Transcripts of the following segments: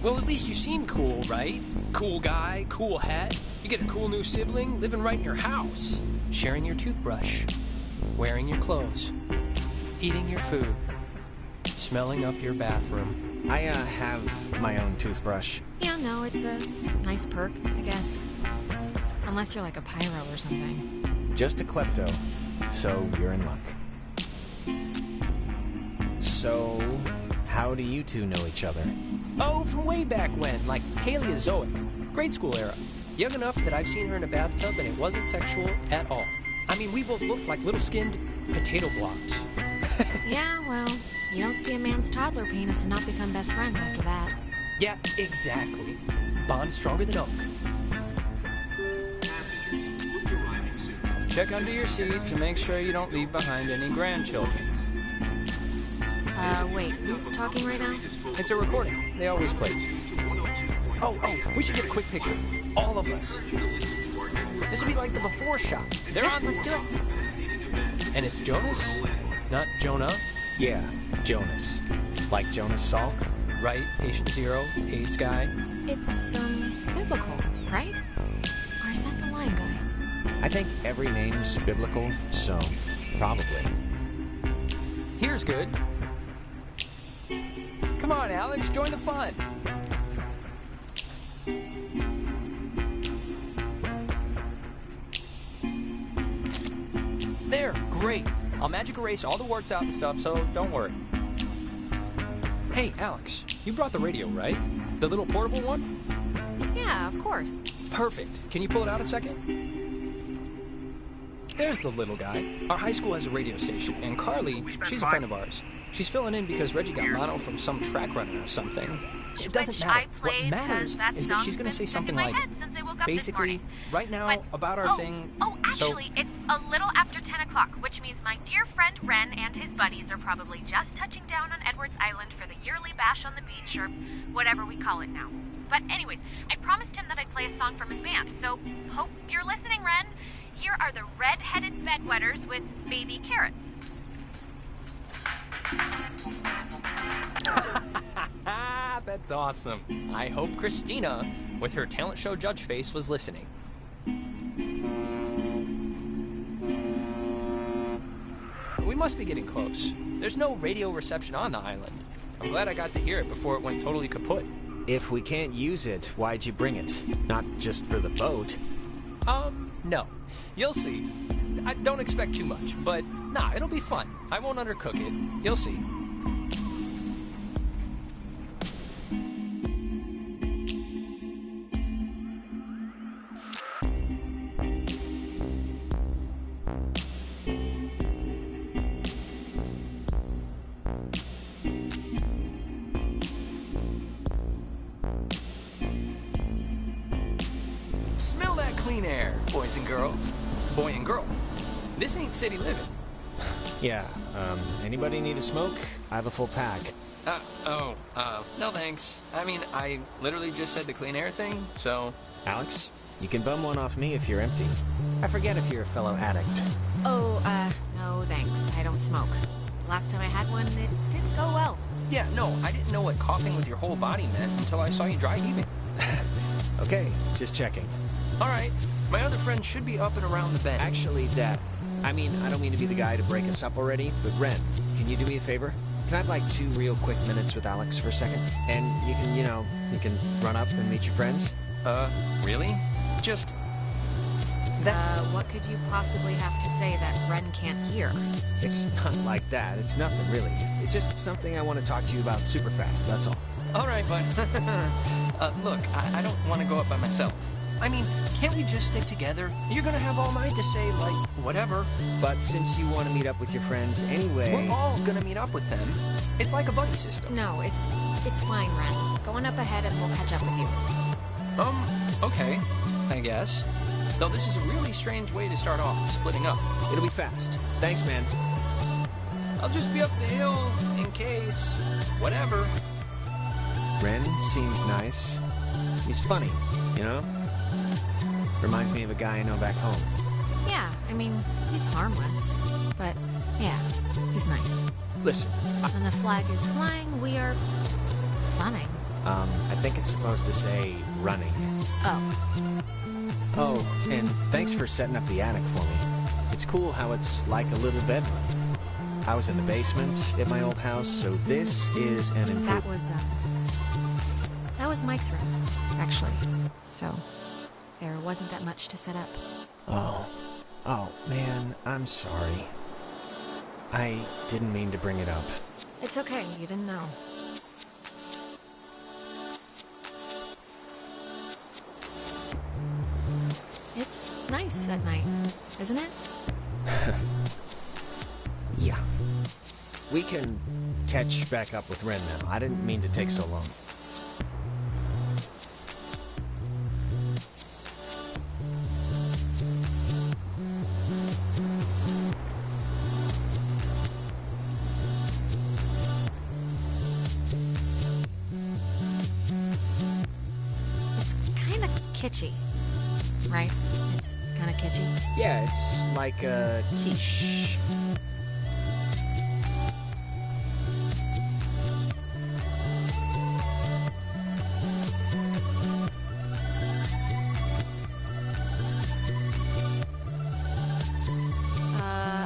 Well, at least you seem cool, right? Cool guy, cool hat. You get a cool new sibling living right in your house. Sharing your toothbrush. Wearing your clothes. Eating your food. Smelling up your bathroom. I have my own toothbrush. Yeah, no, it's a nice perk, I guess. Unless you're like a pyro or something. Just a klepto, so you're in luck. So, how do you two know each other? Oh, from way back when, like Paleozoic. Grade school era. Young enough that I've seen her in a bathtub and it wasn't sexual at all. I mean, we both looked like little skinned potato blobs. Yeah, well, you don't see a man's toddler penis and not become best friends after that. Yeah, exactly. Bond stronger than oak. Check under your seat to make sure you don't leave behind any grandchildren. Wait, who's talking right now? It's a recording. They always play. Oh, we should get a quick picture. All of us. This would be like the before shot. They're Yeah, on. let's do it. And it's Jonas, not Jonah. Yeah, Jonas. Like Jonas Salk? Right? Patient zero, AIDS guy. It's, biblical, right? Or is that the lion guy? I think every name's biblical, so probably. Here's good. Come on, Alex, join the fun. There, great. I'll magic erase all the warts out and stuff, so don't worry. Hey, Alex, you brought the radio, right? The little portable one? Yeah, of course. Perfect. Can you pull it out a second? There's the little guy. Our high school has a radio station, and Carly, she's a friend of ours. She's filling in because Reggie got mono from some track runner or something. It doesn't matter. What matters is that she's going to say something like, basically, right now, about our thing. Oh, actually, it's a little after 10 o'clock, which means my dear friend Ren and his buddies are probably just touching down on Edwards Island for the yearly bash on the beach, or whatever we call it now. But anyways, I promised him that I'd play a song from his band, so hope you're listening, Ren. Here are the red-headed bedwetters with baby carrots. That's awesome. I hope Christina, with her talent show judge face, was listening. We must be getting close. There's no radio reception on the island. I'm glad I got to hear it before it went totally kaput. If we can't use it, why'd you bring it? Not just for the boat. No. You'll see. I don't expect too much, but nah, it'll be fun. I won't undercook it. You'll see. Smell that clean air, boys and girls. Boy and girl. This ain't city living. Yeah, anybody need a smoke? I have a full pack. No thanks. I mean, I literally just said the clean air thing, so... Alex, you can bum one off me if you're empty. I forget if you're a fellow addict. Oh, no thanks. I don't smoke. Last time I had one, it didn't go well. Yeah, no, I didn't know what coughing with your whole body meant until I saw you dry heaving. Okay, just checking. All right, my other friend should be up and around the bend. Actually, Dad, I don't mean to be the guy to break us up already, but Ren, can you do me a favor? Can I have like 2 real quick minutes with Alex for a second? And you can run up and meet your friends? Really? Just... What could you possibly have to say that Ren can't hear? It's not like that. It's nothing, really. It's just something I want to talk to you about super fast, that's all. All right, bud. Look, I don't want to go up by myself. I mean, can't we just stick together? You're gonna have all night to say, like, whatever. But since you want to meet up with your friends anyway... We're all gonna meet up with them. It's like a buddy system. No, it's fine, Ren. Go on up ahead and we'll catch up with you. Okay, I guess. Though this is a really strange way to start off, splitting up. It'll be fast. Thanks, man. I'll just be up the hill, in case... whatever. Ren seems nice. He's funny, you know? Reminds me of a guy I know back home. Yeah, I mean, he's harmless. But, yeah, he's nice. Listen, When the flag is flying, we are funning. I think it's supposed to say running. Oh. Oh, and thanks for setting up the attic for me. It's cool how it's like a little bedroom. I was in the basement at my old house, so this is an improvement. That was Mike's room, actually. So, there wasn't that much to set up. Oh, man, I'm sorry. I didn't mean to bring it up. It's okay, you didn't know. It's nice at night, isn't it? Yeah. We can catch back up with Ren now. I didn't mean to take so long. It's kinda kitschy, right? It's kinda kitschy. Yeah, it's like a quiche.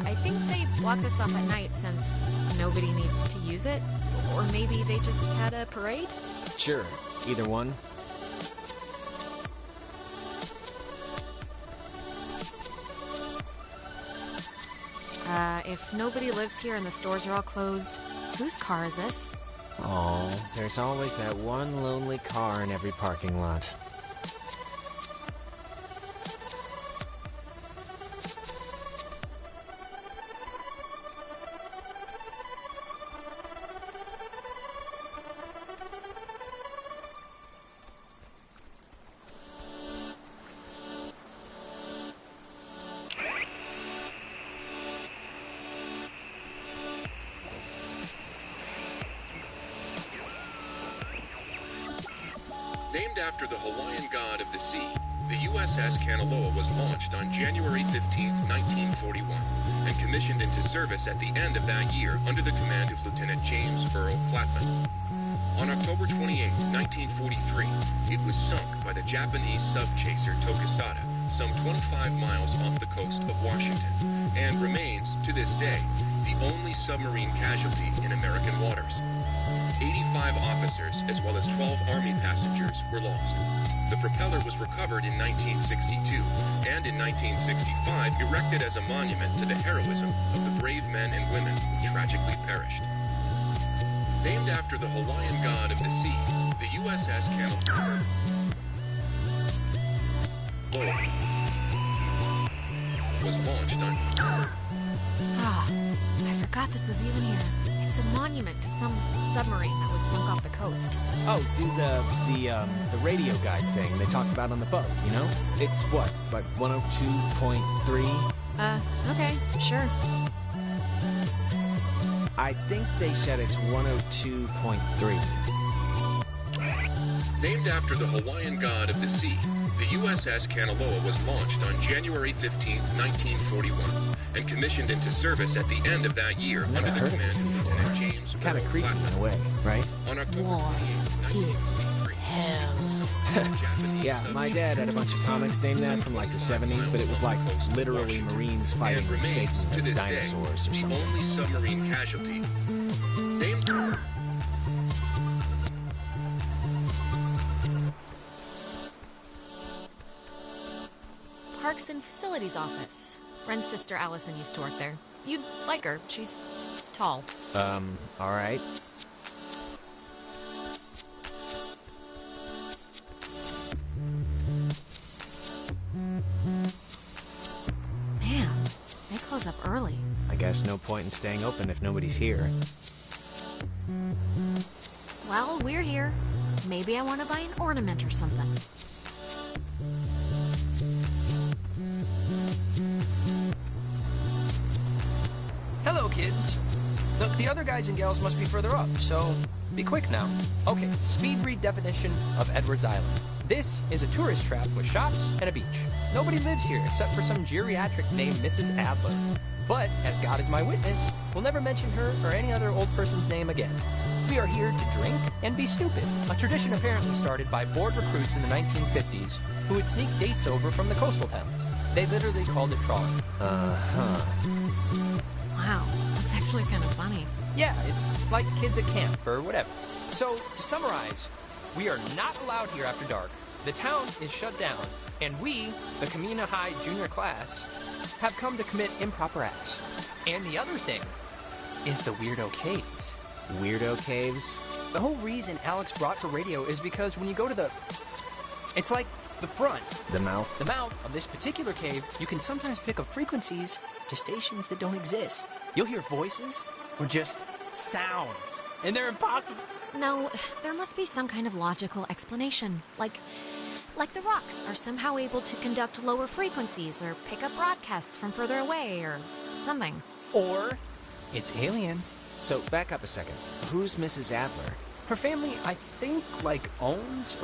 I think they block this off at night since nobody needs to use it. Or maybe they just had a parade? Sure, either one. If nobody lives here and the stores are all closed, whose car is this? Oh, there's always that one lonely car in every parking lot. Named after the Hawaiian god of the sea, the USS Kanaloa was launched on January 15, 1941, and commissioned into service at the end of that year under the command of Lieutenant James Earl Flatman. On October 28, 1943, it was sunk by the Japanese sub-chaser Tokisada, some 25 miles off the coast of Washington, and remains, to this day, the only submarine casualty in American waters. 85 officers, as well as 12 Army passengers, were lost. The propeller was recovered in 1962, and in 1965 erected as a monument to the heroism of the brave men and women who tragically perished. Named after the Hawaiian god of the sea, the USS Kanaloa was launched on... I forgot this was even here. It's a monument to some submarine that was sunk off the coast. Oh, do the radio guide thing they talked about on the boat, you know? It's what, like 102.3? Okay, sure. I think they said it's 102.3. Named after the Hawaiian god of the sea, the USS Kanaloa was launched on January 15, 1941, and commissioned into service at the end of that year under the command of Lieutenant James Earl Kind of creepy in a way, right? On October War 28, is hell. Yeah, my dad had a bunch of comics named that from like the 70s, but it was like literally Marines fighting with Satan and dinosaurs or something. The only submarine casualty. Named... Parks and Facilities Office. Ren's sister Allison used to work there. You'd like her. She's tall. Alright. Man, they close up early. I guess no point in staying open if nobody's here. Well, we're here. Maybe I want to buy an ornament or something. Hello, kids. Look, the other guys and gals must be further up, so be quick now. Okay, speed read definition of Edwards Island. This is a tourist trap with shops and a beach. Nobody lives here except for some geriatric named Mrs. Adler. But, as God is my witness, we'll never mention her or any other old person's name again. We are here to drink and be stupid. A tradition apparently started by bored recruits in the 1950s who would sneak dates over from the coastal towns. They literally called it trawling. Wow, that's actually kind of funny. Yeah, it's like kids at camp or whatever. So, to summarize, we are not allowed here after dark. The town is shut down, and we, the Kamina High junior class, have come to commit improper acts. And the other thing is the Weirdo Caves. Weirdo caves? The whole reason Alex brought her radio is because when you go to the... It's like the front. The mouth? The mouth of this particular cave, you can sometimes pick up frequencies to stations that don't exist. You'll hear voices or just sounds, and they're impossible. No, there must be some kind of logical explanation. Like the rocks are somehow able to conduct lower frequencies or pick up broadcasts from further away or something. Or it's aliens. So, back up a second. Who's Mrs. Adler? Her family, I think, like, owns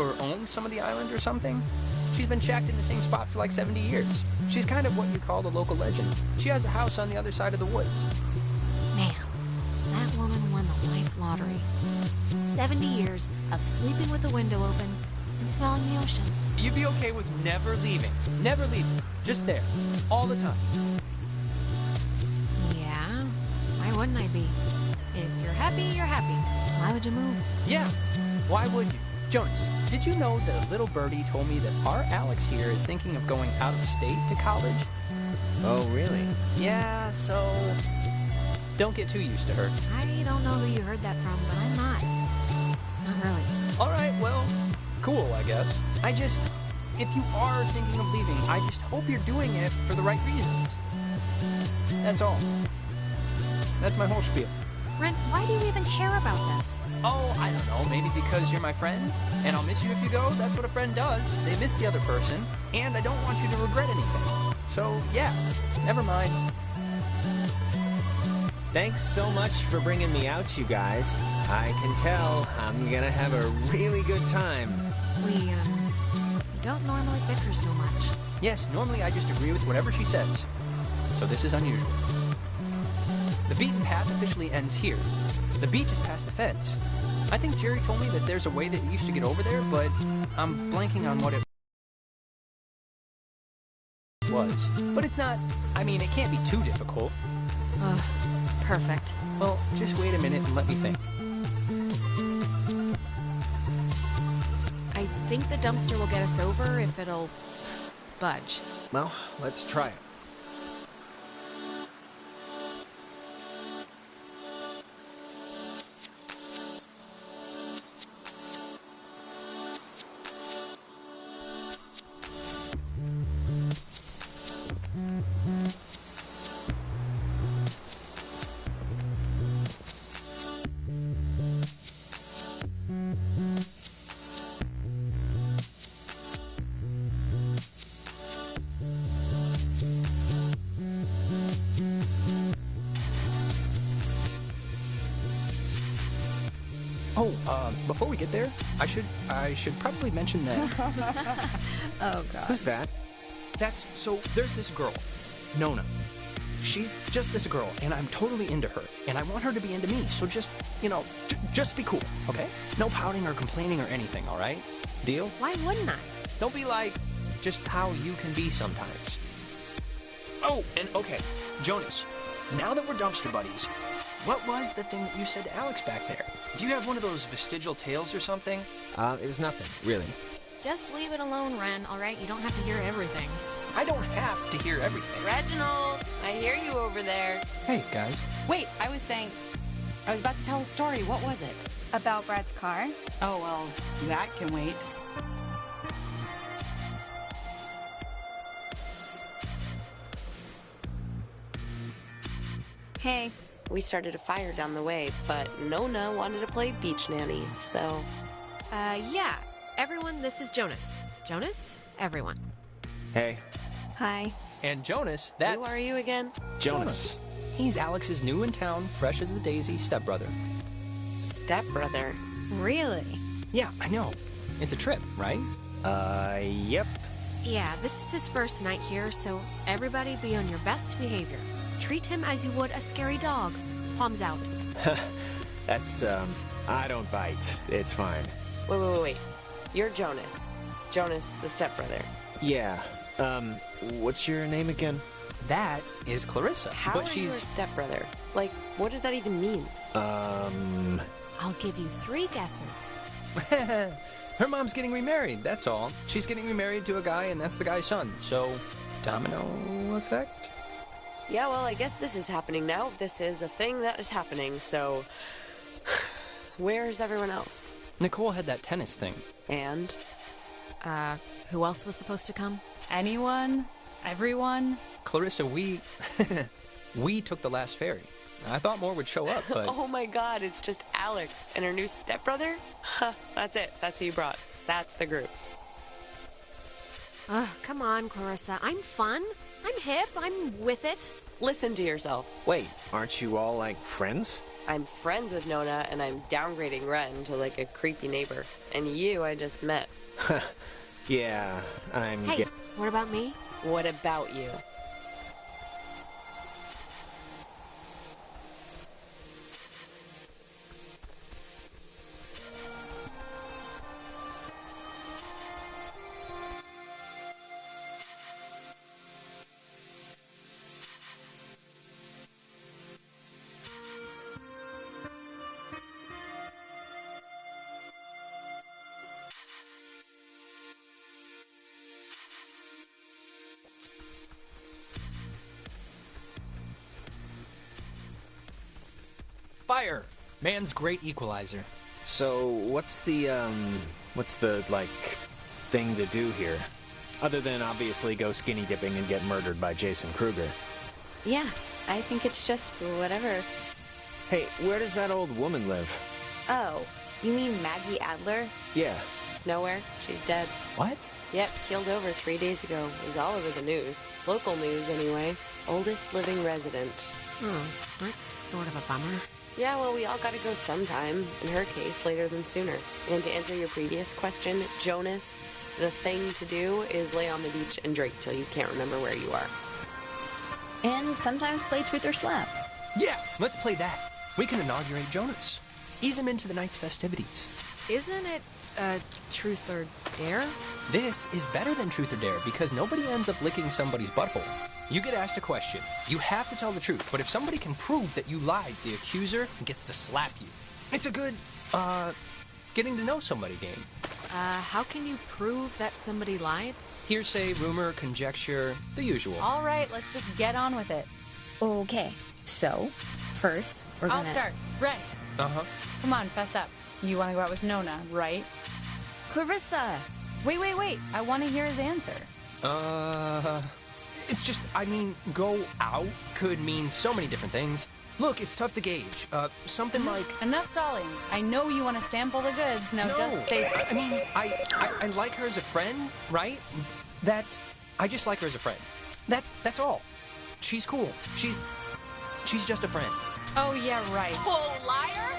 some of the island or something. She's been shacked in the same spot for like 70 years. She's kind of what you call a local legend. She has a house on the other side of the woods. Man, that woman won the life lottery. 70 years of sleeping with the window open and smelling the ocean. You'd be okay with never leaving. Never leaving. Just there. All the time. Yeah, why wouldn't I be? If you're happy, you're happy. Why would you move? Yeah, why would you? Jonas, did you know that a little birdie told me that our Alex here is thinking of going out of state to college? Oh, really? Yeah, so don't get too used to her. I don't know who you heard that from, but I'm not. Not really. All right, well, cool, I guess. If you are thinking of leaving, I just hope you're doing it for the right reasons. That's all. That's my whole spiel. Ren, why do you even care about this? Oh, I don't know, maybe because you're my friend, and I'll miss you if you go. That's what a friend does. They miss the other person, and I don't want you to regret anything. So, yeah, never mind. Thanks so much for bringing me out, you guys. I can tell I'm gonna have a really good time. We don't normally bicker so much. Yes, normally I just agree with whatever she says. So this is unusual. The beaten path officially ends here. The beach is past the fence. I think Jerry told me that there's a way that you used to get over there, but I'm blanking on what it was. But it's not, it can't be too difficult. Perfect. Well, just wait a minute and let me think. I think the dumpster will get us over if it'll budge. Well, let's try it. Before we get there, I should probably mention that. Oh, God. Who's that? There's this girl, Nona. She's just this girl, and I'm totally into her, and I want her to be into me, so just be cool, okay? No pouting or complaining or anything, all right? Deal? Why wouldn't I? Don't be like just how you can be sometimes. Oh, and okay, Jonas, now that we're dumpster buddies, what was the thing that you said to Alex back there? Do you have one of those vestigial tales or something? It was nothing, really. Just leave it alone, Ren, all right? You don't have to hear everything. I don't have to hear everything. Reginald, I hear you over there. Hey, guys. Wait, I was about to tell a story. What was it? About Brad's car? Oh, well, that can wait. Hey. We started a fire down the way, but Nona wanted to play beach nanny, so... Yeah. Everyone, this is Jonas. Jonas? Everyone. Hey. Hi. And Jonas, that's... Who are you again? Jonas. He's Alex's new in town, fresh as a daisy stepbrother. Stepbrother? Really? Yeah, I know. It's a trip, right? Yep. Yeah, this is his first night here, so everybody be on your best behavior. Treat him as you would a scary dog. Palms out. That's I don't bite. It's fine. Wait. You're Jonas. Jonas, the stepbrother. Yeah. What's your name again? That is Clarissa. How but are you her she's stepbrother? Like, what does that even mean? I'll give you 3 guesses. Her mom's getting remarried, that's all. She's getting remarried to a guy, and that's the guy's son. So, domino effect? Yeah, well, I guess this is happening now. This is a thing that is happening, so... Where's everyone else? Nicole had that tennis thing. And? Who else was supposed to come? Anyone? Everyone? Clarissa, we took the last ferry. I thought more would show up, but... Oh my god, it's just Alex and her new stepbrother? Huh, that's it. That's who you brought. That's the group. Come on, Clarissa. I'm fun. I'm hip. I'm with it. Listen to yourself. Wait, aren't you all, like, friends? I'm friends with Nona, and I'm downgrading Ren to, like, a creepy neighbor. And you I just met. Yeah, I'm... Hey, what about me? What about you? Fire! Man's great equalizer. So, what's the, like, thing to do here? Other than obviously go skinny dipping and get murdered by Jason Kruger. Yeah, I think it's just whatever. Hey, where does that old woman live? Oh, you mean Maggie Adler? Yeah. Nowhere. She's dead. What? Yep, keeled over 3 days ago. It was all over the news. Local news, anyway. Oldest living resident. That's sort of a bummer. Yeah, well, we all gotta go sometime. In her case, later than sooner. And to answer your previous question, Jonas, the thing to do is lay on the beach and drink till you can't remember where you are. And sometimes play Truth or Slap. Yeah, let's play that. We can inaugurate Jonas. Ease him into the night's festivities. Isn't it, Truth or Dare? This is better than Truth or Dare because nobody ends up licking somebody's butthole. You get asked a question. You have to tell the truth, but if somebody can prove that you lied, the accuser gets to slap you. It's a good, getting to know somebody game. How can you prove that somebody lied? Hearsay, rumor, conjecture, the usual. All right, let's just get on with it. Okay, so, first, we're gonna... I'll start. Ren, Uh-huh. come on, fess up. You want to go out with Nona, right? Clarissa! Wait. I want to hear his answer. It's just, go out could mean so many different things. Look, it's tough to gauge. Something like... Enough stalling. I know you want to sample the goods. Now just face it. I like her as a friend, right? I just like her as a friend. That's all. She's cool. She's just a friend. Oh, yeah, right. Oh, liar!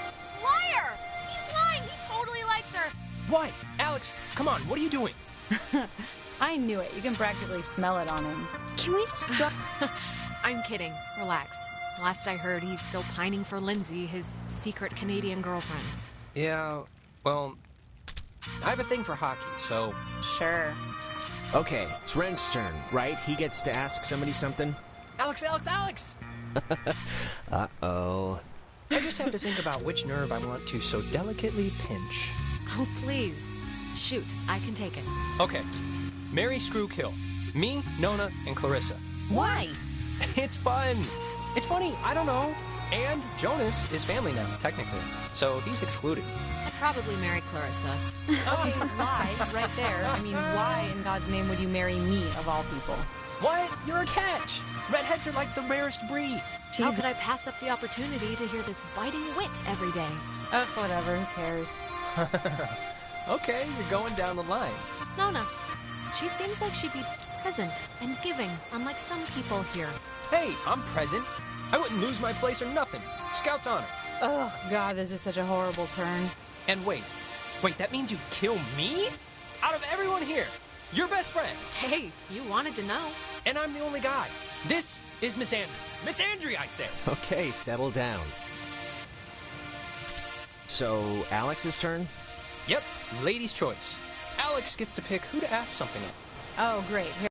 Liar! He's lying! He totally likes her! What? Alex, come on, what are you doing? I knew it. You can practically smell it on him. Can we stop? I'm kidding. Relax. Last I heard, he's still pining for Lindsay, his secret Canadian girlfriend. Yeah, well, I have a thing for hockey, so... Sure. Okay, it's Ren's turn, right? He gets to ask somebody something? Alex! Uh-oh. I just have to think about which nerve I want to so delicately pinch. Oh, please. Shoot, I can take it. Okay. Marry, screw, kill. Me, Nona, and Clarissa. Why? It's fun. It's funny, I don't know. And Jonas is family now, technically. So he's excluded. I'd probably marry Clarissa. Okay, lie right there. I mean, why in God's name would you marry me, of all people? What? You're a catch. Redheads are like the rarest breed. How could I pass up the opportunity to hear this biting wit every day? Ugh, whatever. Who cares? Okay, you're going down the line. Nona. She seems like she'd be present and giving, unlike some people here. Hey, I'm present. I wouldn't lose my place or nothing. Scout's honor. Oh, God, this is such a horrible turn. And wait, that means you'd kill me? Out of everyone here, your best friend. Hey, you wanted to know. And I'm the only guy. This is Miss Andrew. Miss Andrew, I say. Okay, settle down. So, Alex's turn? Yep, lady's choice. Alex gets to pick who to ask something of. Oh, great. Here.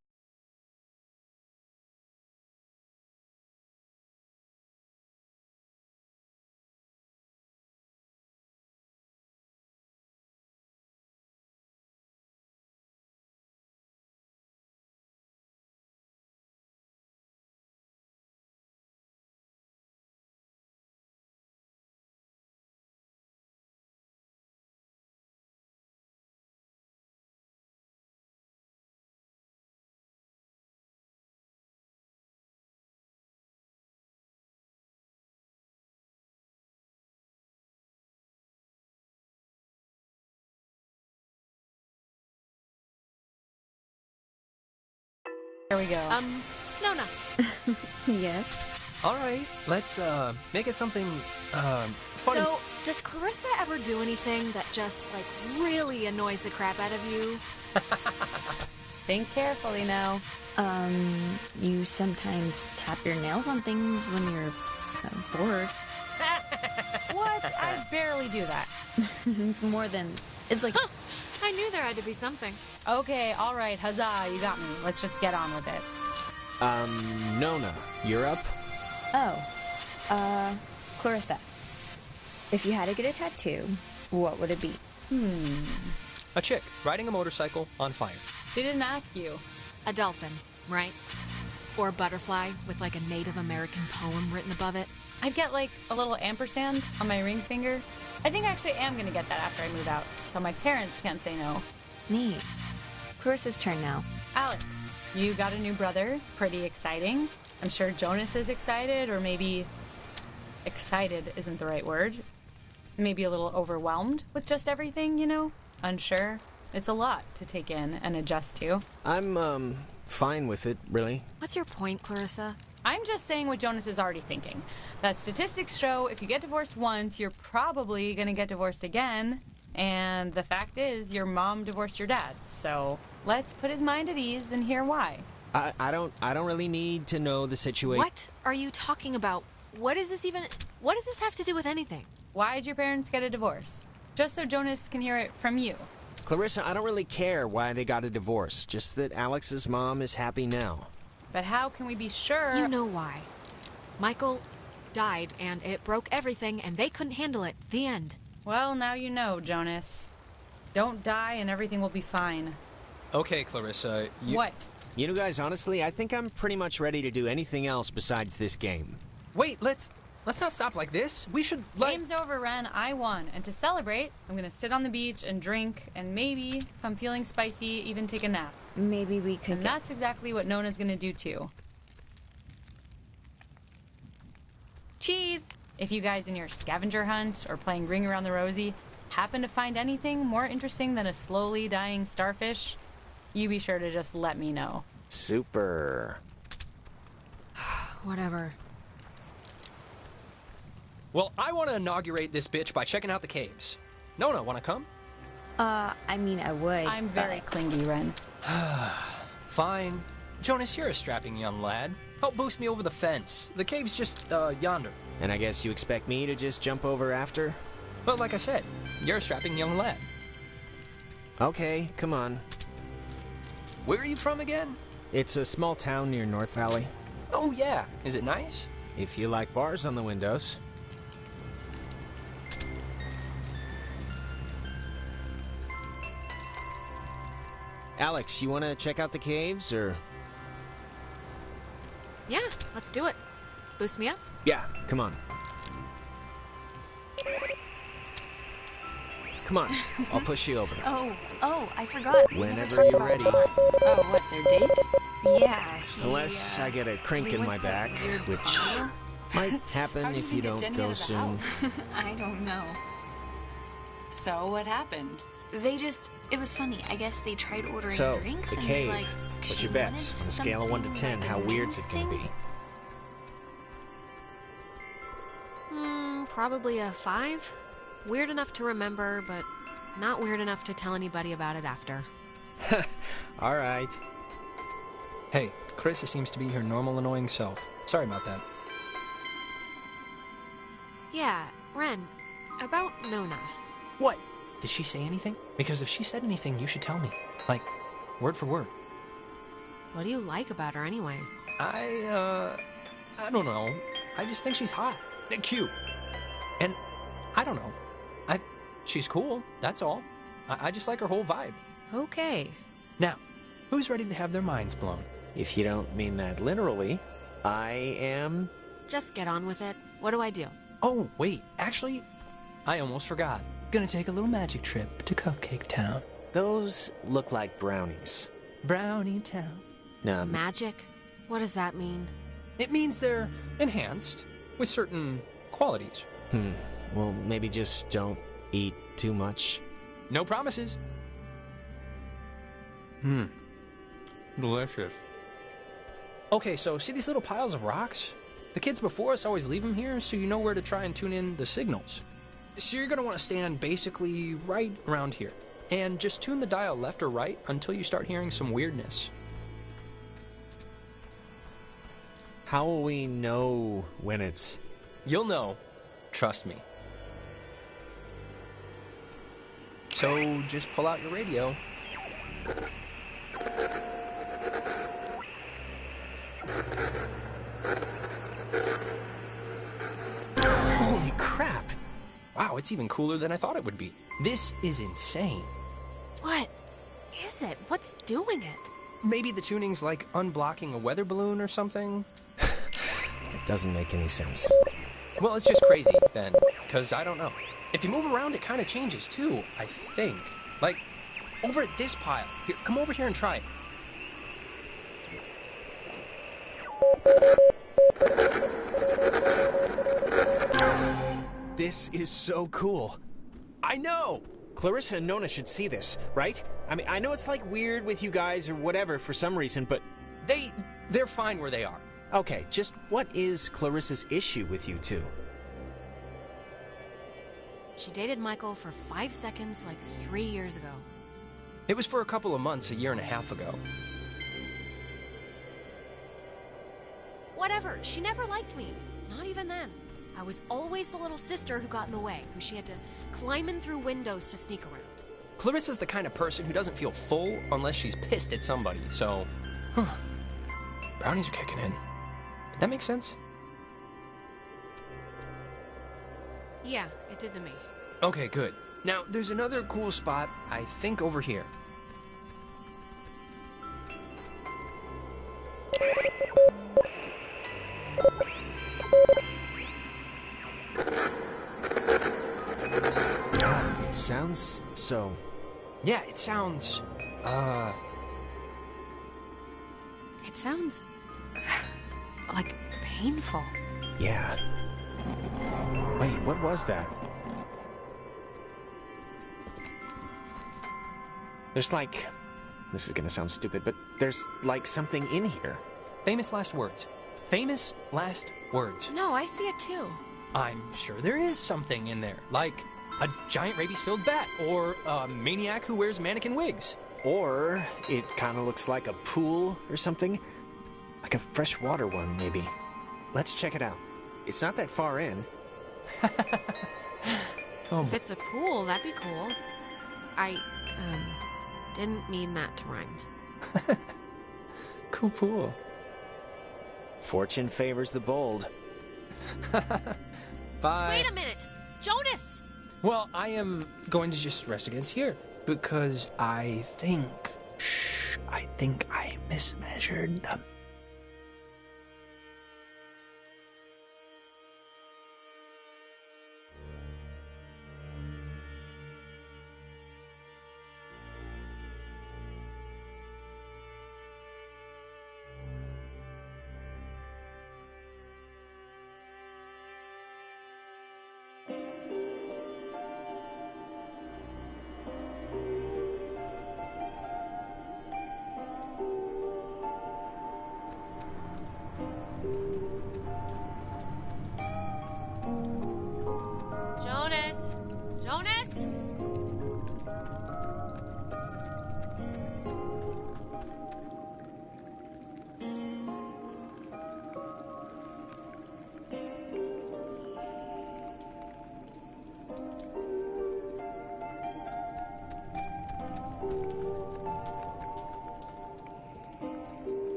Here we go. Nona. Yes. All right, let's make it something funny. So, does Clarissa ever do anything that just, like, really annoys the crap out of you? Think carefully now. You sometimes tap your nails on things when you're bored. What? I barely do that. It's more than... It's like... I knew there had to be something. Okay, all right, huzzah, you got me. Let's just get on with it. Nona, you're up? Oh, Clarissa. If you had to get a tattoo, what would it be? A chick riding a motorcycle on fire. She didn't ask you. A dolphin, right? Or a butterfly with, like, a Native American poem written above it. I'd get, like, a little ampersand on my ring finger. I think I actually am going to get that after I move out, so my parents can't say no. Neat. Clarissa's turn now. Alex, you got a new brother. Pretty exciting. I'm sure Jonas is excited, or maybe excited isn't the right word. Maybe a little overwhelmed with just everything, you know? Unsure. It's a lot to take in and adjust to. I'm, fine with it, really. What's your point, Clarissa? I'm just saying what Jonas is already thinking. That statistics show if you get divorced once, you're probably going to get divorced again. And the fact is, your mom divorced your dad. So let's put his mind at ease and hear why. I don't really need to know the situation. What are you talking about? What does this have to do with anything? Why'd your parents get a divorce? Just so Jonas can hear it from you. Clarissa, I don't really care why they got a divorce. Just that Alex's mom is happy now. But how can we be sure? You know why. Michael died, and it broke everything, and they couldn't handle it. The end. Well, now you know, Jonas. Don't die and everything will be fine. Okay, Clarissa, What? You know, guys, honestly, I think I'm pretty much ready to do anything else besides this game. Wait, let's not stop like this. We should, like... Game's over, Ren. I won. And to celebrate, I'm gonna sit on the beach and drink, and maybe, if I'm feeling spicy, even take a nap. Maybe we could And that's exactly what Nona's gonna do, too. Cheese! If you guys in your scavenger hunt or playing Ring Around the Rosie happen to find anything more interesting than a slowly dying starfish, you be sure to just let me know. Super. Whatever. Well, I want to inaugurate this bitch by checking out the caves. Nona, want to come? I mean, I would. I'm very clingy, Ren. Fine. Jonas, you're a strapping young lad. Help boost me over the fence. The cave's just, yonder. And I guess you expect me to just jump over after? But like I said, you're a strapping young lad. Okay, come on. Where are you from again? It's a small town near North Valley. Oh, yeah. Is it nice? If you like bars on the windows. Alex, you want to check out the caves, or...? Yeah, let's do it. Boost me up? Yeah, come on. Come on, I'll push you over. Oh, I forgot. We never Whenever talked you're about ready. that. Oh, what, their date? Yeah, Unless I get a crink in my back, which might happen if you don't go soon. I don't know. So what happened? It was funny. I guess they tried ordering So, drinks the and cave. they, like, What's she your bets? wanted On a scale of 1 to 10, something how like a weird's new it gonna thing. be? Probably a 5. Weird enough to remember, but not weird enough to tell anybody about it after. All right. Hey, Carissa seems to be her normal annoying self. Sorry about that. Yeah, Ren, About Nona. What? Did she say anything? Because if she said anything, you should tell me. Like, word for word. What do you like about her anyway? I don't know. I just think she's hot and cute. And I don't know. She's cool, that's all. I just like her whole vibe. Okay. Now, who's ready to have their minds blown? If you don't mean that literally, I am... Just get on with it. What do I do? Oh, wait. Actually, I almost forgot. Gonna take a little magic trip to Cupcake Town. Those look like brownies. Brownie Town. Magic? What does that mean? It means they're enhanced with certain qualities. Well, maybe just don't eat too much. No promises. Delicious. Okay, so see these little piles of rocks? The kids before us always leave them here so you know where to try and tune in the signals. So you're going to want to stand basically right around here. And just tune the dial left or right until you start hearing some weirdness. How will we know when it's... You'll know. Trust me. So just pull out your radio. Holy crap! Wow, it's even cooler than I thought it would be. This is insane. What is it? What's doing it? Maybe the tuning's like unblocking a weather balloon or something? It doesn't make any sense. Well, it's just crazy, then, because I don't know. If you move around, it kind of changes, too, I think. Like, over at this pile. Here, come over here and try it. This is so cool. I know! Clarissa and Nona should see this, right? I mean, I know it's like weird with you guys or whatever for some reason, but... They're fine where they are. Okay, just what is Clarissa's issue with you two? She dated Michael for 5 seconds like 3 years ago. It was for a couple of months, a year and a half ago. Whatever, she never liked me. Not even then. I was always the little sister who got in the way, who she had to climb in through windows to sneak around. Clarissa's the kind of person who doesn't feel full unless she's pissed at somebody, so... Brownies are kicking in. Did that make sense? Yeah, it did to me. Okay, good. Now, there's another cool spot, I think, over here. God, it sounds so... Yeah, it sounds... It sounds... like painful. Yeah. Wait, what was that? There's like... This is gonna sound stupid, but there's like something in here. Famous last words. Famous last words. No, I see it too. I'm sure there is something in there, like a giant rabies-filled bat, or a maniac who wears mannequin wigs. Or it kind of looks like a pool or something. Like a freshwater one, maybe. Let's check it out. It's not that far in. If it's a pool, that'd be cool. I, didn't mean that to rhyme. Cool pool. Fortune favors the bold. Bye. Wait a minute! Jonas! Well, I am going to just rest against here, because I think I mismeasured them.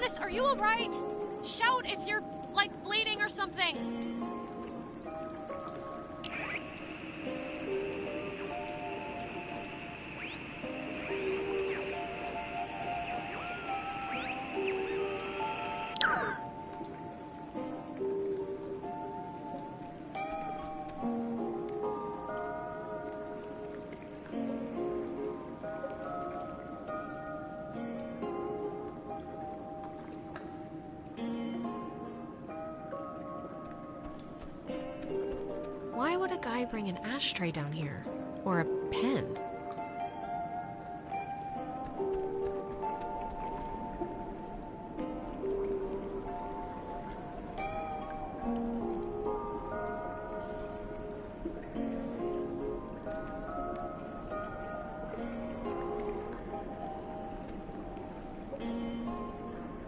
Jonas, are you alright? Shout if you're, like, bleeding or something. Why would a guy bring an ashtray down here? Or a pen?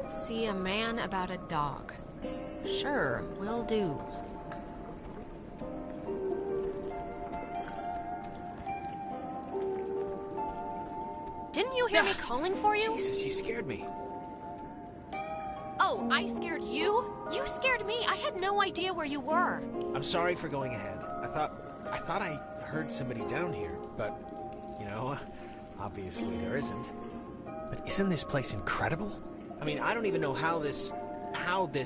See a man about a dog. Sure, will do. Didn't you hear me calling for you? Jesus, you scared me. Oh, I scared you? You scared me. I had no idea where you were. I'm sorry for going ahead. I thought I heard somebody down here, but, you know, obviously there isn't. But isn't this place incredible? I mean, I don't even know how this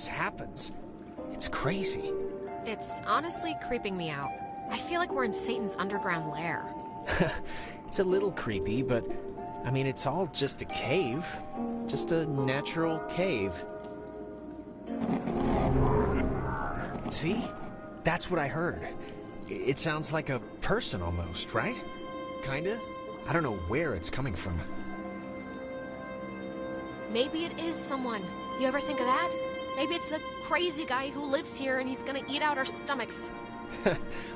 happens. It's crazy. It's honestly creeping me out. I feel like we're in Satan's underground lair. It's a little creepy, but, I mean, it's all just a cave. Just a natural cave. See? That's what I heard. It sounds like a person almost, right? Kinda? I don't know where it's coming from. Maybe it is someone. You ever think of that? Maybe it's the crazy guy who lives here and he's gonna eat out our stomachs.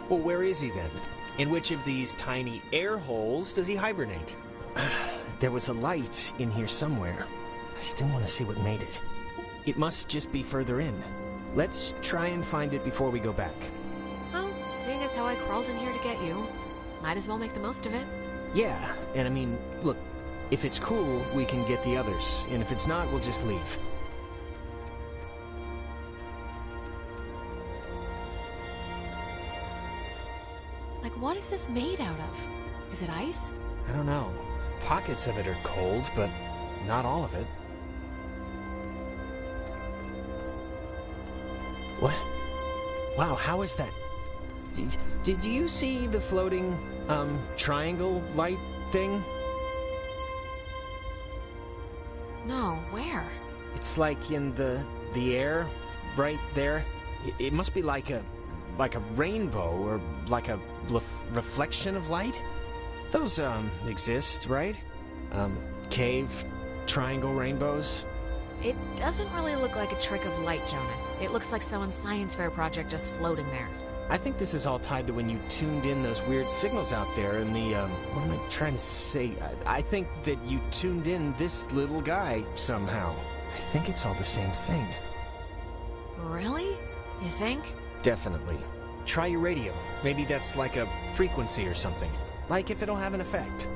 Well, where is he then? In which of these tiny air holes does he hibernate? There was a light in here somewhere. I still want to see what made it. It must just be further in. Let's try and find it before we go back. Well, seeing as how I crawled in here to get you, might as well make the most of it. Yeah, and I mean, look, if it's cool, we can get the others, and if it's not, we'll just leave. Like, what is this made out of? Is it ice? I don't know. Pockets of it are cold, but not all of it. What? Wow, how is that? Did you see the floating, triangle light thing? No, where? It's like in the air, right there. It must be like a rainbow or like a reflection of light. Those, exist, right? Cave, triangle rainbows. It doesn't really look like a trick of light, Jonas. It looks like someone's science fair project just floating there. I think this is all tied to when you tuned in those weird signals out there in the, what am I trying to say? I think that you tuned in this little guy somehow. I think it's all the same thing. Really? You think? Definitely. Try your radio. Maybe that's like a frequency or something. Like if it'll have an effect.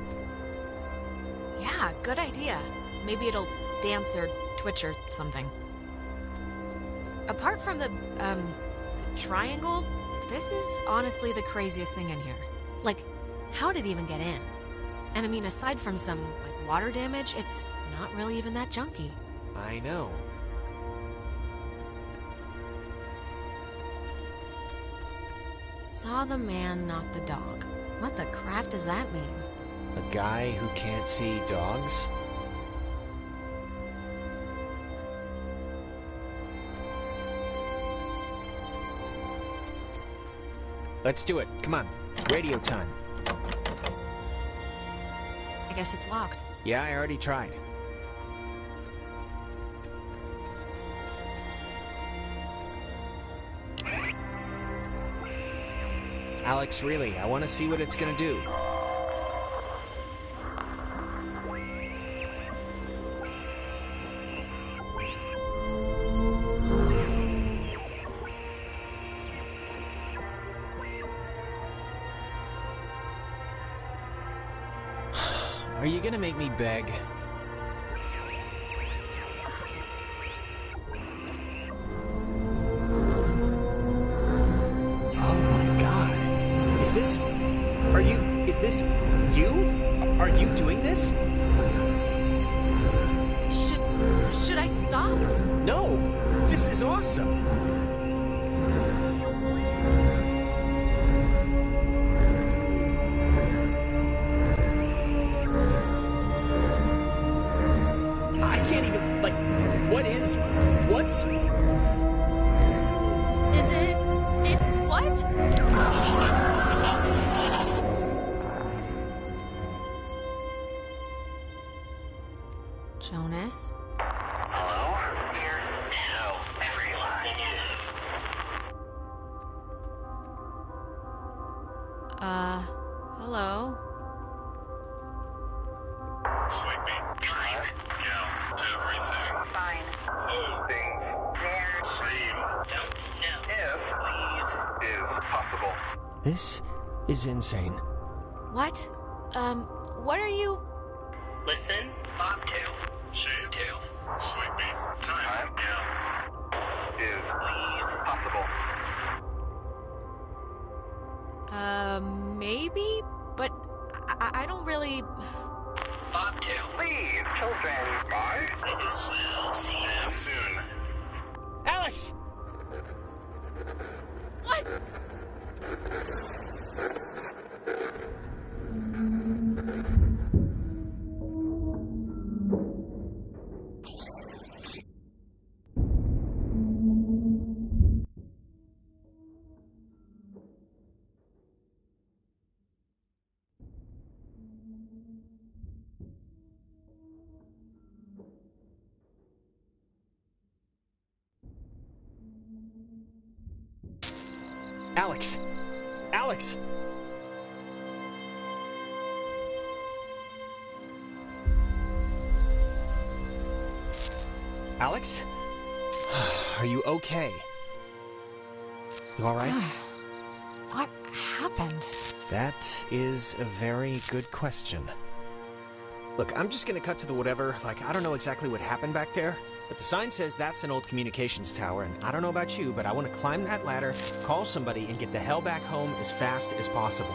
Yeah, good idea. Maybe it'll dance or twitch or something. Apart from the, triangle, this is honestly the craziest thing in here. Like, how did it even get in? And I mean, aside from some, like, water damage, it's not really even that junky. I know. Saw the man, not the dog. What the crap does that mean? A guy who can't see dogs? Let's do it. Come on. Radio time. I guess it's locked. Yeah, I already tried. Alex, really, I want to see what it's gonna do. Are you gonna make me beg? stop? No! This is awesome! I can't even, like, what's... Is it what? Jonas? Hello? Dear, ditto every line. Hello? Sleepy. Time. Yeah. Everything. Fine. Things. There. Same. Don't know. If leave is possible. This is insane. What? What are you... Listen. Bob 2. Shade 2. Sleepy. Time. Yeah. Is leave possible. Maybe? But I don't really... Bob 2. Leave, children. Bye. Brothers will see them soon. Alex! What? Alex! Alex! Alex? Are you okay? You alright? What happened? That is a very good question. Look, I'm just gonna cut to the whatever. Like, I don't know exactly what happened back there, but the sign says that's an old communications tower, and I don't know about you, but I want to climb that ladder, call somebody, and get the hell back home as fast as possible.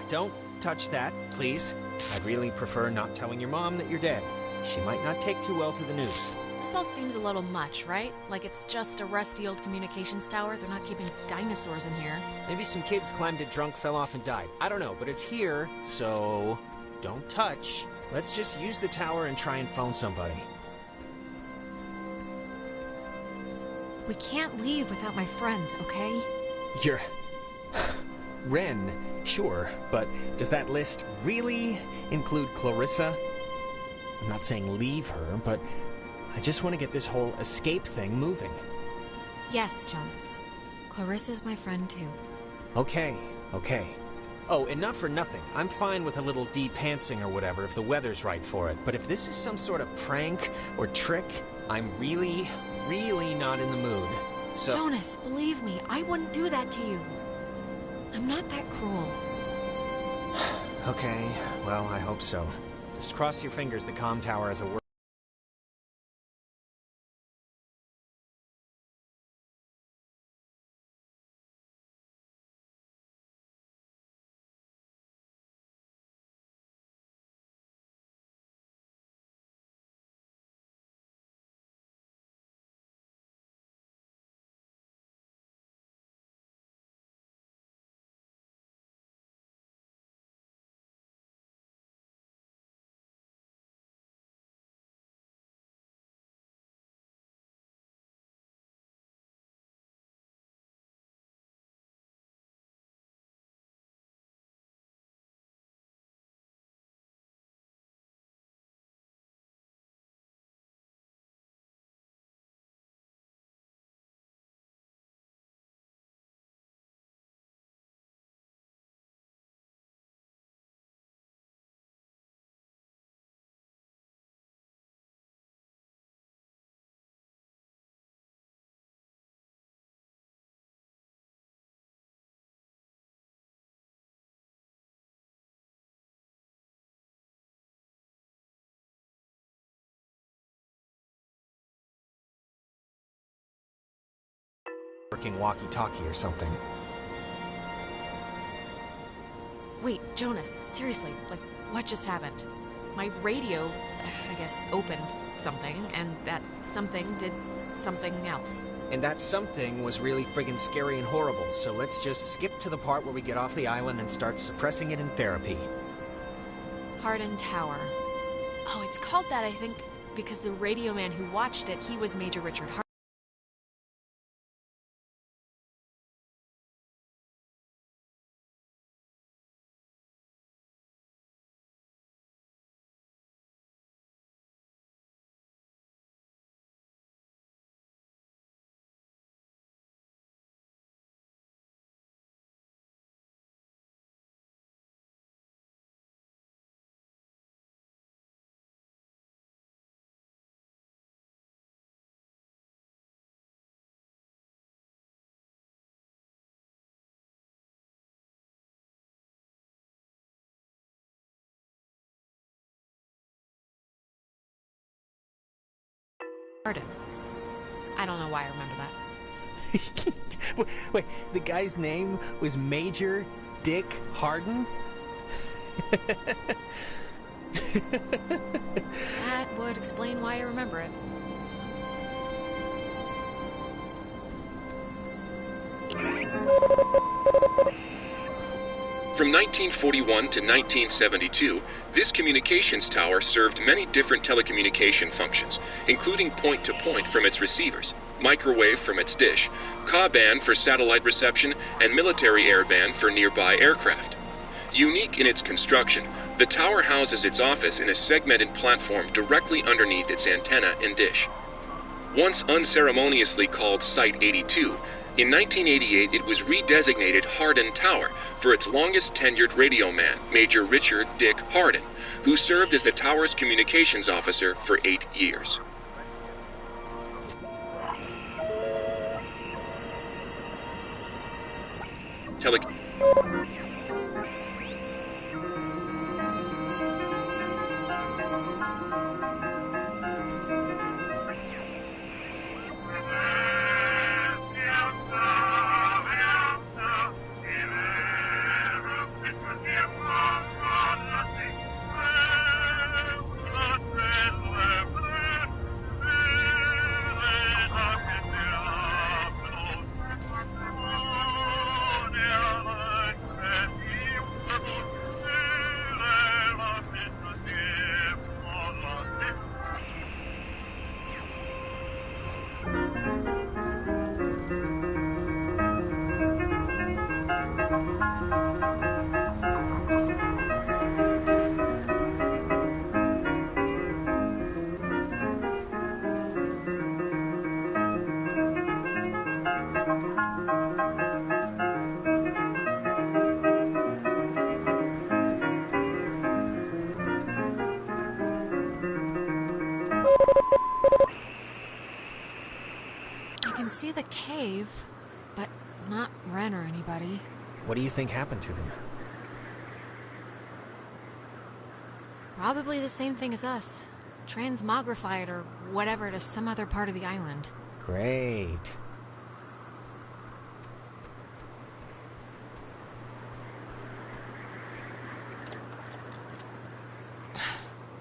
Don't touch that, please. I'd really prefer not telling your mom that you're dead. She might not take too well to the news. This all seems a little much, right? Like it's just a rusty old communications tower. They're not keeping dinosaurs in here. Maybe some kids climbed it drunk, fell off, and died. I don't know, but it's here, so don't touch. Let's just use the tower and try and phone somebody. We can't leave without my friends, okay? You're... Ren, sure, but does that list really include Clarissa? I'm not saying leave her, but I just want to get this whole escape thing moving. Yes, Jonas. Clarissa's my friend, too. Okay. Oh, and not for nothing. I'm fine with a little de-pantsing or whatever if the weather's right for it. But if this is some sort of prank or trick, I'm really not in the mood. So... Jonas, believe me, I wouldn't do that to you. I'm not that cruel. Okay, well, I hope so. Just cross your fingers the comm tower has a word. Working walkie-talkie or something. Wait, Jonas, seriously, like, what just happened? my radio, I guess, opened something, and that something did something else. And that something was really friggin' scary and horrible, so let's just skip to the part where we get off the island and start suppressing it in therapy. Harden Tower. Oh, it's called that, I think, because the radio man who watched it, he was Major Richard Harden. I don't know why I remember that. Wait, the guy's name was Major Dick Harden? That would explain why I remember it. From 1941 to 1972, this communications tower served many different telecommunication functions, including point-to-point from its receivers, microwave from its dish, Ka-band for satellite reception, and military airband for nearby aircraft. Unique in its construction, the tower houses its office in a segmented platform directly underneath its antenna and dish. Once unceremoniously called Site 82, in 1988 it was redesignated Harden Tower for its longest tenured radio man, Major Richard Dick Harden, who served as the tower's communications officer for 8 years. I can see the cave, but not Ren or anybody. What do you think happened to them? Probably the same thing as us. Transmogrified or whatever to some other part of the island. Great.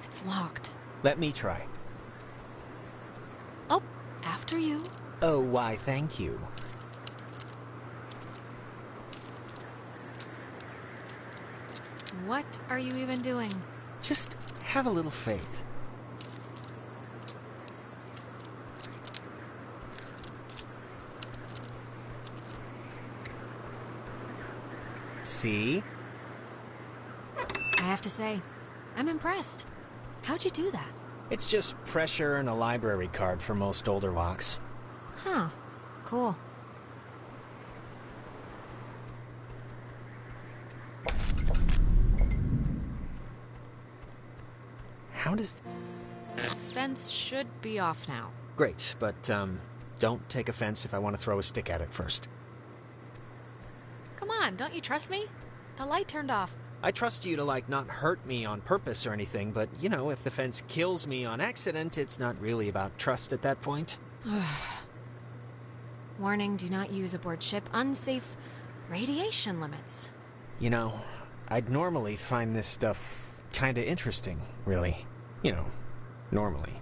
It's locked. Let me try. Oh, after you. Oh, why, thank you. What are you even doing? Just have a little faith. See? I have to say, I'm impressed. How'd you do that? It's just pressure and a library card for most older locks. Huh. Cool. How does... Fence should be off now. Great, but, don't take offense if I want to throw a stick at it first. Come on, don't you trust me? The light turned off. I trust you to, not hurt me on purpose or anything, but, if the fence kills me on accident, it's not really about trust at that point. Warning, do not use aboard ship. Unsafe radiation limits. I'd normally find this stuff kinda interesting, really. You know, normally.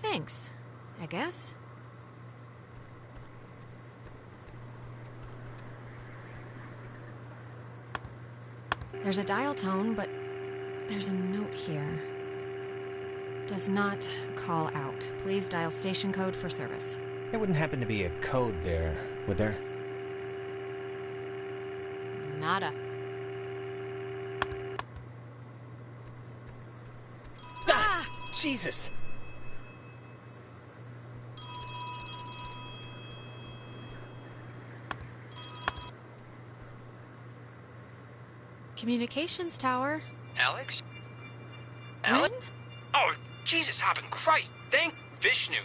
Thanks, I guess. There's a dial tone, but there's a note here. Does not call out. Please dial station code for service. There wouldn't happen to be a code there, would there? Nada. Ah! Jesus! Communications tower. Alex? Ren? Oh, Jesus, hopping Christ. Thank Vishnu.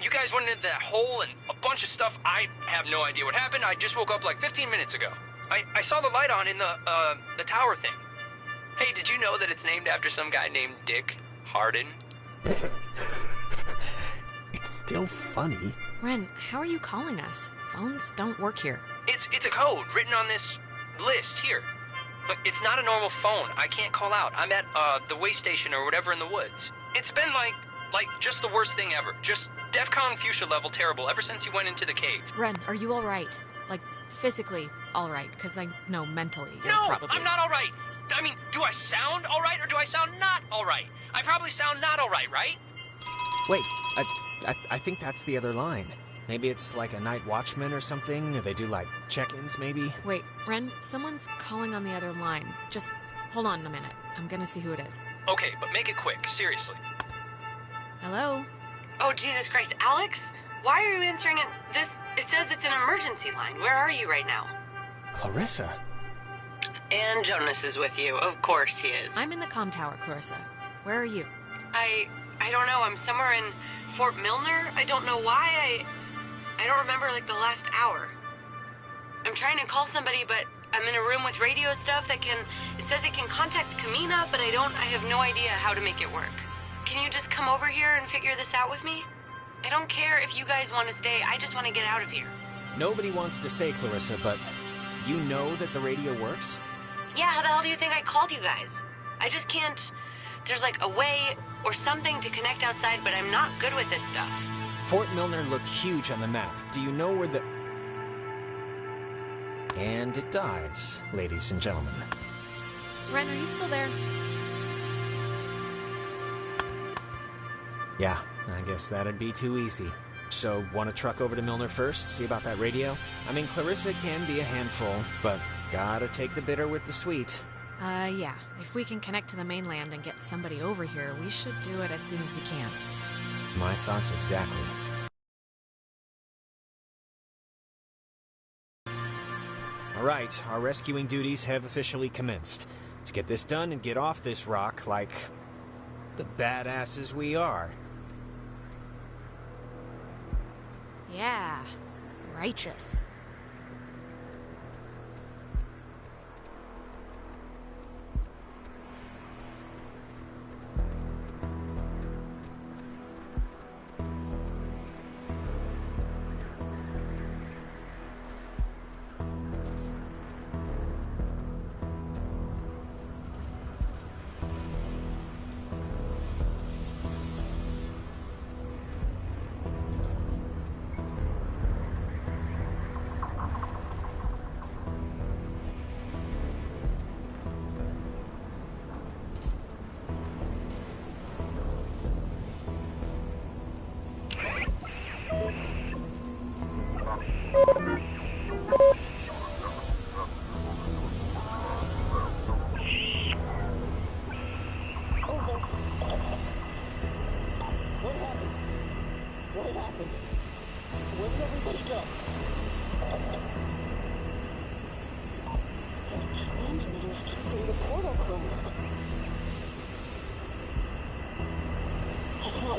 You guys went into that hole and a bunch of stuff. I have no idea what happened. I just woke up like 15 minutes ago. I saw the light on in the tower thing. Hey, did you know that it's named after some guy named Dick Harden? It's still funny. Ren, how are you calling us? Phones don't work here. It's a code written on this list here. But it's not a normal phone. I can't call out. I'm at the way station or whatever in the woods. It's been like just the worst thing ever. Just DEFCON fuchsia level terrible ever since you went into the cave. Ren, are you alright? Like, physically alright? Because I know mentally you're No, probably... I'm not alright. I mean, do I sound alright or do I sound not alright? I probably sound not alright, right? Wait, I think that's the other line. Maybe it's like a night watchman or something, or they do like check-ins, maybe? Wait, Ren, someone's calling on the other line. Just hold on a minute. I'm gonna see who it is. Okay, but make it quick, seriously. Hello? Oh, Jesus Christ. Alex? Why are you answering it? It says it's an emergency line. Where are you right now? Clarissa? And Jonas is with you. Of course he is. I'm in the comm tower, Clarissa. Where are you? I don't know. I'm somewhere in Fort Milner. I don't know why. I don't remember, like, the last hour. I'm trying to call somebody, but I'm in a room with radio stuff it says it can contact Kamina, but I have no idea how to make it work. Can you just come over here and figure this out with me? I don't care if you guys want to stay, I just want to get out of here. Nobody wants to stay, Clarissa, but you know that the radio works? Yeah, how the hell do you think I called you guys? I just can't... There's like a way or something to connect outside, but I'm not good with this stuff. Fort Milner looked huge on the map. Do you know where the... And it dies, ladies and gentlemen. Ren, are you still there? Yeah, I guess that'd be too easy. So, want to truck over to Milner first, see about that radio? I mean, Clarissa can be a handful, but gotta take the bitter with the sweet. Yeah. If we can connect to the mainland and get somebody over here, we should do it as soon as we can. My thoughts exactly. Alright, our rescuing duties have officially commenced. Let's get this done and get off this rock like the badasses we are. Yeah. Righteous.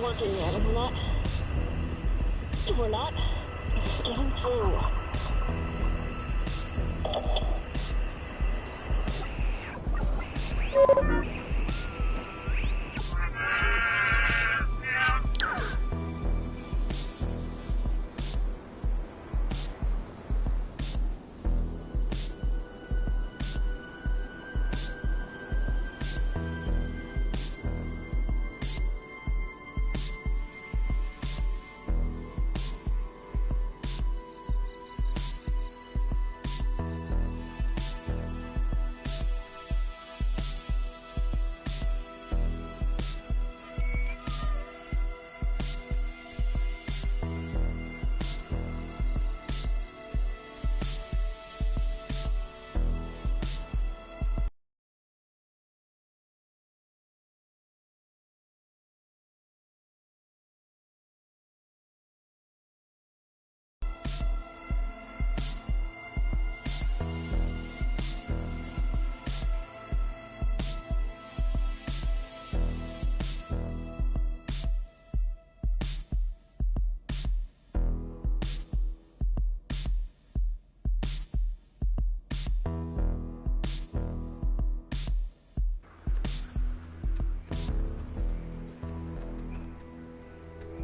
Working yet, and we're not getting through.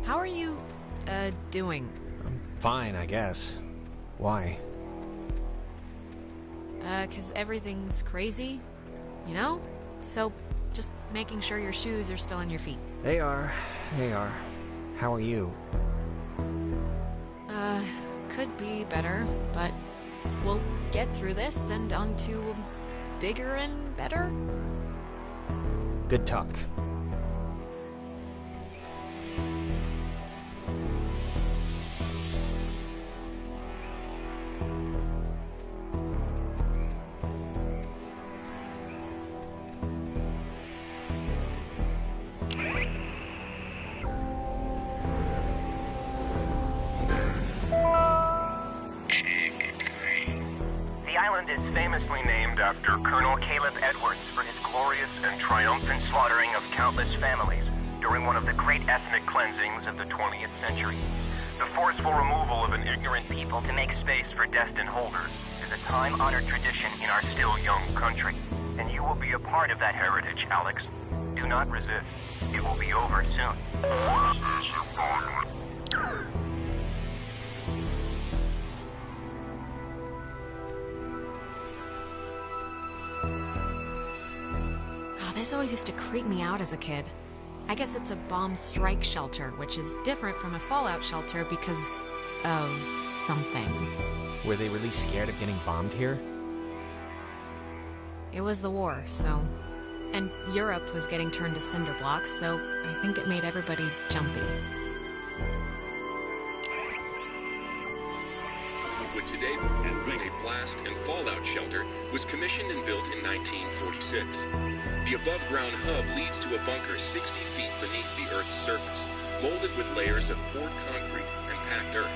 How are you, doing? I'm fine, I guess. Why? 'Cause everything's crazy, you know? So, just making sure your shoes are still on your feet. They are. How are you? Could be better, but we'll get through this and on to bigger and better. Good talk. The island is famously named after Colonel Caleb Edwards for his glorious and triumphant slaughtering of countless families during one of the great ethnic cleansings of the 20th century. The forceful removal of an ignorant people to make space for destined holders is a time-honored tradition in our still young country. And you will be a part of that heritage, Alex. Do not resist. It will be over soon. Oh, this always used to creep me out as a kid. I guess it's a bomb strike shelter, which is different from a fallout shelter because of something. Were they really scared of getting bombed here? It was the war, so... And Europe was getting turned to cinder blocks, so I think it made everybody jumpy. Would today a blast and fallout shelter was commissioned and built in 1946. The above-ground hub leads to a bunker 60 feet beneath the Earth's surface, molded with layers of poured concrete and packed earth.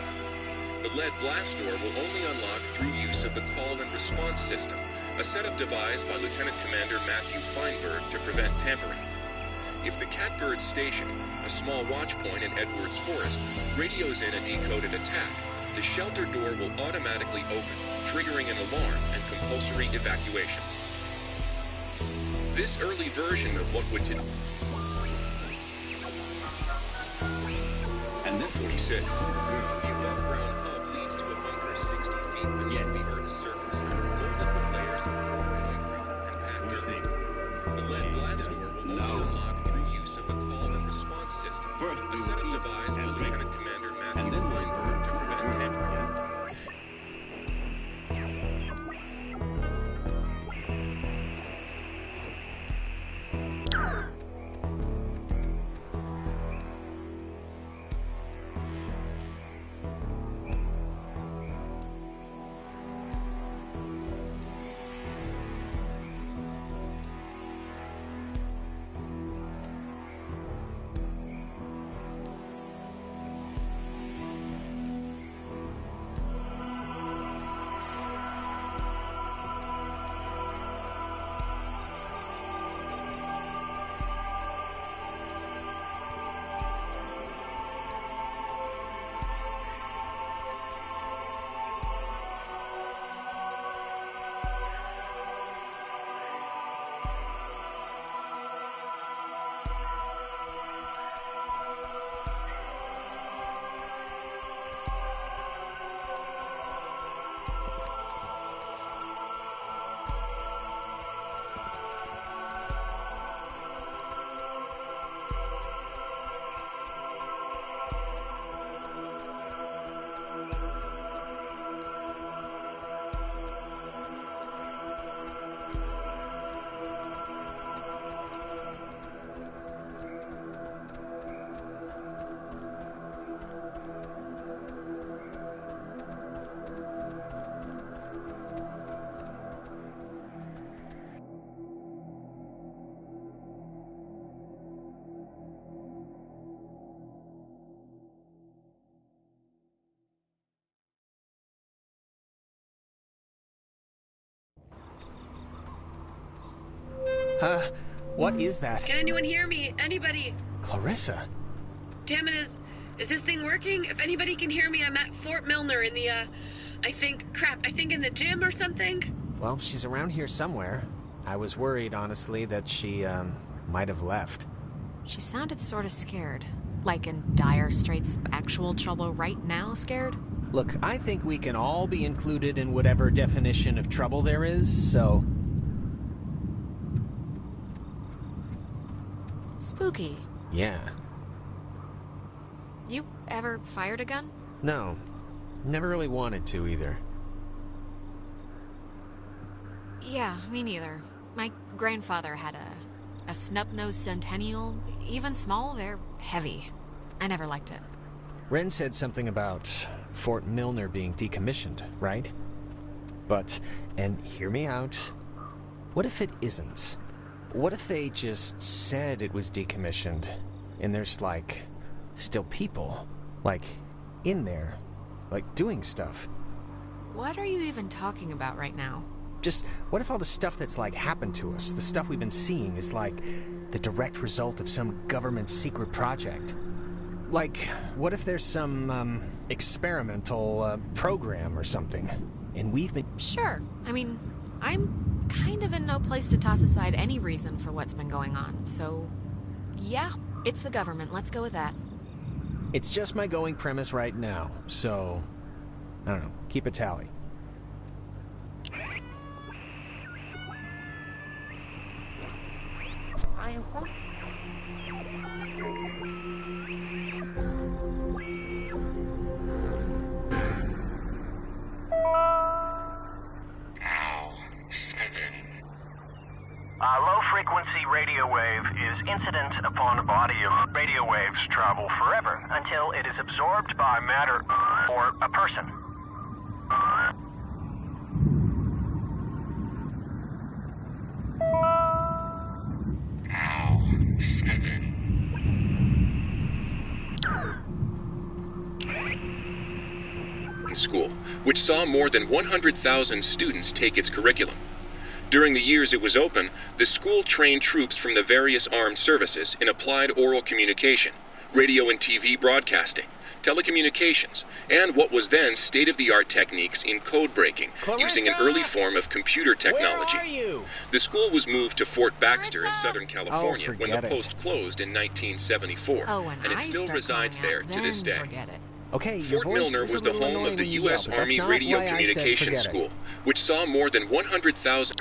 The lead blast door will only unlock through use of the call and response system, a setup devised by Lieutenant Commander Matthew Feinberg to prevent tampering. If the Catbird Station, a small watch point in Edwards Forest, radios in a decoded attack, the shelter door will automatically open, triggering an alarm and compulsory evacuation. This early version of what would and this 46. The above-ground hub leads to a bunker 60 feet beneath the Earth's surface, molded with layers of concrete and packed earth. The lead blast door will only unlock through use of the call and response system, a setup devised by Lieutenant Commander Matthew Feinberg to prevent tampering. What is that? Can anyone hear me? Anybody? Clarissa? Damn it, is this thing working? If anybody can hear me, I'm at Fort Milner in the, I think in the gym or something? Well, she's around here somewhere. I was worried, honestly, that she, might have left. She sounded sort of scared. Like in dire straits, actual trouble right now, scared? Look, I think we can all be included in whatever definition of trouble there is, so... Spooky. Yeah. You ever fired a gun? No. Never really wanted to, either. Yeah, me neither. My grandfather had a snub-nosed Centennial. Even small, they're heavy. I never liked it. Ren said something about Fort Milner being decommissioned, right? But, and hear me out, what if it isn't? What if they just said it was decommissioned, and there's, like, still people, like, in there, like, doing stuff? What are you even talking about right now? Just, what if all the stuff that's, like, happened to us, the stuff we've been seeing, is, like, the direct result of some government secret project? Like, what if there's some, experimental, program or something, and we've been... Sure. I mean, I'm kind of in no place to toss aside any reason for what's been going on, so... Yeah, it's the government. Let's go with that. It's just my going premise right now, so... I don't know. Keep a tally. Low-frequency radio wave is incident upon a body of radio waves travel forever until it is absorbed by matter or a person. School, which saw more than 100,000 students take its curriculum. During the years it was open, the school trained troops from the various armed services in applied oral communication, radio and TV broadcasting, telecommunications, and what was then state-of-the-art techniques in code breaking, using an early form of computer technology. Where are you? The school was moved to Fort Baxter in Southern Oh, California when the forget it. post closed in 1974, when and I it still start resides calling there out, to this then day. forget it. Okay, your Fort voice Milner is was a the little home annoying of the when you U.S. yell, but that's Army not Radio why I said Communication forget it. School, which saw more than 100,000...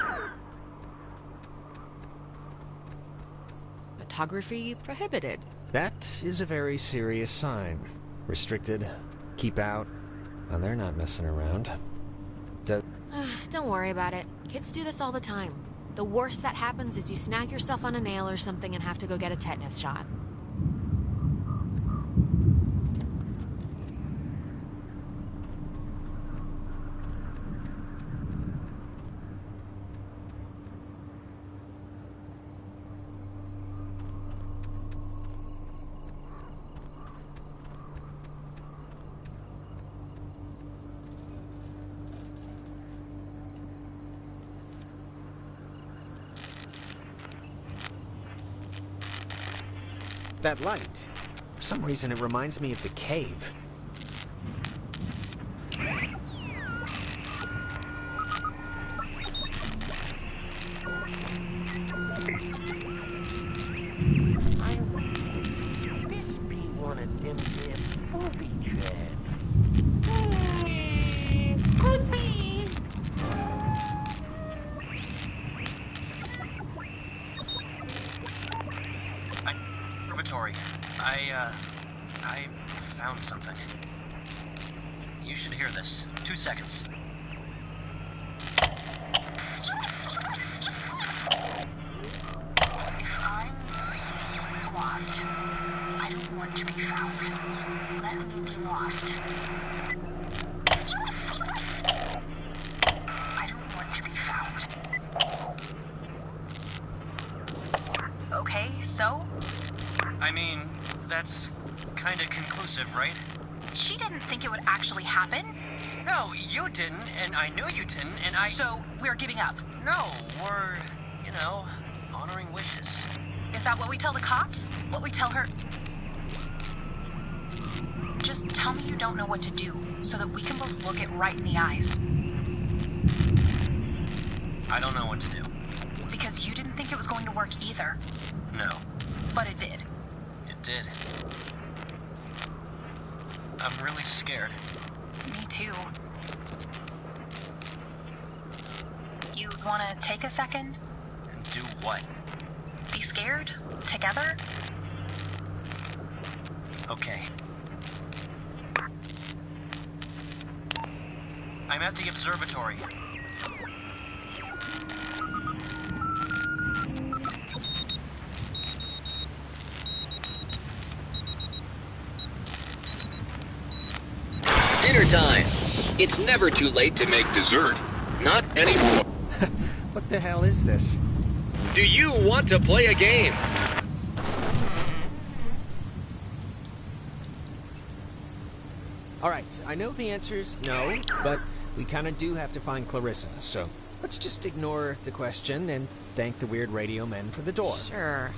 Photography prohibited. That is a very serious sign. Restricted, keep out, and they're not messing around. Don't worry about it. Kids do this all the time. The worst that happens is you snag yourself on a nail or something and have to go get a tetanus shot. That light, for some reason it reminds me of the cave. This be one of them booby traps. Could be. Observatory. I found something. You should hear this. 2 seconds. If I'm really lost, I don't want to be found. Let me be lost. I don't want to be found. Okay, so? I mean, that's kind of conclusive, right? She didn't think it would actually happen. No, you didn't, and I knew you didn't, and I... So, we're giving up. No, we're, you know, honoring wishes. Is that what we tell the cops? What we tell her? Just tell me you don't know what to do, so that we can both look it right in the eyes. I don't know what to do. Because you didn't think it was going to work either. No, But it did. it did. I'm really scared. Me too. You want to take a second? Do what? Be scared? Together? Okay. I'm at the observatory. Dinner time. It's never too late to make dessert. Not anymore. What the hell is this? Do you want to play a game? All right, I know the answer's no, but we kind of do have to find Clarissa, so let's just ignore the question and thank the weird radio men for the door. Sure.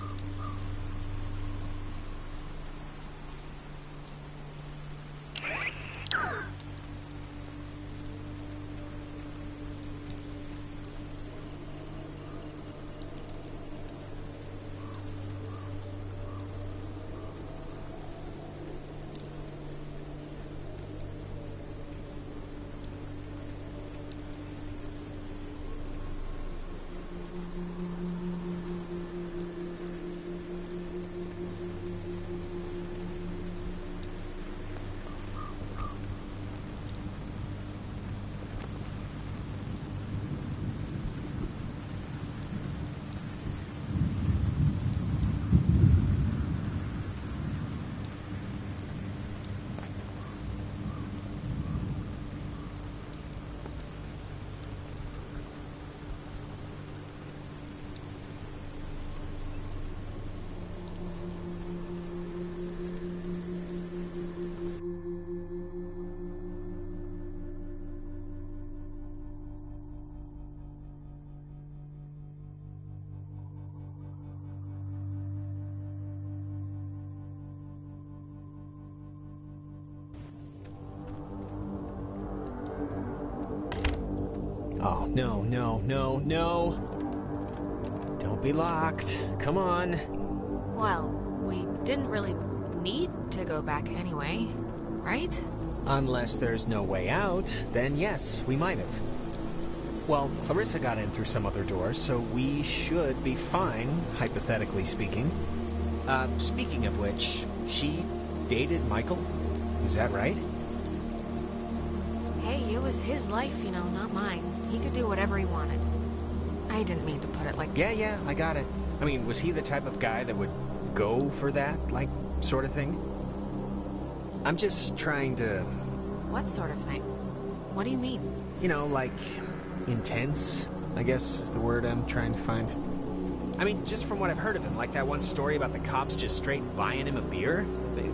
Oh, no, no, no, no. Don't be locked. Come on. Well, we didn't really need to go back anyway, right? Unless there's no way out, then yes, we might have. Well, Clarissa got in through some other door, so we should be fine, hypothetically speaking. Speaking of which, she dated Michael? Is that right? Hey, it was his life, you know, not mine. He could do whatever he wanted. I didn't mean to put it like that. Yeah, I got it. I mean, was he the type of guy that would go for that, like, sort of thing? I'm just trying to... What sort of thing? What do you mean? You know, like, intense, I guess is the word I'm trying to find. I mean, just from what I've heard of him, like that one story about the cops just straight buying him a beer.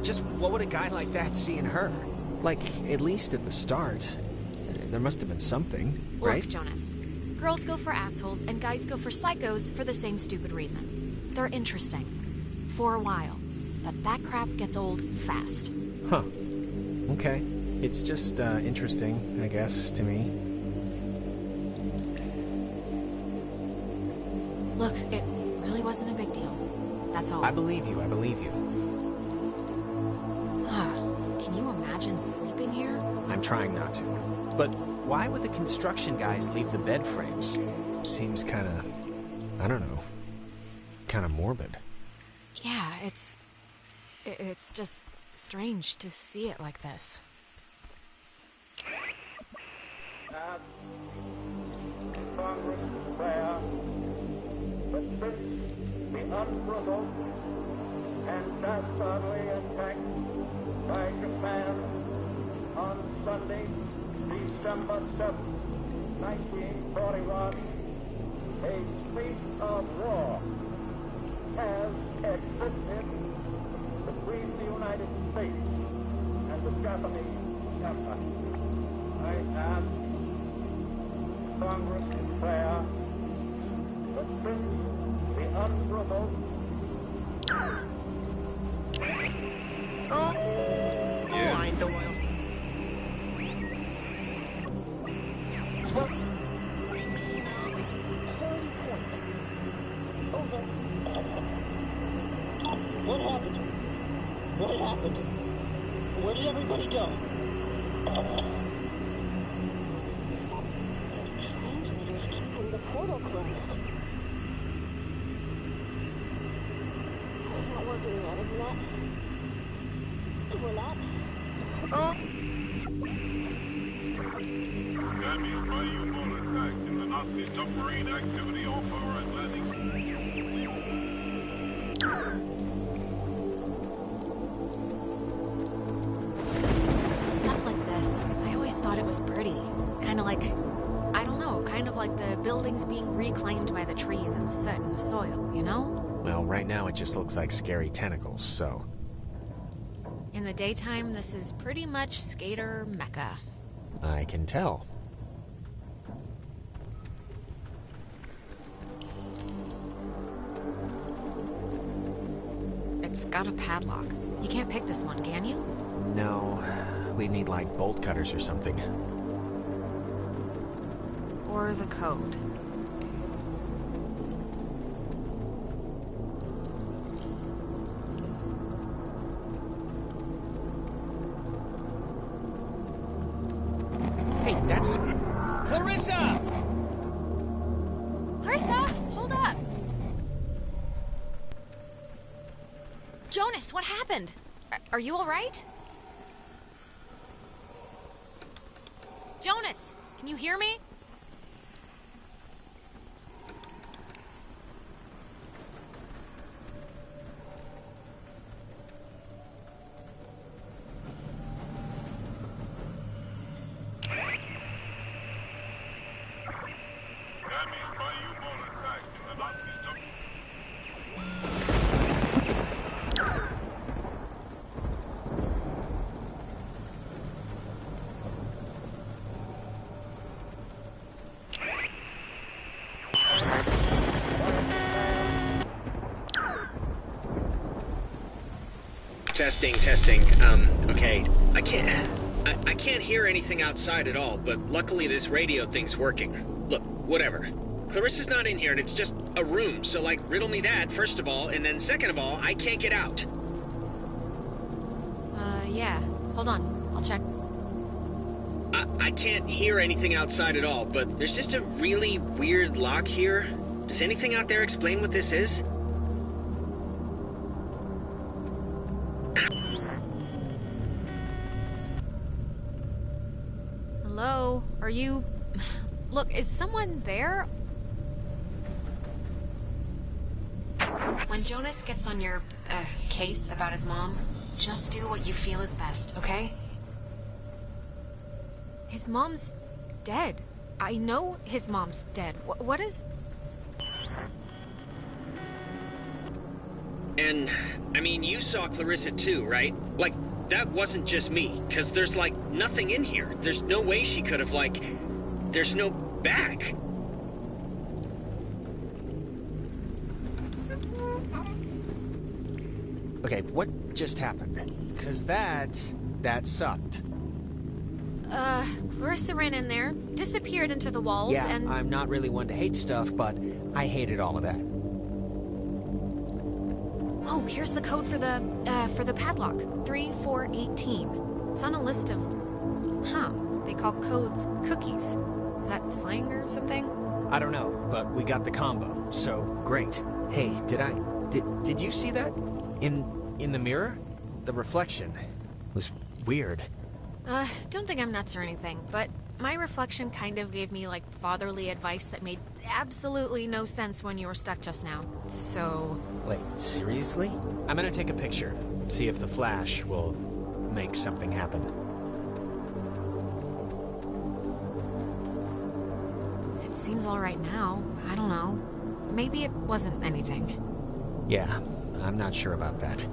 Just what would a guy like that see in her? Like, at least at the start, there must have been something, right? Look, Jonas. Girls go for assholes and guys go for psychos for the same stupid reason. They're interesting. For a while. But that crap gets old fast. Huh. Okay. It's just, interesting, I guess, to me. Look, it really wasn't a big deal. That's all. I believe you, I believe you. Can you imagine sleeping here? I'm trying not to. But why would the construction guys leave the bed frames? Seems kind of, I don't know, kind of morbid. Yeah, it's just strange to see it like this. Congress prayer that since the unprovoked and dastardly attack by Japan on Sunday, December 7, 1941, a state of war has existed between the United States and the Japanese Empire. I ask Congress in prayer that since the unprovoked I know What happened? What happened? Where did everybody go? The transmitter's keeping the portal closed. It's not working yet, isn't it? We're not. Damage by U-boat attack in the Nazi submarine activity off our Atlantic. Stuff like this, I always thought it was pretty. Kind of like, I don't know, kind of like the buildings being reclaimed by the trees and the soot and the soil, you know? Well, right now it just looks like scary tentacles, so... In the daytime, this is pretty much skater mecca. I can tell. It's got a padlock. You can't pick this one, can you? No, we'd need like bolt cutters or something. Or the code. Hey, that's... Clarissa! Clarissa, hold up! Jonas, what happened? Are you all right? Jonas, can you hear me? Damage by U-boat attack in the Nazi submarine. Testing. Okay. I can't hear anything outside at all, but luckily this radio thing's working. Look, whatever. Clarissa's not in here, and it's just a room, so, like, riddle me that, first of all, and then second of all, I can't get out. Yeah. Hold on. I'll check. I can't hear anything outside at all, but there's just a really weird lock here. Does anything out there explain what this is? Hello? Are you... Look, is someone there? When Jonas gets on your, case about his mom, just do what you feel is best, okay? His mom's dead. I know his mom's dead. What is... And, I mean, you saw Clarissa too, right? Like, that wasn't just me, because there's, like, nothing in here. There's no way she could have, like... There's no back. Okay, what just happened? Because that sucked. Clarissa ran in there, disappeared into the walls, Yeah, and... I'm not really one to hate stuff, but I hated all of that. Oh, here's the code for the padlock. 3418. It's on a list of... Huh. They call codes cookies. Is that slang or something? I don't know, but we got the combo, so great. Hey, did you see that? In the mirror? The reflection was weird. Don't think I'm nuts or anything, but my reflection kind of gave me, like, fatherly advice that made absolutely no sense when you were stuck just now. So... Wait, seriously? I'm gonna take a picture, see if the flash will make something happen. It seems all right now. I don't know. Maybe it wasn't anything. Yeah, I'm not sure about that.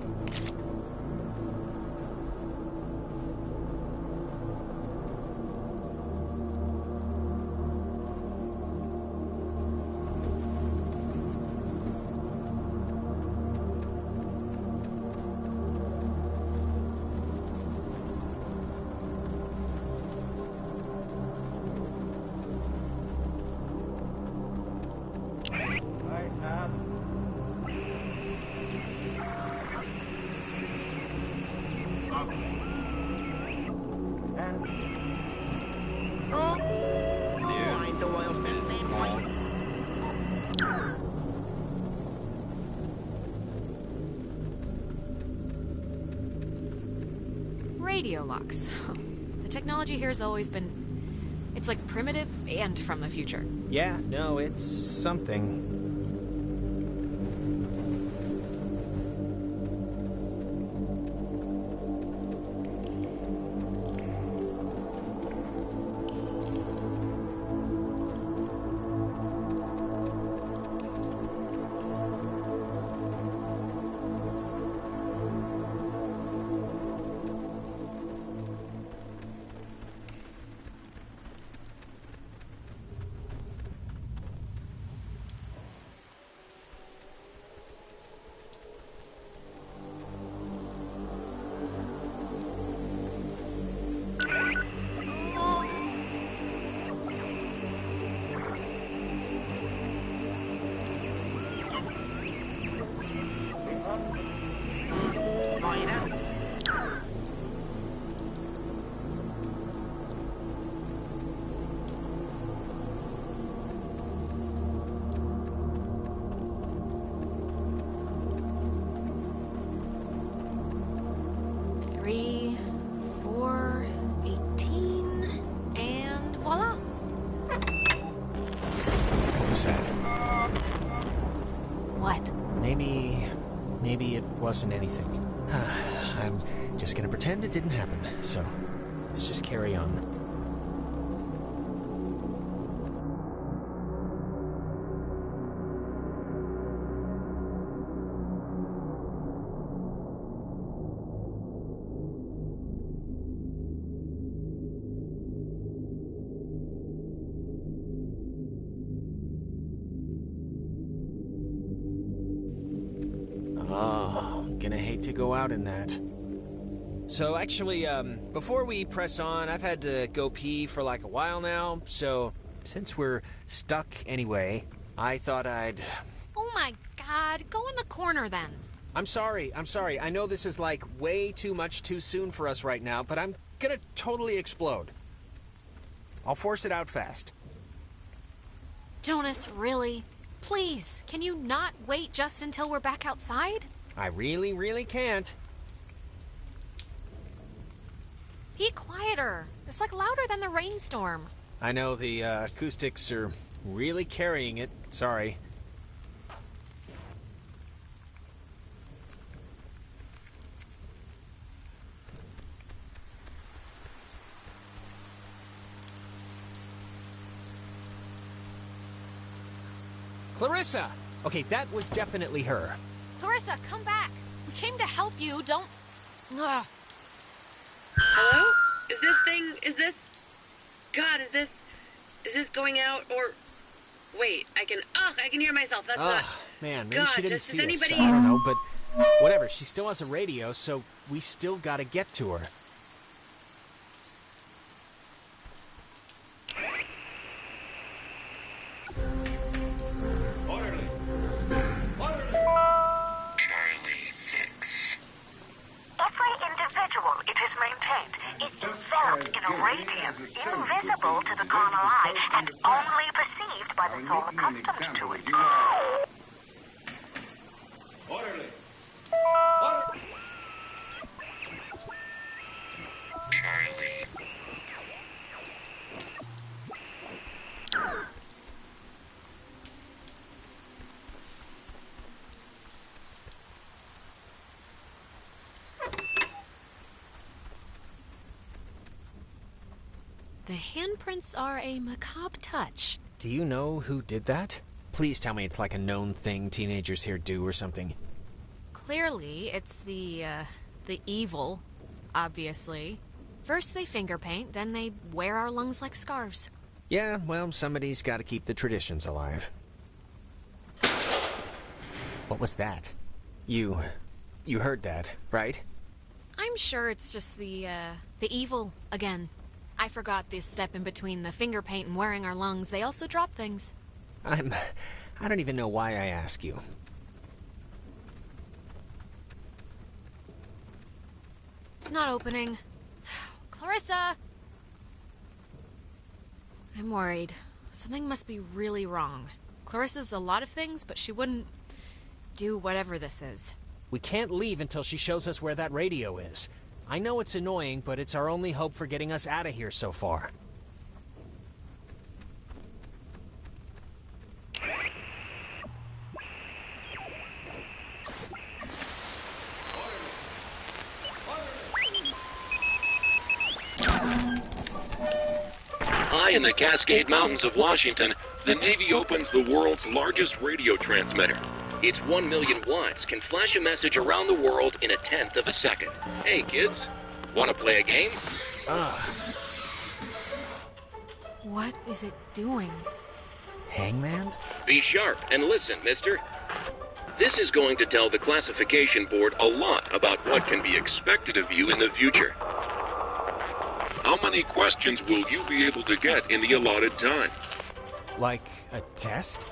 and find the oil spill. Radio locks. The technology here has always been... It's like primitive and from the future. Yeah, no, it's something. Maybe it wasn't anything. I'm just gonna pretend it didn't happen, so let's just carry on. Gonna hate to go out in that. So actually, before we press on, I've had to go pee for like a while now, so since we're stuck anyway, I thought I'd... Oh my god, go in the corner then. I'm sorry. I know this is like way too much too soon for us right now, but I'm gonna totally explode. I'll force it out fast. Jonas, really? Please, can you not wait just until we're back outside? I really, really can't. Be quieter. It's like louder than the rainstorm. I know the acoustics are really carrying it. Sorry. Clarissa! Okay, that was definitely her. Clarissa, come back. We came to help you. Don't... Ugh. Hello? Is this going out, or... Wait, I can hear myself. That's not... Man, maybe God, she didn't does see anybody... us. I don't know, but whatever. She still has a radio, so we still gotta get to her. It is maintained is enveloped in a radiance invisible to the carnal eye and only perceived by the soul accustomed to it. Orderly. Charlie. The handprints are a macabre touch. Do you know who did that? Please tell me it's like a known thing teenagers here do or something. Clearly, it's the evil, obviously. First they finger paint, then they wear our lungs like scarves. Yeah, well, somebody's got to keep the traditions alive. What was that? You heard that, right? I'm sure it's just the evil again. I forgot this step in between the finger paint and wearing our lungs. They also drop things. I don't even know why I ask you. It's not opening. Clarissa, I'm worried. Something must be really wrong. Clarissa's a lot of things, but she wouldn't do whatever this is. We can't leave until she shows us where that radio is. I know it's annoying, but it's our only hope for getting us out of here so far. High in the Cascade Mountains of Washington, the Navy opens the world's largest radio transmitter. Its 1 million watts can flash a message around the world in a tenth of a second. Hey, kids, want to play a game? What is it doing? Hangman? Be sharp and listen, mister. This is going to tell the classification board a lot about what can be expected of you in the future. How many questions will you be able to get in the allotted time? Like a test?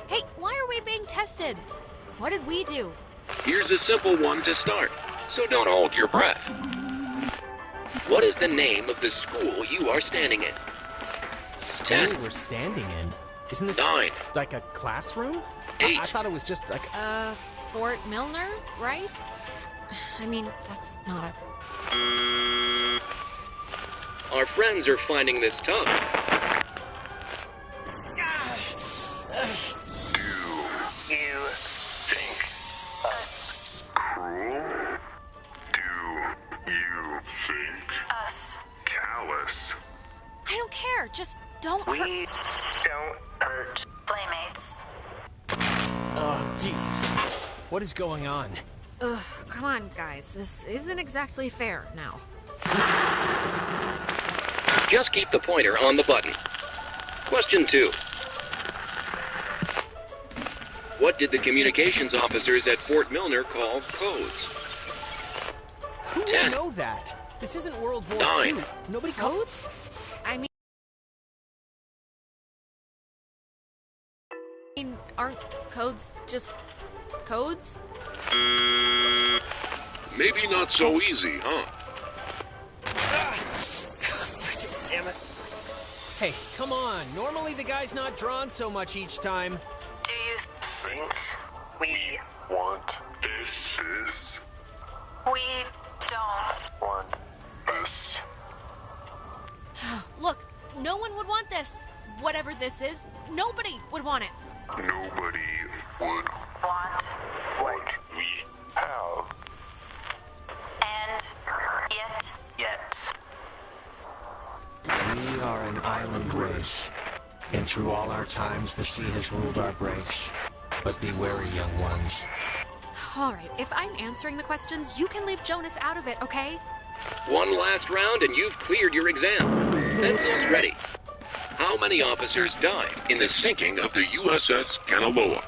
Hey, why are we being tested? What did we do? Here's a simple one to start, so don't hold your breath. What is the name of the school you are standing in? School 10. we're standing in? Isn't this 9. like a classroom? 8. I thought it was just like... Fort Milner, right? I mean, that's not a... Our friends are finding this tough. Do you think us cruel? Do you think us callous? I don't care, just don't hurt... We don't hurt playmates. Oh, Jesus. What is going on? Ugh, come on, guys. This isn't exactly fair now. Just keep the pointer on the button. Question 2. What did the communications officers at Fort Milner call codes? Who would 10. know that? This isn't World War 9. II. Nobody Codes? I mean, aren't codes just codes? Maybe not so easy, huh? Damn it. Hey, come on. Normally the guy's not drawn so much each time. Do you think we want this? We don't want this. Look, no one would want this. Whatever this is, nobody would want it. Nobody would want what we have. And yet. We are an island race, and through all our times the sea has ruled our breaks. But be wary, young ones. All right, if I'm answering the questions, you can leave Jonas out of it, okay? One last round and you've cleared your exam. Pencils ready. How many officers died in the sinking of the USS Kanaloa?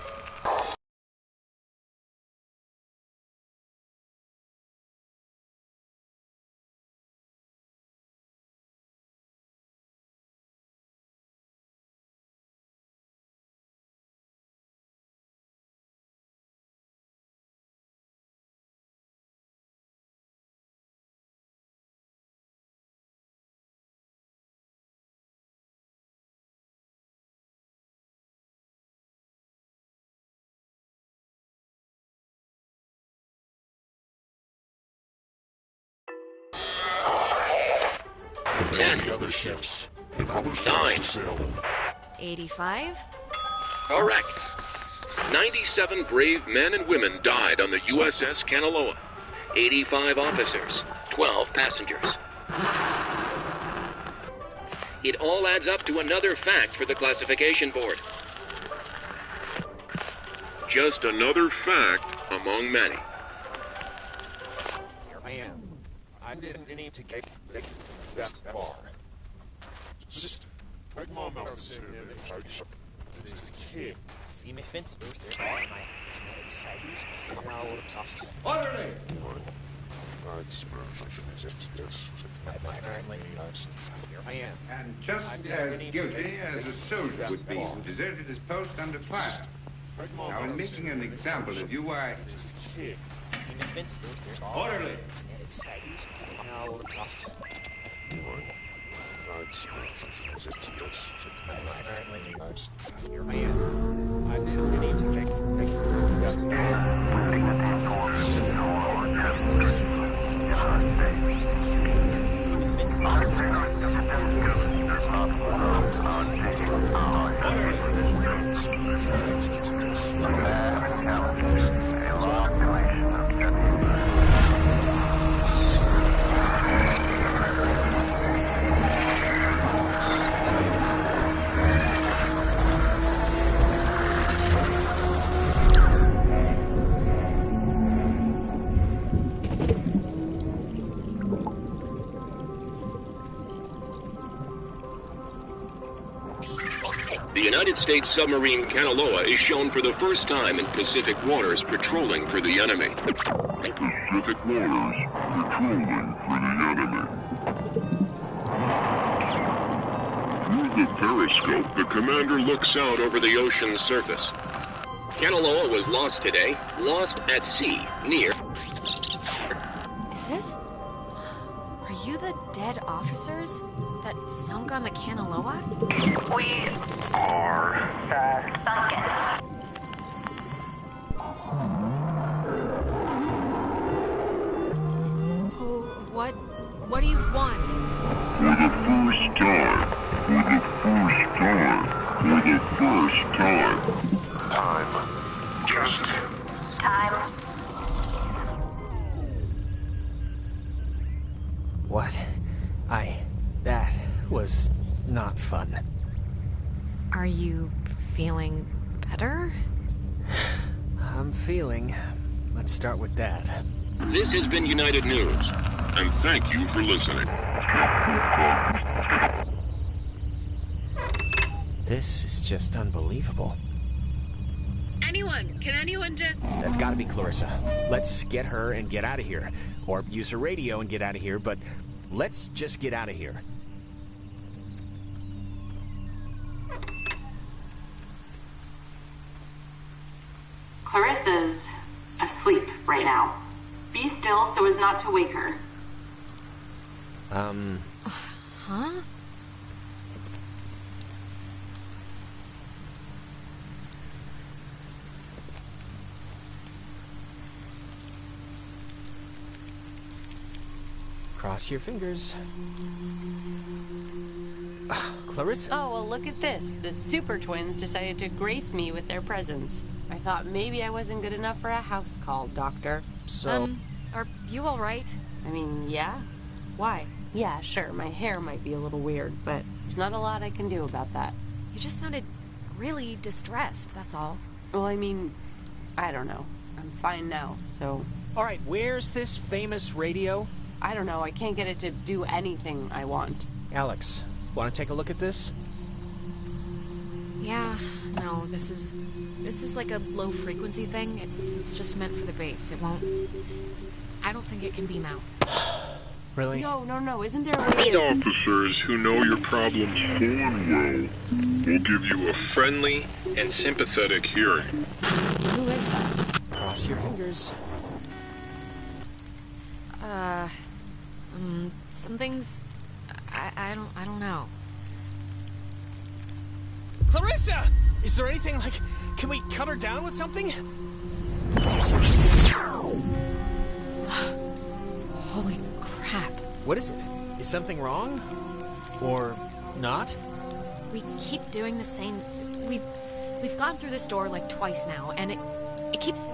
The other ships. 9. 85? Correct. 97 brave men and women died on the USS Kanaloa. 85 officers, 12 passengers. It all adds up to another fact for the classification board. Just another fact among many. Here I am. I didn't need to get that far. Just my mom out sitting in the couch. This kid. Orderly! Here I am. And just as guilty as a soldier would be who deserted his post under fire. Now, in making an example of you, I... Orderly! Here I am. I didn't need to take The United States submarine Kanaloa is shown for the first time in Pacific waters patrolling for the enemy. Pacific waters patrolling for the enemy. Through the periscope, the commander looks out over the ocean's surface. Kanaloa was lost today, lost at sea, near... Is this... Are you the dead officers that sunk on the Kanaloa? We are sunken. What do you want? For the first time. Time. Just time. What? That was not fun. Are you feeling better? I'm feeling. Let's start with that. This has been United News, and thank you for listening. This is just unbelievable. Can anyone just... That's gotta be Clarissa. Let's get her and get out of here. Or use her radio and get out of here, but let's just get out of here. Clarissa's asleep right now. Be still so as not to wake her. Huh? Cross your fingers. Clarissa? Oh, well, look at this. The super twins decided to grace me with their presence. I thought maybe I wasn't good enough for a house call, Doctor. So... are you alright? I mean, yeah. Why? Yeah, sure, my hair might be a little weird, but there's not a lot I can do about that. You just sounded really distressed, that's all. Well, I mean, I don't know. I'm fine now, so... Alright, where's this famous radio? I don't know, I can't get it to do anything I want. Alex, want to take a look at this? Yeah, no, this is like a low frequency thing. It's just meant for the base. It won't... I don't think it can beam out. Really? No, isn't there a way... These officers who know your problems full and well will give you a friendly and sympathetic hearing. Who is that? Cross your fingers. Some things... I don't know. Clarissa! Is there anything like... Can we cut her down with something? Holy crap. What is it? Is something wrong? Or not? We keep doing the same... We've gone through this door like twice now, and it keeps...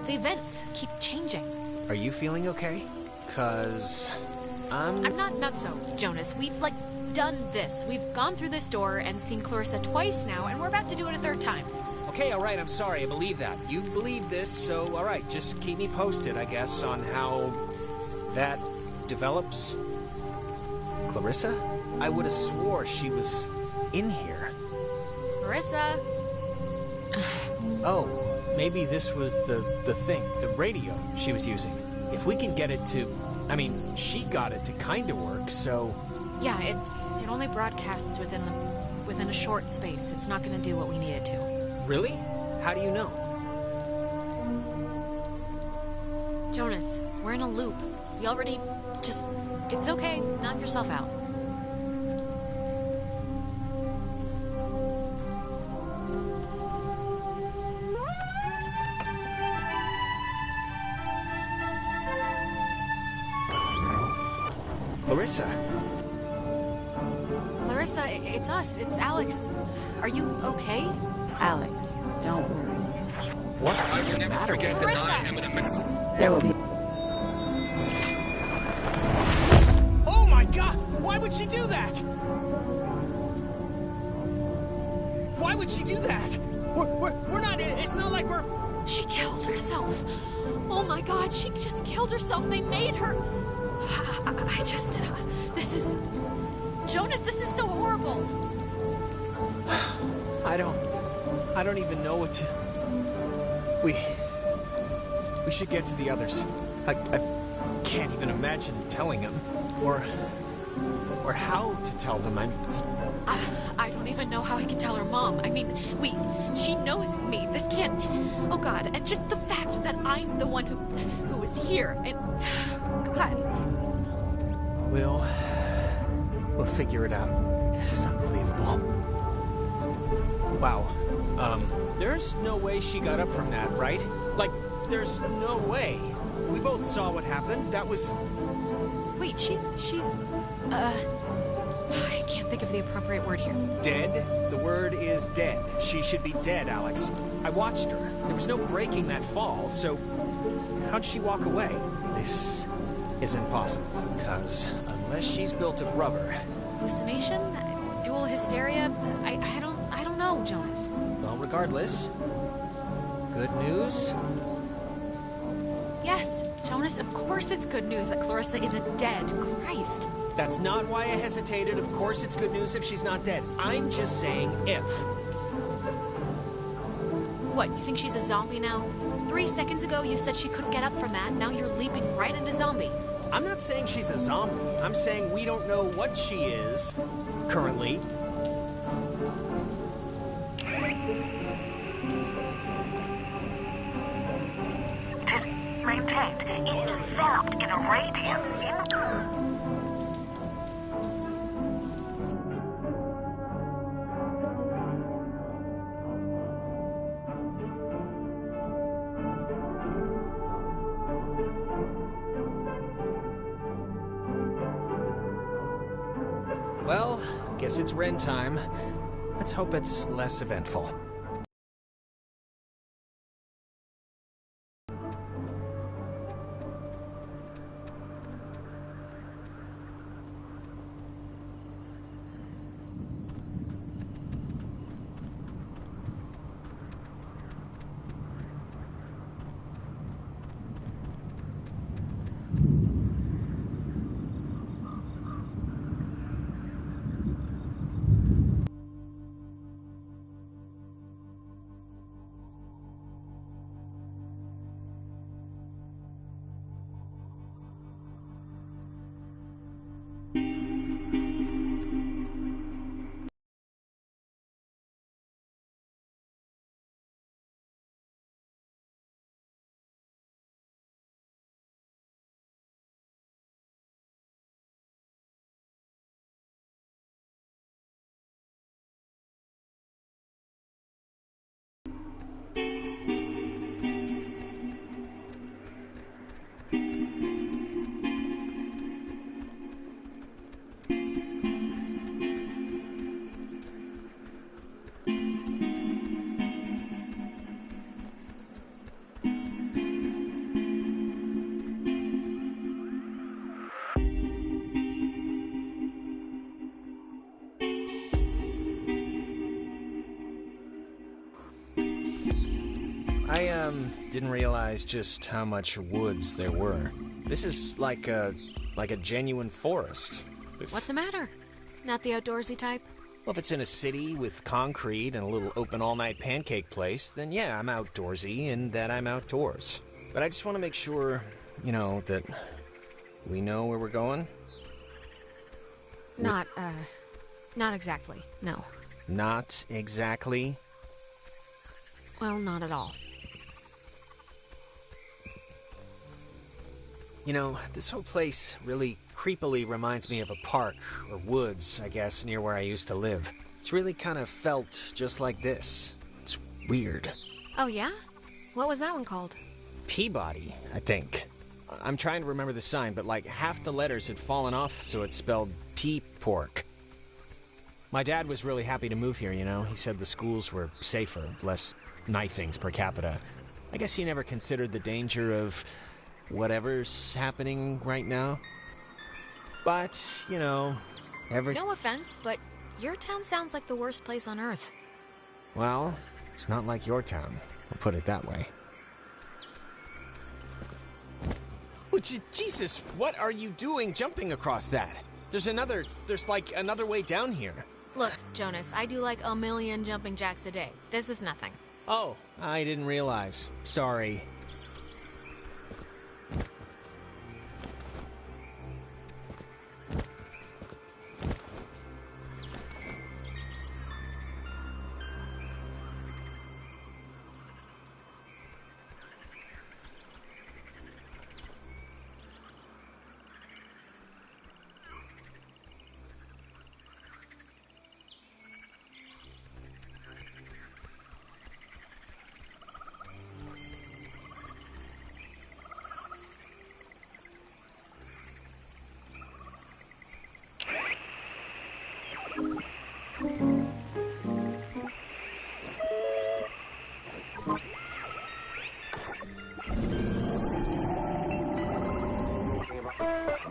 The events keep changing. Are you feeling okay? 'Cause... I'm not so, Jonas. We've, like, done this. We've gone through this door and seen Clarissa twice now, and we're about to do it a third time. Okay, alright, I'm sorry, I believe that. You believe this, so alright, just keep me posted, I guess, on how that develops. Clarissa? I would have swore she was in here. Clarissa! Oh, maybe this was the thing, the radio she was using. If we can get it to... I mean, she got it to kind of work, so... Yeah, it only broadcasts within a short space. It's not going to do what we need it to. Really? How do you know? Jonas, we're in a loop. We already... Just... It's okay. Knock yourself out. Clarissa. Clarissa, it's us. It's Alex. Are you okay? Alex, don't worry. What is the matter with you? Clarissa! There will be... Oh my god! Why would she do that? Why would she do that? We're not... It's not like we're... She killed herself. Oh my god, she just killed herself. They made her. I just... this is... Jonas, this is so horrible. I don't even know what to... We should get to the others. I can't even imagine telling them. Or how to tell them. I don't even know how I can tell her mom. I mean, she knows me. This can't... Oh god, and just the fact that I'm the one who was here. And... God. We'll figure it out. This is unbelievable. Wow. There's no way she got up from that, right? Like, there's no way. We both saw what happened. That was... Wait, she's... I can't think of the appropriate word here. Dead? The word is dead. She should be dead, Alex. I watched her. There was no breaking that fall, so... How'd she walk away? This isn't possible, because unless she's built of rubber... Hallucination? Dual hysteria? I don't know, Jonas. Well, regardless... Good news? Yes, Jonas, of course it's good news that Clarissa isn't dead. Christ. That's not why I hesitated. Of course it's good news if she's not dead. I'm just saying if. What, you think she's a zombie now? 3 seconds ago you said she couldn't get up from that, now you're leaping right into zombie. I'm not saying she's a zombie. I'm saying we don't know what she is, currently. It is maintained, is enveloped in a radiance. Well, guess it's Ren time. Let's hope it's less eventful. I didn't realize just how much woods there were. This is like a genuine forest. What's the matter? Not the outdoorsy type? Well, if it's in a city with concrete and a little open all-night pancake place, then yeah, I'm outdoorsy and that I'm outdoors. But I just want to make sure, you know, that we know where we're going. Not exactly, no. Not exactly? Well, not at all. You know, this whole place really creepily reminds me of a park, or woods, I guess, near where I used to live. It's really kind of felt just like this. It's weird. Oh, yeah? What was that one called? Peabody, I think. I'm trying to remember the sign, but like half the letters had fallen off, so it spelled pea pork. My dad was really happy to move here, you know. He said the schools were safer, less knifings per capita. I guess he never considered the danger of whatever's happening right now. But, you know, No offense, but your town sounds like the worst place on Earth. Well, it's not like your town. I'll put it that way. Oh, Jesus, what are you doing jumping across that? There's like another way down here. Look, Jonas, I do like 1,000,000 jumping jacks a day. This is nothing. Oh, I didn't realize. Sorry.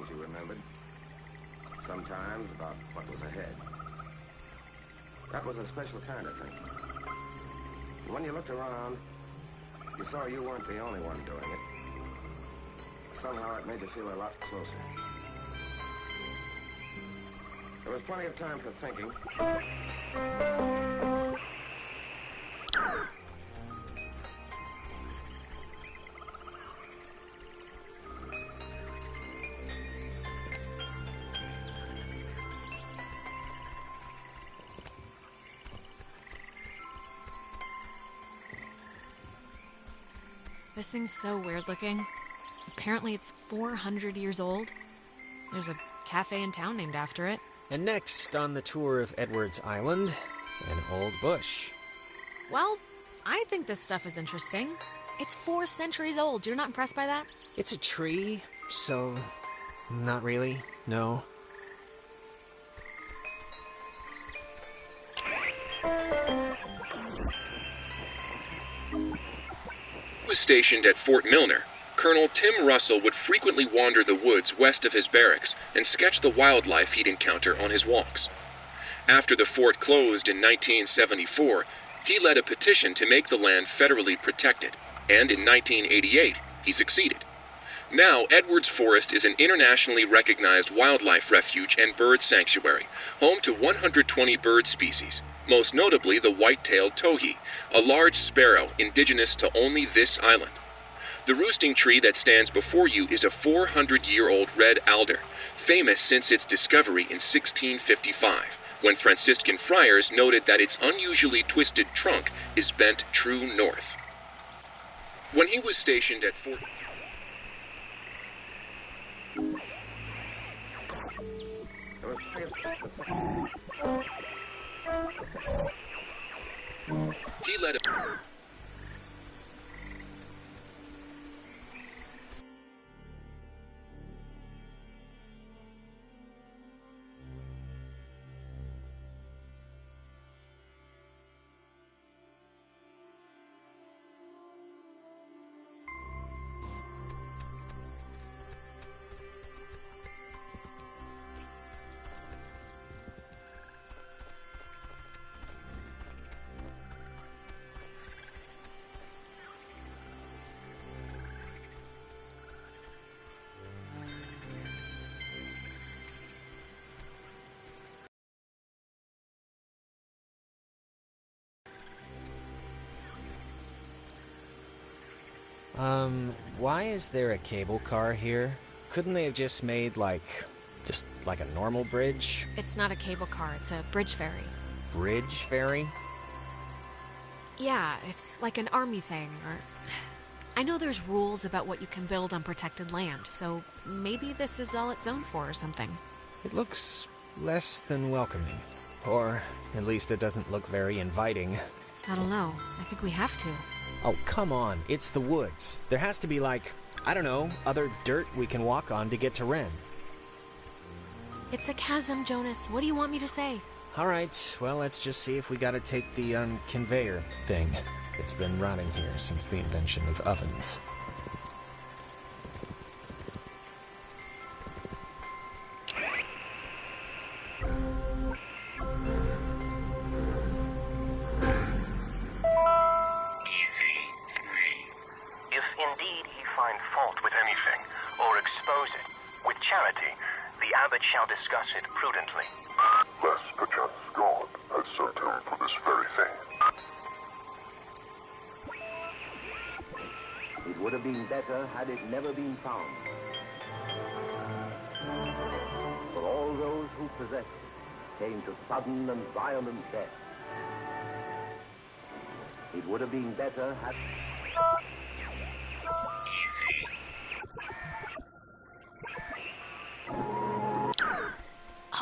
You remembered sometimes about what was ahead. That was a special kind of thing. When you looked around, you saw you weren't the only one doing it. Somehow it made you feel a lot closer. There was plenty of time for thinking. This thing's so weird looking. Apparently it's 400 years old. There's a cafe in town named after it. And next on the tour of Edwards Island, an old bush. Well, I think this stuff is interesting. It's 4 centuries old. You're not impressed by that? It's a tree, so not really, no. Was stationed at Fort Milner, Colonel Tim Russell would frequently wander the woods west of his barracks and sketch the wildlife he'd encounter on his walks. After the fort closed in 1974, he led a petition to make the land federally protected, and in 1988, he succeeded. Now, Edwards Forest is an internationally recognized wildlife refuge and bird sanctuary, home to 120 bird species, most notably the white-tailed towhee, a large sparrow indigenous to only this island. The roosting tree that stands before you is a 400-year-old red alder, famous since its discovery in 1655, when Franciscan friars noted that its unusually twisted trunk is bent true north. When he was stationed at Fort... He led a... Why is there a cable car here? Couldn't they have just made, just like a normal bridge? It's not a cable car, it's a bridge ferry. Bridge ferry? Yeah, it's like an army thing, or... I know there's rules about what you can build on protected land, so maybe this is all it's zoned for or something. It looks less than welcoming. Or, at least it doesn't look very inviting. I don't know. I think we have to. Oh, come on. It's the woods. There has to be, I don't know, other dirt we can walk on to get to Ren. It's a chasm, Jonas. What do you want me to say? All right, well, let's just see if we gotta take the, conveyor thing. It's been rotting here since the invention of ovens. If indeed he find fault with anything, or expose it, with charity, the abbot shall discuss it prudently. Lest perchance God has sent him for this very thing. It would have been better had it never been found. For all those who possess it came to sudden and violent death. It would have been better had...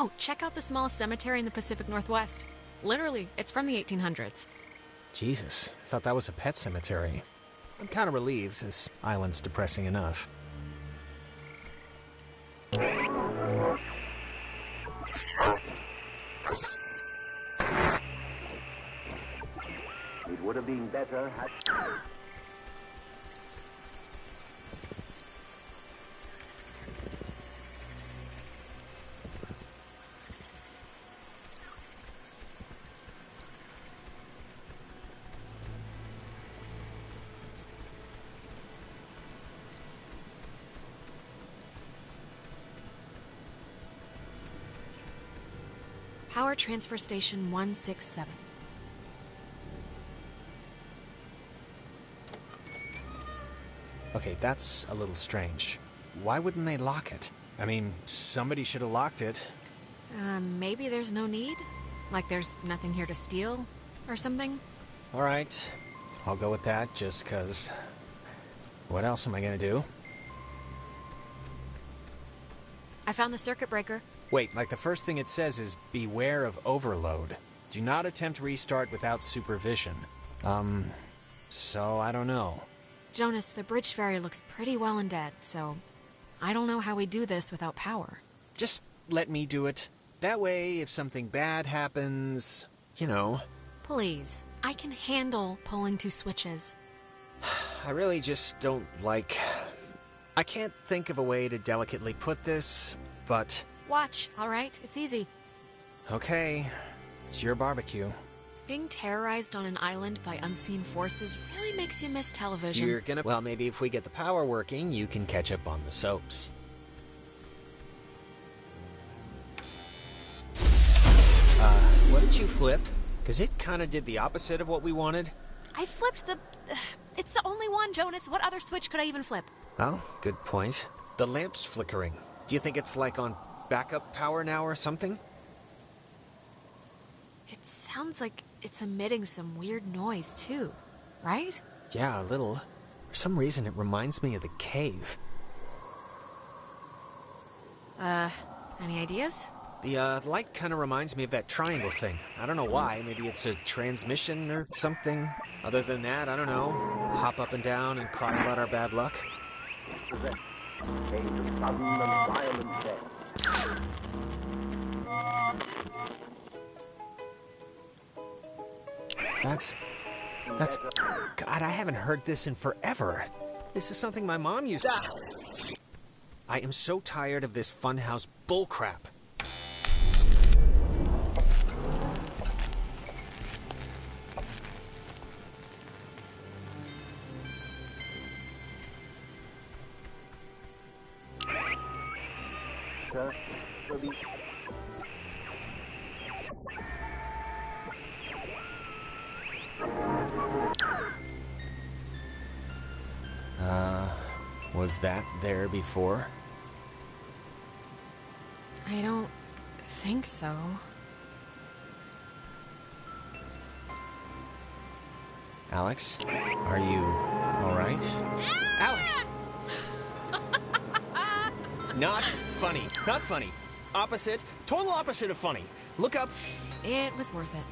Oh, check out the smallest cemetery in the Pacific Northwest. Literally, it's from the 1800s. Jesus, I thought that was a pet cemetery. I'm kind of relieved, this island's depressing enough. It would have been better had... Power Transfer Station 167. Okay, that's a little strange. Why wouldn't they lock it? I mean, somebody should have locked it. Maybe there's no need? Like there's nothing here to steal? Or something? Alright, I'll go with that, just 'cause... What else am I gonna do? I found the circuit breaker. Wait, like the first thing it says is, beware of overload. Do not attempt restart without supervision. So I don't know. Jonas, the bridge ferry looks pretty well and dead, so... I don't know how we do this without power. Just let me do it. That way, if something bad happens, you know... Please, I can handle pulling 2 switches. I really just don't like... I can't think of a way to delicately put this, but... Watch, alright? It's easy. Okay, it's your barbecue. Being terrorized on an island by unseen forces really makes you miss television. You're gonna... Well, maybe if we get the power working, you can catch up on the soaps. What did you flip? Because it kind of did the opposite of what we wanted. I flipped the... It's the only one, Jonas. What other switch could I even flip? Oh, good point. The lamp's flickering. Do you think it's like on backup power now or something? It sounds like it's emitting some weird noise, too. Right? Yeah, a little. For some reason, it reminds me of the cave. Any ideas? The, light kind of reminds me of that triangle thing. I don't know why. Maybe it's a transmission or something. Other than that, I don't know. Hop up and down and cry about our bad luck. That's... God, I haven't heard this in forever. This is something my mom used to... I am so tired of this funhouse bullcrap. Was that there before? I don't think so. Alex, are you all right? Alex! Not funny. Not funny. Opposite. Total opposite of funny. Look up. It was worth it.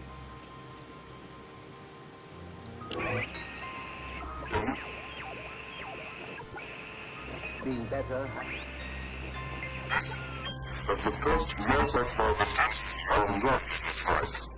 being better. That the first laser for the test on that strike.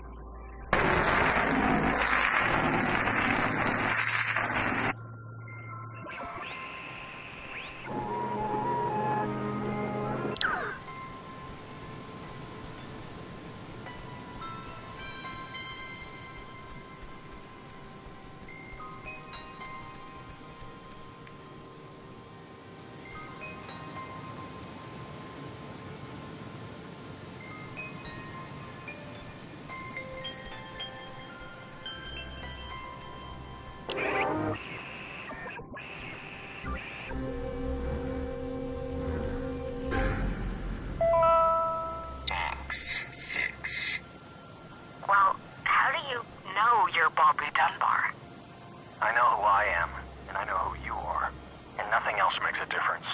Well, how do you know you're Bobby Dunbar? I know who I am, and I know who you are, and nothing else makes a difference.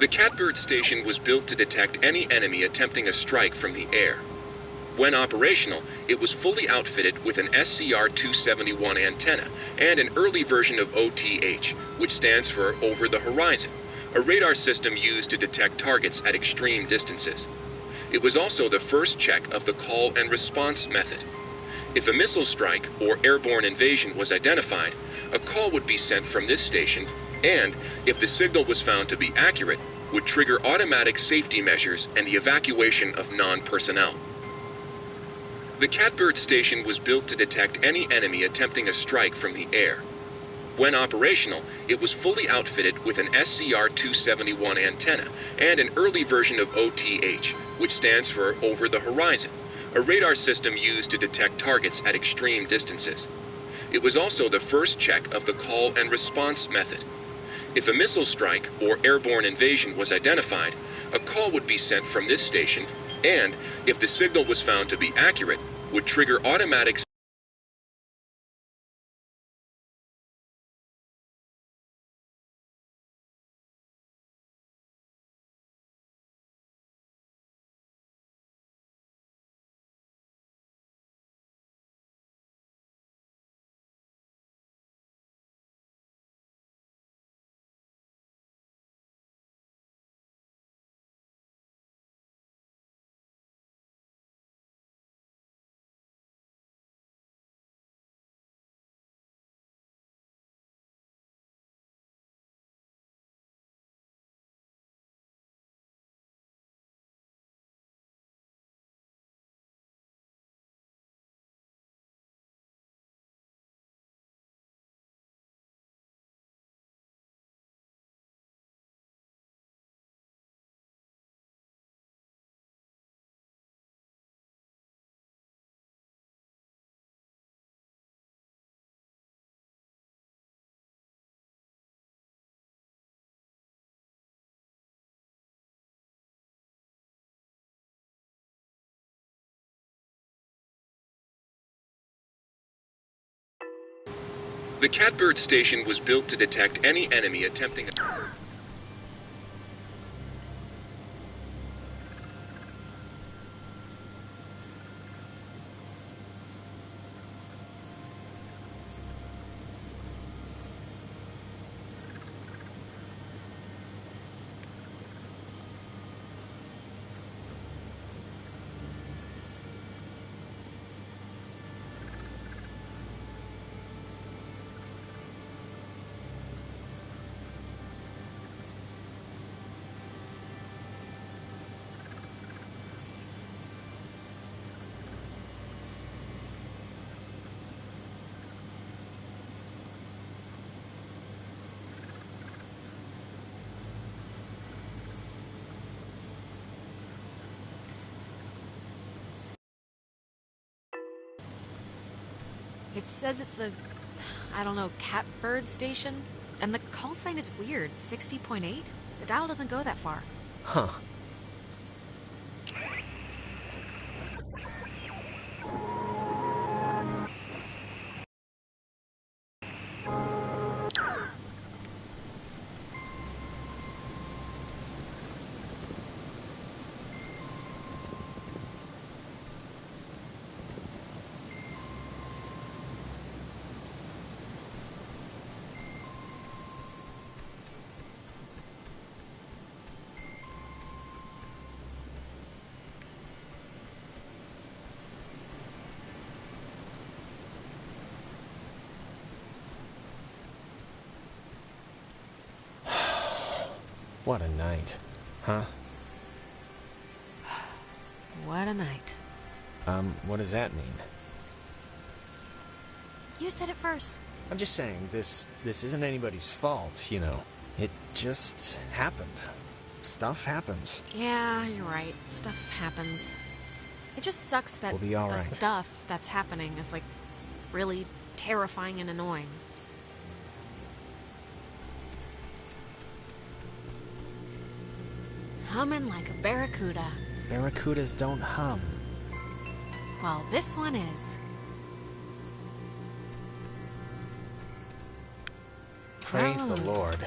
The Catbird station was built to detect any enemy attempting a strike from the air. When operational, it was fully outfitted with an SCR-271 antenna and an early version of OTH, which stands for Over the Horizon, a radar system used to detect targets at extreme distances. It was also the first check of the call and response method. If a missile strike or airborne invasion was identified, a call would be sent from this station, and, if the signal was found to be accurate, would trigger automatic safety measures and the evacuation of non-personnel. The Catbird station was built to detect any enemy attempting a strike from the air. When operational, it was fully outfitted with an SCR-271 antenna and an early version of OTH, which stands for Over the Horizon, a radar system used to detect targets at extreme distances. It was also the first check of the call and response method. If a missile strike or airborne invasion was identified, a call would be sent from this station, and, if the signal was found to be accurate, would trigger automatic The Catbird Station was built to detect any enemy attempting... It says it's the, I don't know, Catbird Station? And the call sign is weird, 60.8? The dial doesn't go that far. Huh. What a night. Huh? What a night. What does that mean? You said it first. I'm just saying, this isn't anybody's fault, you know. It just happened. Stuff happens. Yeah, you're right. Stuff happens. It just sucks that We'll be all the right. stuff that's happening is, like, really terrifying and annoying. Humming like a barracuda. Barracudas don't hum. Well, this one is. Praise the Lord.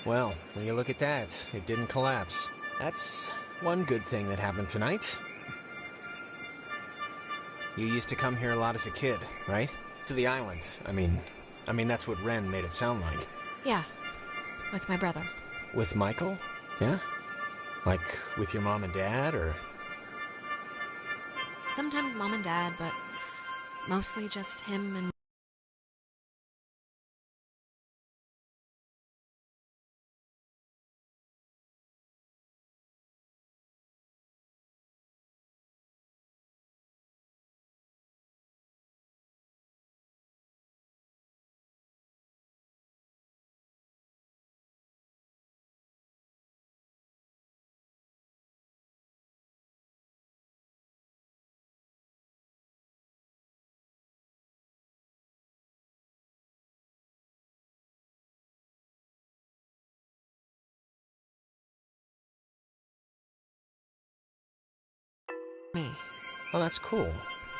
Well, when you look at that, it didn't collapse. That's one good thing that happened tonight. You used to come here a lot as a kid, right? To the island. I mean, that's what Ren made it sound like. Yeah, with my brother. With Michael? Yeah? Like, with your mom and dad, or...? Sometimes mom and dad, but mostly just him and... me. Oh, that's cool.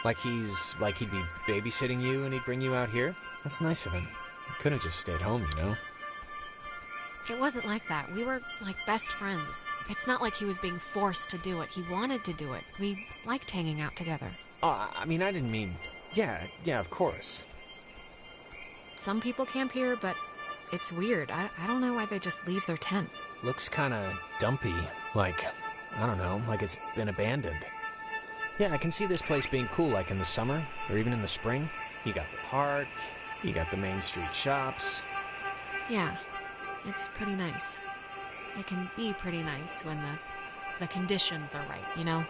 Like he'd be babysitting you and he'd bring you out here? That's nice of him. He could have just stayed home, you know? It wasn't like that. We were like best friends. It's not like he was being forced to do it. He wanted to do it. We liked hanging out together. Oh, I mean, I didn't mean... Yeah, of course. Some people camp here, but it's weird. I don't know why they just leave their tent. Looks kinda dumpy. Like, I don't know, like it's been abandoned. Yeah, I can see this place being cool, like in the summer, or even in the spring. You got the park, you got the main street shops. Yeah, it's pretty nice. It can be pretty nice when the conditions are right, you know?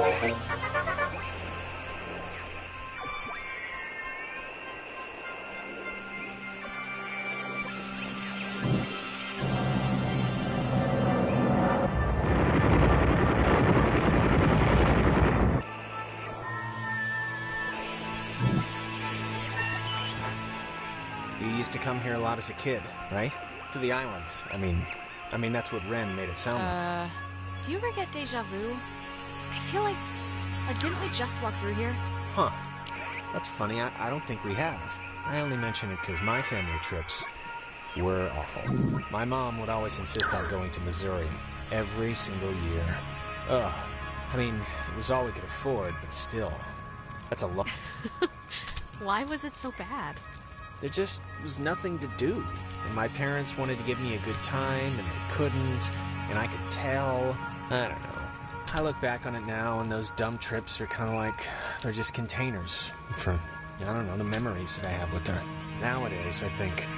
You used to come here a lot as a kid, right? To the island. I mean, that's what Ren made it sound like. Do you ever get deja vu? I feel like didn't we just walk through here? Huh. That's funny. I don't think we have. I only mention it because my family trips were awful. My mom would always insist on going to Missouri every single year. Ugh. I mean, it was all we could afford, but still. That's a lot. Why was it so bad? There just was nothing to do. And my parents wanted to give me a good time, and they couldn't, and I could tell. I don't know. I look back on it now, and those dumb trips are kind of like, they're just containers for, I don't know, the memories that I have with her. Nowadays, I think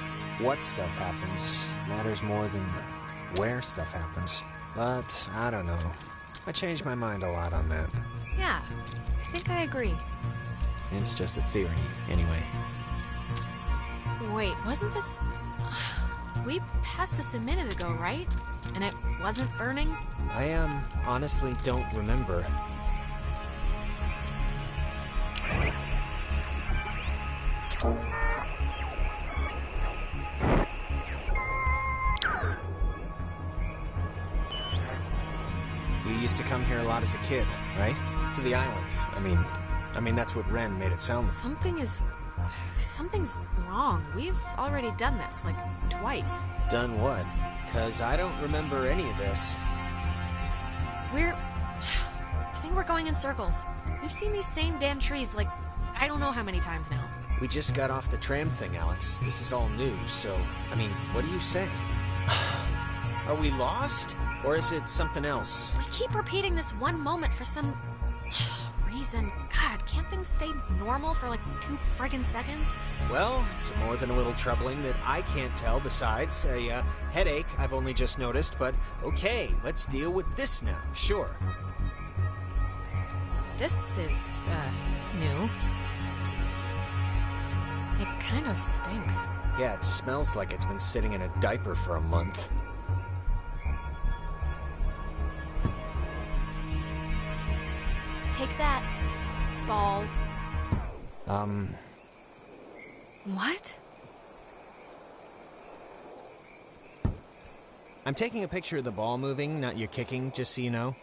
what stuff happens matters more than where stuff happens. But, I don't know. I changed my mind a lot on that. Yeah, I think I agree. It's just a theory, anyway. Wait, wasn't this... We passed this a minute ago, right? And it wasn't burning? I, honestly don't remember. You used to come here a lot as a kid, right? To the island. I mean, that's what Ren made it sound like. Something's wrong. We've already done this, like, twice. Done what? 'Cause I don't remember any of this. I think we're going in circles. We've seen these same damn trees, like, I don't know how many times now. We just got off the tram thing, Alex. This is all new, so, what are you saying? Are we lost? Or is it something else? We keep repeating this one moment for some reason. God, can't things stay normal for like 2 friggin' seconds? Well, it's more than a little troubling that I can't tell besides a headache I've only just noticed, but okay, let's deal with this now, sure. This is, new. It kinda stinks. Yeah, it smells like it's been sitting in a diaper for a month. Take that, ball. What? I'm taking a picture of the ball moving, not your kicking, just so you know.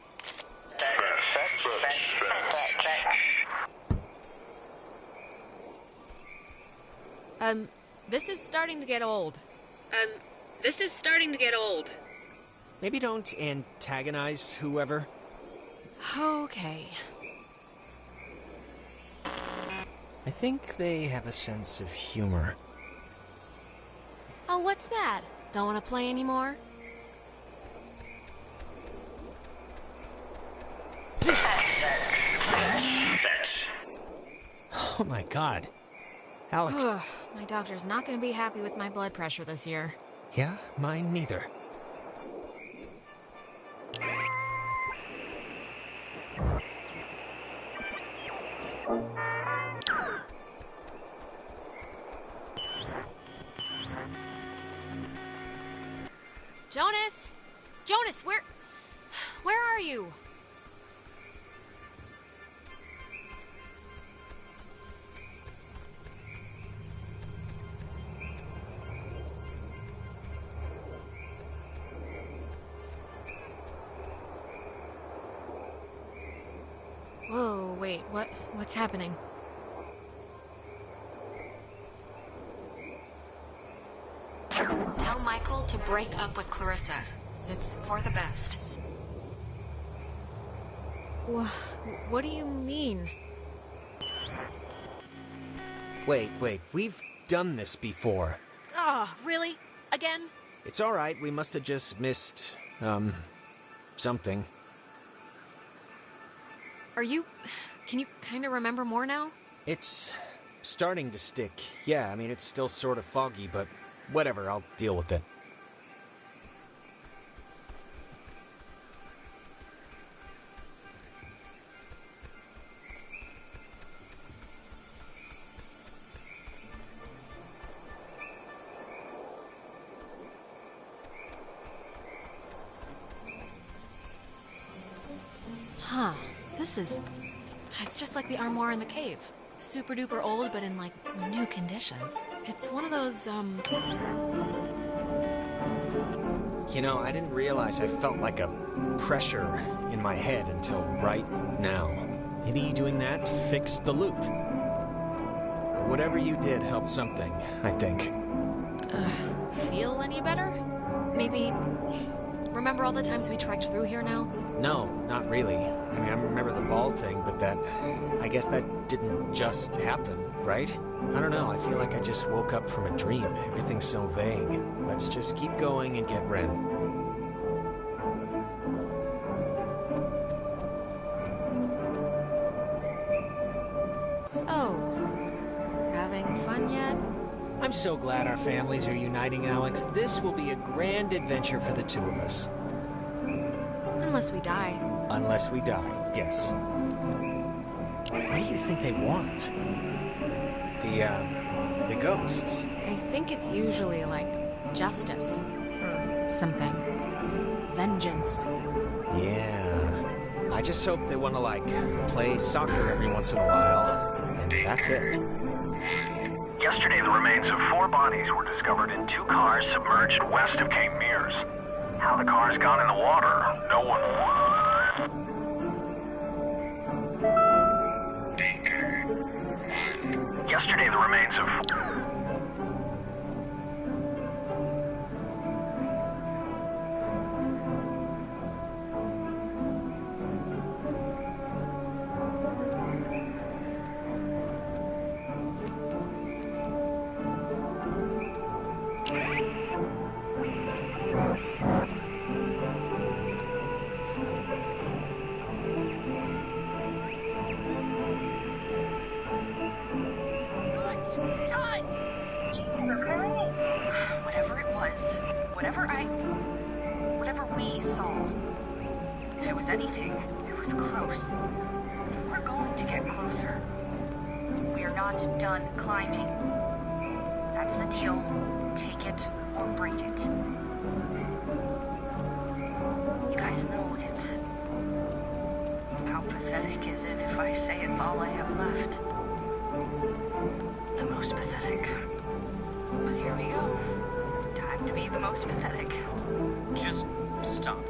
This is starting to get old. Maybe don't antagonize whoever. Okay. I think they have a sense of humor. Oh, what's that? Don't want to play anymore? Oh my god. Alex. My doctor's not going to be happy with my blood pressure this year. Yeah, mine neither. Jonas! Jonas, where are you? Whoa, wait, what's happening? Tell Michael to break up with Clarissa. It's for the best. What do you mean? Wait, we've done this before. Oh, really? Again? It's alright, we must have just missed, something. Can you kind of remember more now? It's starting to stick. Yeah, it's still sort of foggy, but whatever, I'll deal with it. Huh. It's just like the armoire in the cave. Super duper old, but in, like, new condition. It's one of those, You know, I didn't realize I felt like a pressure in my head until right now. Maybe doing that fixed the loop. But whatever you did helped something, I think. Feel any better? Maybe... Remember all the times we trekked through here now? No, not really. I mean, I remember the ball thing, but I guess that didn't just happen, right? I don't know, I feel like I just woke up from a dream. Everything's so vague. Let's just keep going and get Ren. So, having fun yet? I'm so glad our families are uniting, Alex. This will be a grand adventure for the two of us. Unless we die. Unless we die, yes. What do you think they want? The ghosts. I think it's usually like justice or something. Vengeance. Yeah. I just hope they want to, like, play soccer every once in a while, and that's it. Yesterday, the remains of 4 bodies were discovered in 2 cars submerged west of Cape Mears. How the cars got in the water, no one knows. Yesterday, the remains of... Whatever we saw, if it was anything, it was close. We're going to get closer. We are not done climbing. That's the deal. Take it or break it. You guys know it. How pathetic is it if I say it's all I have left? The most pathetic. But here we go. Time to be the most pathetic. Just stop.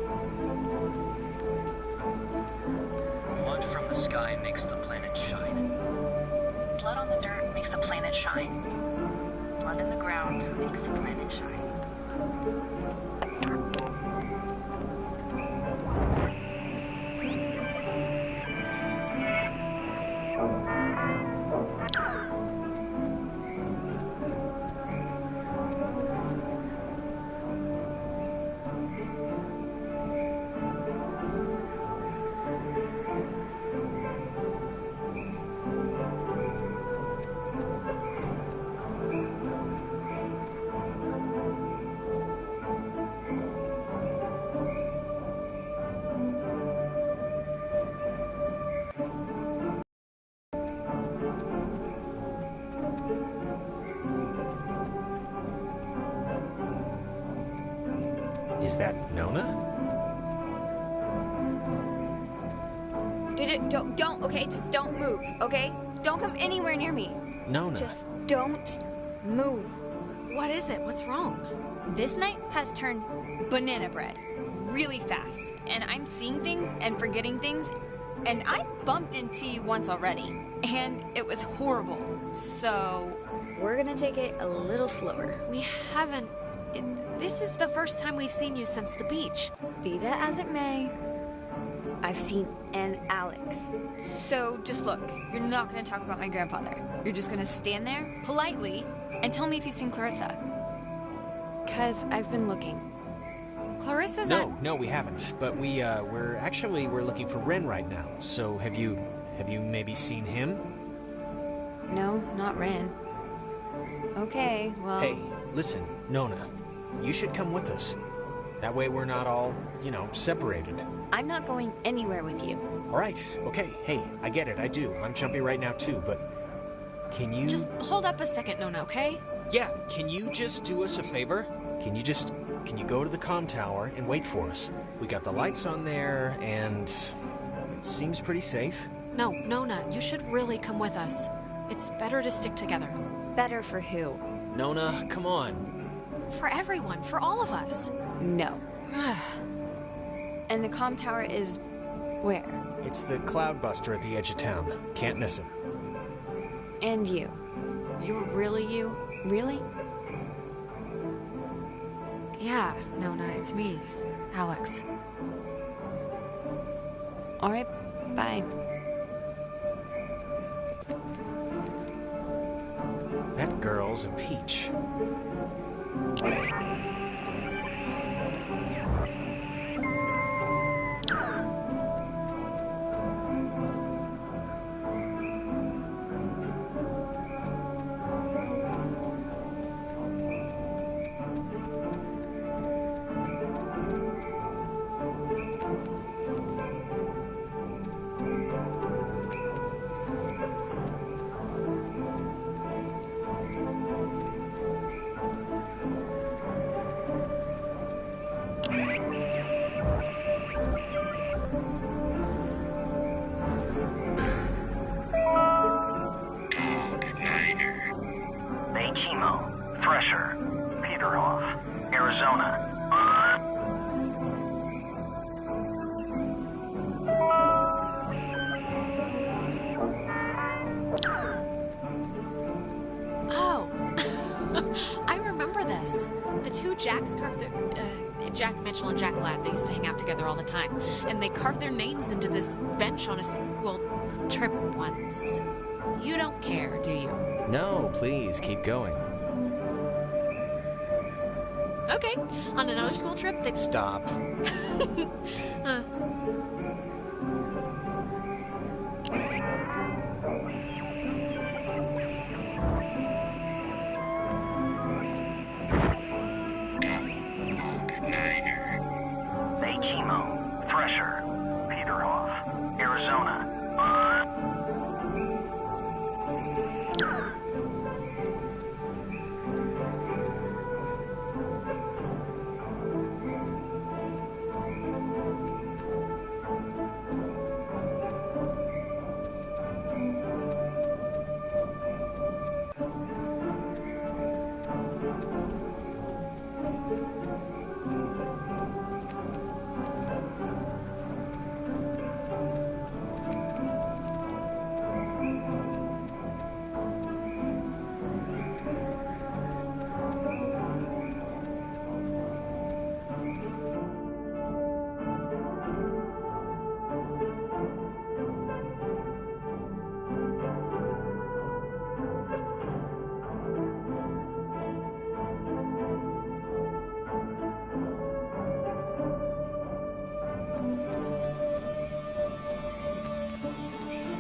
Blood from the sky makes the planet shine. Blood on the dirt makes the planet shine. Blood in the ground makes the planet shine. Is that Nona? Don't, okay? Just don't move, okay? Don't come anywhere near me. Nona. Just don't move. What is it? What's wrong? This night has turned banana bread really fast, and I'm seeing things and forgetting things, and I bumped into you once already, and it was horrible. So, we're gonna take it a little slower. We haven't... This is the first time we've seen you since the beach. Be that as it may, I've seen an Alex. So just look, you're not gonna talk about my grandfather. You're just gonna stand there, politely, and tell me if you've seen Clarissa. 'Cause I've been looking. Clarissa's No, we haven't. But we're looking for Ren right now. So have you maybe seen him? No, not Ren. Okay, well... Hey, listen, Nona. You should come with us. That way we're not all, separated. I'm not going anywhere with you. All right, okay. Hey, I get it, I do. I'm jumpy right now too, but can you... Just hold up a second, Nona, okay? Yeah, can you just do us a favor? Can you go to the comm tower and wait for us? We got the lights on there, and seems pretty safe. No, Nona, you should really come with us. It's better to stick together. Better for who? Nona, come on. For everyone, for all of us. No. And the comm tower is where? It's the Cloudbuster at the edge of town. Can't miss him. And you. You're really you? Really? Yeah, Nona, it's me, Alex. All right, bye. That girl's a peach. Arizona. Oh, I remember this. The two Jacks carved their... Jack Mitchell and Jack Ladd, they used to hang out together all the time. And they carved their names into this bench on a school trip once. You don't care, do you? No, please, keep going. Okay, on another school trip, they... Stop. Chemo, Thresher, Peterhoff, Arizona.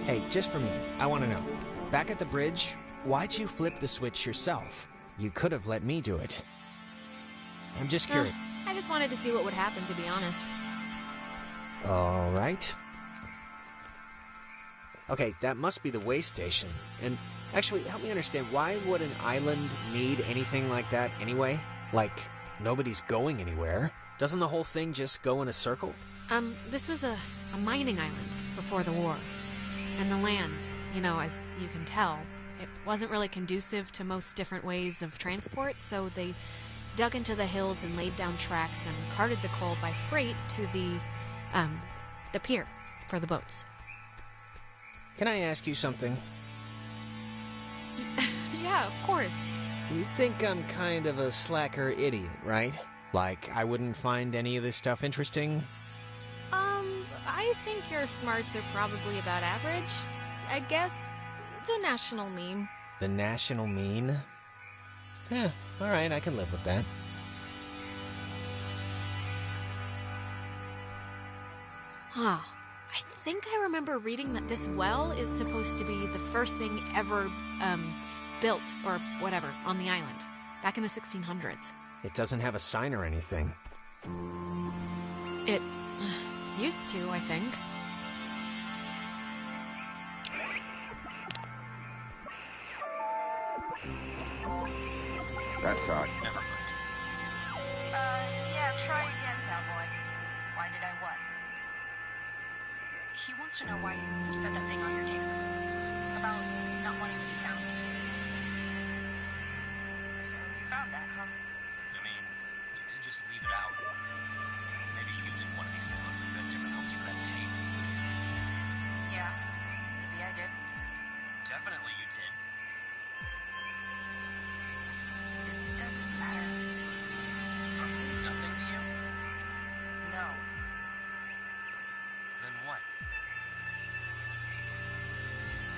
Hey, just for me, I want to know. Back at the bridge, why'd you flip the switch yourself? You could have let me do it. I'm just curious. I just wanted to see what would happen, to be honest. All right. Okay, that must be the way station. And actually, help me understand, why would an island need anything like that anyway? Like, nobody's going anywhere. Doesn't the whole thing just go in a circle? This was a mining island before the war. And the land, you know, as you can tell, it wasn't really conducive to most different ways of transport, so they dug into the hills and laid down tracks and carted the coal by freight to the pier for the boats. Can I ask you something? Yeah, of course. You think I'm kind of a slacker idiot, right? Like, I wouldn't find any of this stuff interesting? I think your smarts are probably about average. I guess the national mean. The national mean? Yeah, alright, I can live with that. Huh. I think I remember reading that this well is supposed to be the first thing ever, built, or whatever, on the island, back in the 1600s. It doesn't have a sign or anything. It used to, I think. That's odd. Never mind. Yeah, try again, cowboy. Why did I what? He wants to know why you said that thing on your tape. About not wanting to be found. So you found that, huh? I mean, you did just leave it out. Maybe you didn't want to be found, but that never helped you with that tape. Yeah, maybe I did. Definitely you did. It doesn't matter. Nothing to you? No. Then what?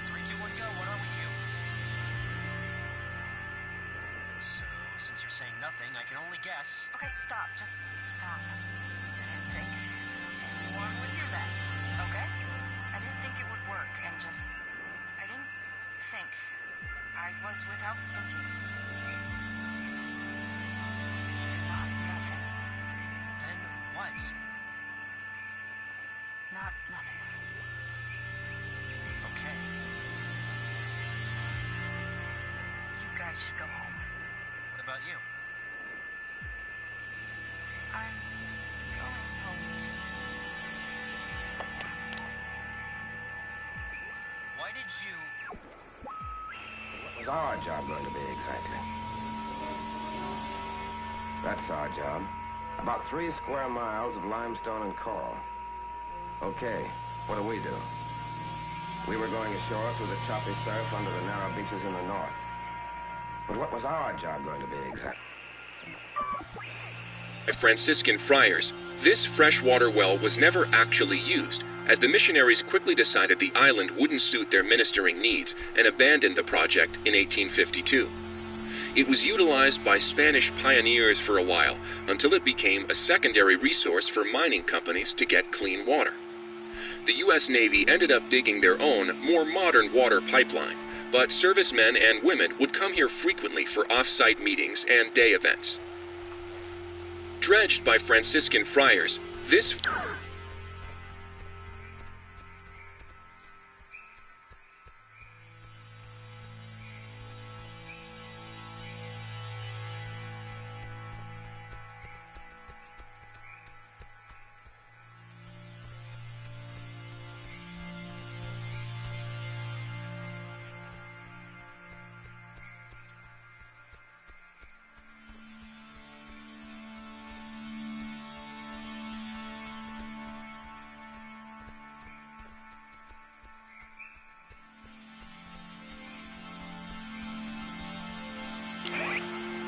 3, 2, 1, go. What are we, you? So, since you're saying nothing, I can only guess. Okay, stop. Just stop. I didn't think anyone would hear that. Okay? I didn't think it would work, and just... I didn't think. I was without thinking. Not nothing. Then what? Not nothing. Okay. You guys should go home. What about you? I'm going home too. Why did you... What was our job going to be exactly? That's our job. About 3 square miles of limestone and coral. Okay, what do? We were going ashore through the choppy surf under the narrow beaches in the north. But what was our job going to be exactly? Franciscan friars, this freshwater well was never actually used, as the missionaries quickly decided the island wouldn't suit their ministering needs and abandoned the project in 1852. It was utilized by Spanish pioneers for a while, until it became a secondary resource for mining companies to get clean water. The U.S. Navy ended up digging their own, more modern water pipeline, but servicemen and women would come here frequently for off-site meetings and day events. Dredged by Franciscan friars, this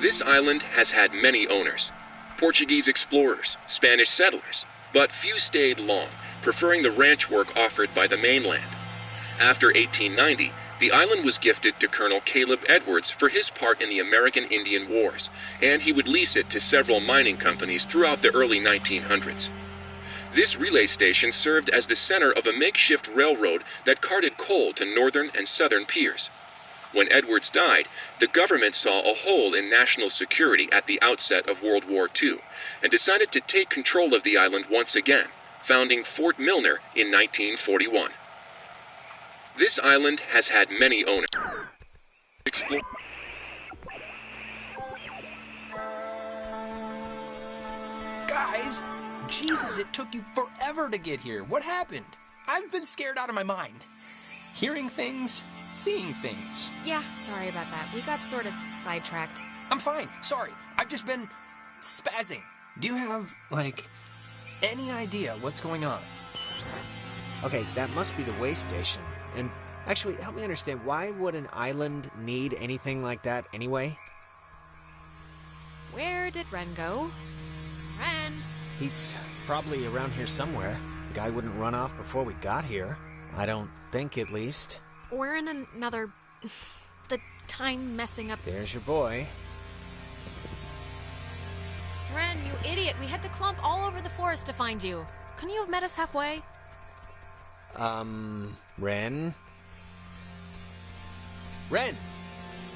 This island has had many owners, Portuguese explorers, Spanish settlers, but few stayed long, preferring the ranch work offered by the mainland. After 1890, the island was gifted to Colonel Caleb Edwards for his part in the American Indian Wars, and he would lease it to several mining companies throughout the early 1900s. This relay station served as the center of a makeshift railroad that carted coal to northern and southern piers. When Edwards died, the government saw a hole in national security at the outset of World War II and decided to take control of the island once again, founding Fort Milner in 1941. This island has had many owners. Guys, Jesus, it took you forever to get here. What happened? I've been scared out of my mind. Hearing things, seeing things. Yeah, sorry about that. We got sort of sidetracked. I'm fine. Sorry. I've just been spazzing. Do you have, any idea what's going on? Okay, that must be the way station. And actually, help me understand, why would an island need anything like that anyway? Where did Ren go? Ren! He's probably around here somewhere. The guy wouldn't run off before we got here. I don't think, at least. We're in another... the time messing up... There's your boy. Ren, you idiot! We had to clump all over the forest to find you. Couldn't you have met us halfway? Ren? Ren!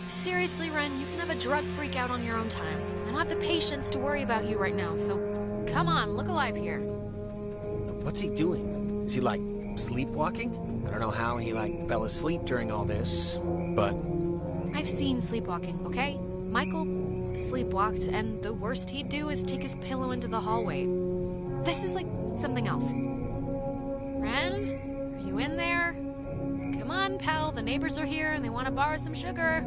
Seriously, Ren, you can have a drug freak out on your own time. I don't have the patience to worry about you right now, so come on, look alive here. What's he doing? Is he, sleepwalking? I don't know how he, fell asleep during all this, but... I've seen sleepwalking, okay? Michael sleepwalked, and the worst he'd do is take his pillow into the hallway. This is, something else. Ren? fun, pal. The neighbors are here and they want to borrow some sugar.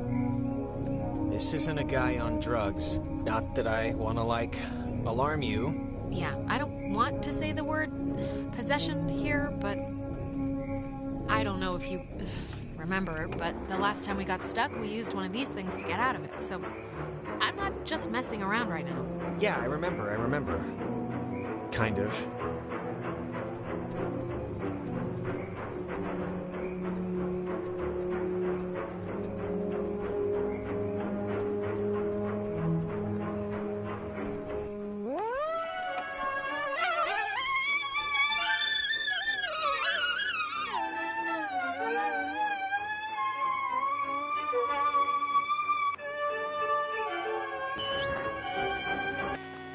This isn't a guy on drugs. Not that I want to, alarm you. Yeah, I don't want to say the word possession here, but I don't know if you remember, but the last time we got stuck, we used one of these things to get out of it, so I'm not just messing around right now. Yeah, I remember. Kind of.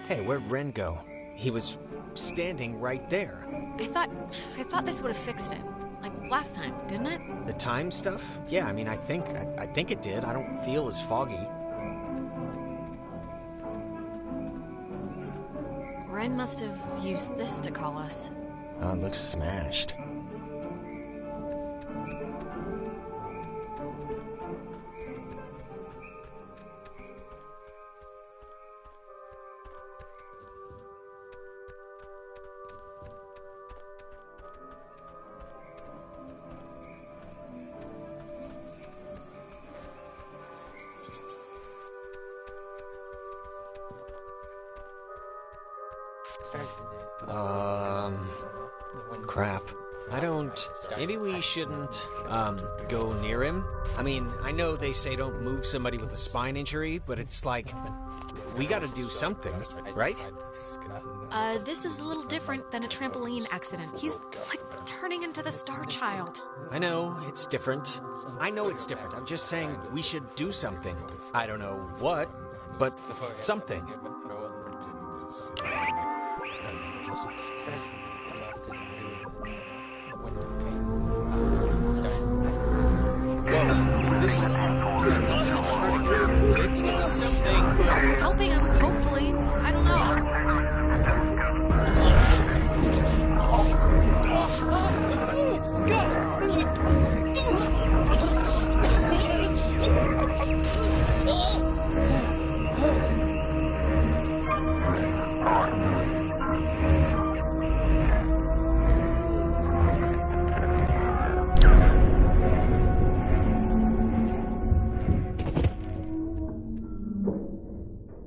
Hey, where'd Ren go? He was standing right there. I thought this would have fixed it. Like last time, didn't it? The time stuff? Yeah, I mean, I think it did. I don't feel as foggy. Ren must have used this to call us. Oh, it looks smashed. Crap. Maybe we shouldn't, go near him? I mean, I know they say don't move somebody with a spine injury, but it's like, we gotta do something, right? This is a little different than a trampoline accident. He's, turning into the Star Child. I know, it's different. I'm just saying we should do something. I don't know what, but something. Whoa, is that it's doing something, but... Helping him, hopefully. I don't know.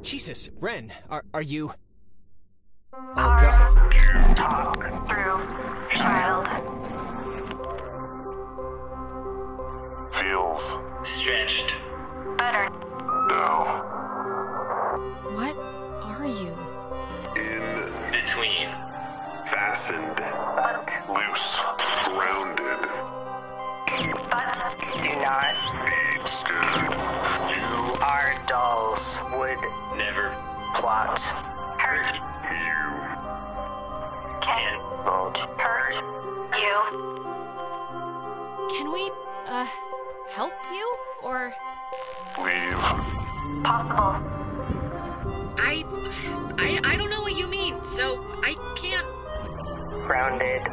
Jesus, Ren, are you... Oh, God. God. Talk through, child. Feels stretched. Better. No. What are you? In between. Fastened. Loose. Grounded. But do not be stirred. You are dolls. Would never plot. Hurt you. Can not hurt you. Can we, help you? Or... Leave. Possible. I don't know what you mean, so I can't... Grounded.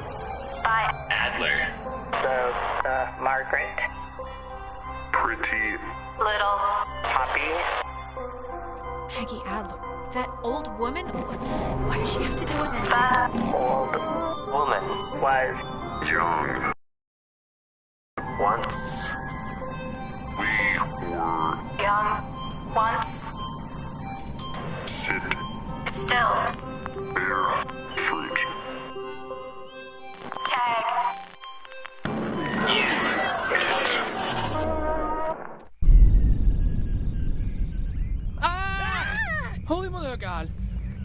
By... Adler. The Margaret. Pretty. Little. Poppy. Peggy Adler. That old woman? What does she have to do with this? That old woman was... young. Once. We were... young. Once. Sit. Still. Bear. Fruit. Tag. Holy mother of God!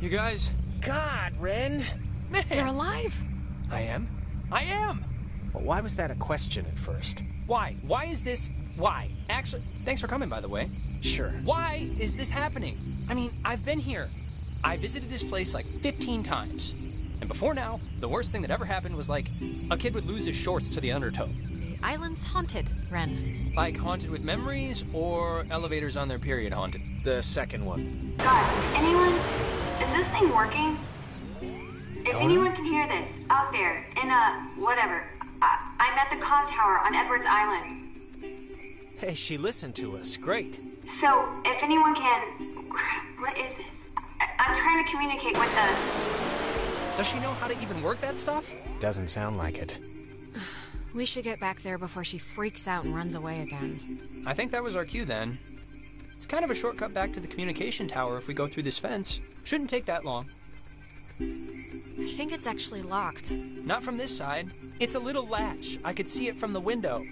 You guys... God, Ren! Man! You're alive! I am? Well, why was that a question at first? Why? Why is this... Why? Actually, thanks for coming, by the way. Sure. Why is this happening? I mean, I've been here. I visited this place 15 times. And before now, the worst thing that ever happened was a kid would lose his shorts to the undertow. The island's haunted, Ren. Haunted with memories, or elevators on their period haunted? The second one. Guys, is this thing working? If anyone can hear this, out there, in whatever, I I'm at the comm tower on Edwards Island. Hey, she listened to us. Great. So, if anyone can... What is this? I'm trying to communicate with the... Does she know how to even work that stuff? Doesn't sound like it. We should get back there before she freaks out and runs away again. I think that was our cue then. It's kind of a shortcut back to the communication tower if we go through this fence. Shouldn't take that long. I think it's actually locked. Not from this side. It's a little latch. I could see it from the window.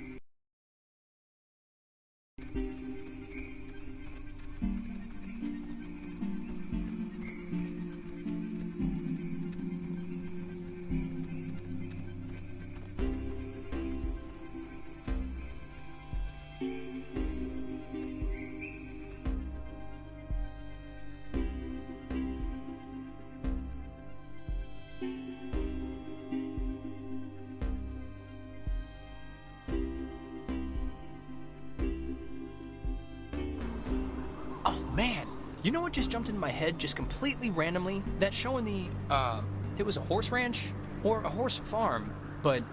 Man, you know what just jumped into my head just completely randomly? That show in the, it was a horse ranch? Or a horse farm, but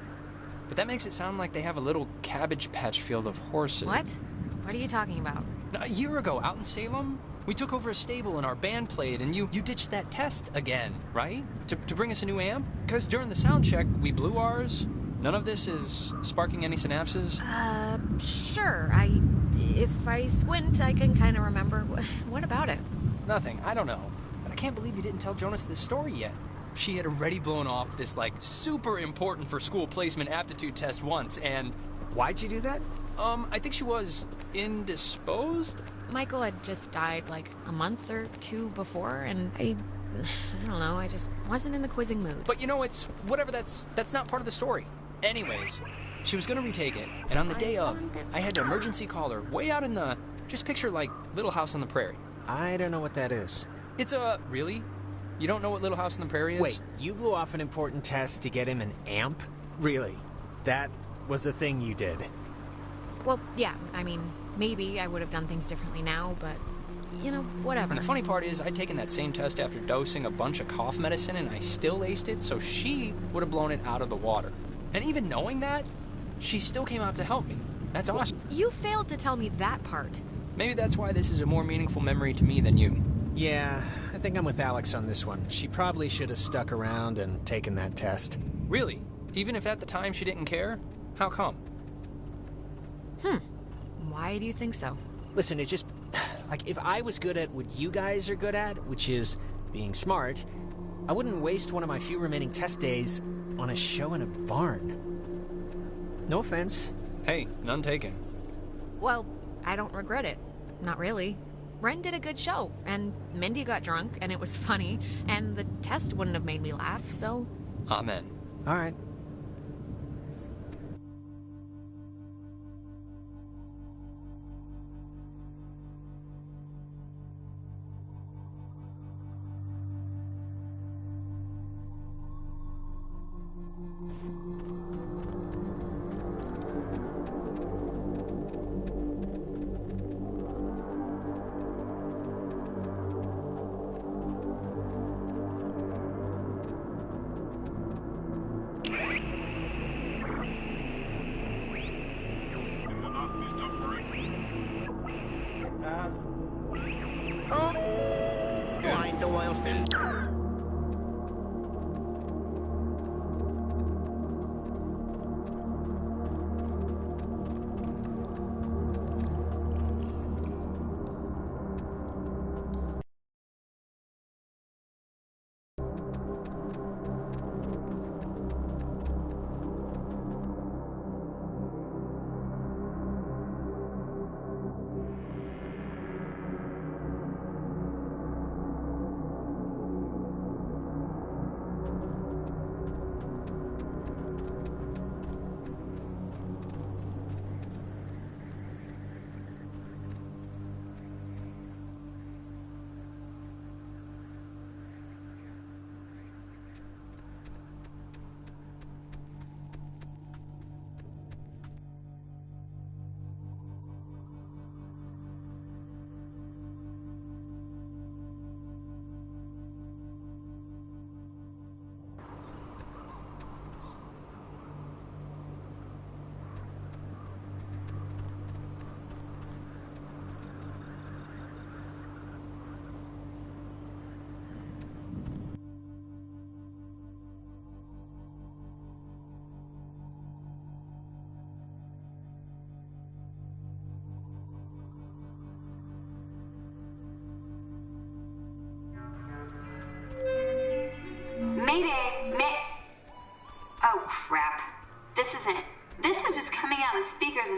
that makes it sound like they have a little Cabbage Patch field of horses. What? What are you talking about? A year ago, out in Salem, we took over a stable and our band played, and you ditched that test again, right? To bring us a new amp? Because during the sound check, we blew ours. None of this is sparking any synapses? Sure. If I squint, I can kind of remember. What about it? Nothing. I don't know. But I can't believe you didn't tell Jonas this story yet. She had already blown off this, like, super important for school placement aptitude test once, and... Why'd you do that? I think she was indisposed? Michael had just died, like, a month or two before, and I don't know, I just wasn't in the quizzing mood. But you know, it's... whatever, that's not part of the story. Anyways... She was gonna retake it, and on the day of, I had to emergency call her way out in the... Just picture, like, Little House on the Prairie. I don't know what that is. It's a... Really? You don't know what Little House on the Prairie is? Wait, you blew off an important test to get him an amp? Really? That was the thing you did? Well, yeah, I mean, maybe I would have done things differently now, but, you know, whatever. And the funny part is, I'd taken that same test after dosing a bunch of cough medicine, and I still aced it, so she would have blown it out of the water. And even knowing that, she still came out to help me. That's awesome. You failed to tell me that part. Maybe that's why this is a more meaningful memory to me than you. Yeah, I think I'm with Alex on this one. She probably should have stuck around and taken that test. Really? Even if at the time she didn't care? How come? Why do you think so? Listen, it's just... Like, if I was good at what you guys are good at, which is being smart, I wouldn't waste one of my few remaining test days on a show in a barn. No offense. Hey, none taken. Well, I don't regret it. Not really. Ren did a good show, and Mindy got drunk, and it was funny, and the test wouldn't have made me laugh, so... Amen. All right.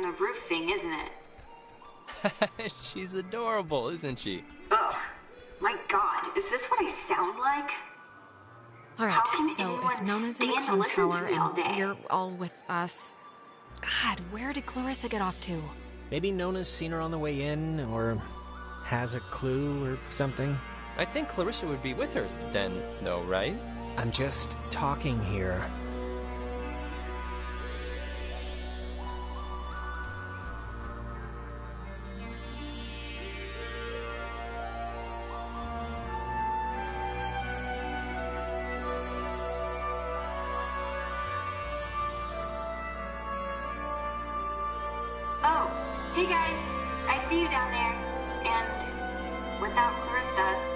from the roof thing, isn't it? She's adorable, isn't she? Ugh. My God, is this what I sound like? Alright, so if Nona's in the comm tower and you're all with us... God, where did Clarissa get off to? Maybe Nona's seen her on the way in, or has a clue or something. I think Clarissa would be with her then, though, right? I'm just talking here. Oh, hey guys, I see you down there. And without Clarissa...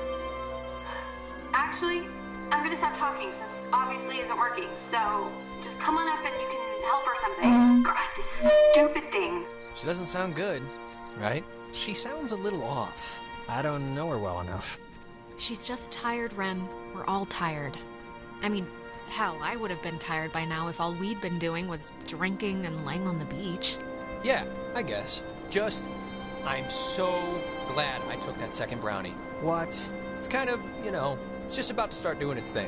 Actually, I'm gonna stop talking since obviously isn't working, so just come on up and you can help or something. God, this stupid thing. She doesn't sound good, right? She sounds a little off. I don't know her well enough. She's just tired, Ren. We're all tired. I mean, hell, I would have been tired by now if all we'd been doing was drinking and laying on the beach. Yeah, I guess. Just, I'm so glad I took that second brownie. What? It's kind of, you know, it's just about to start doing its thing.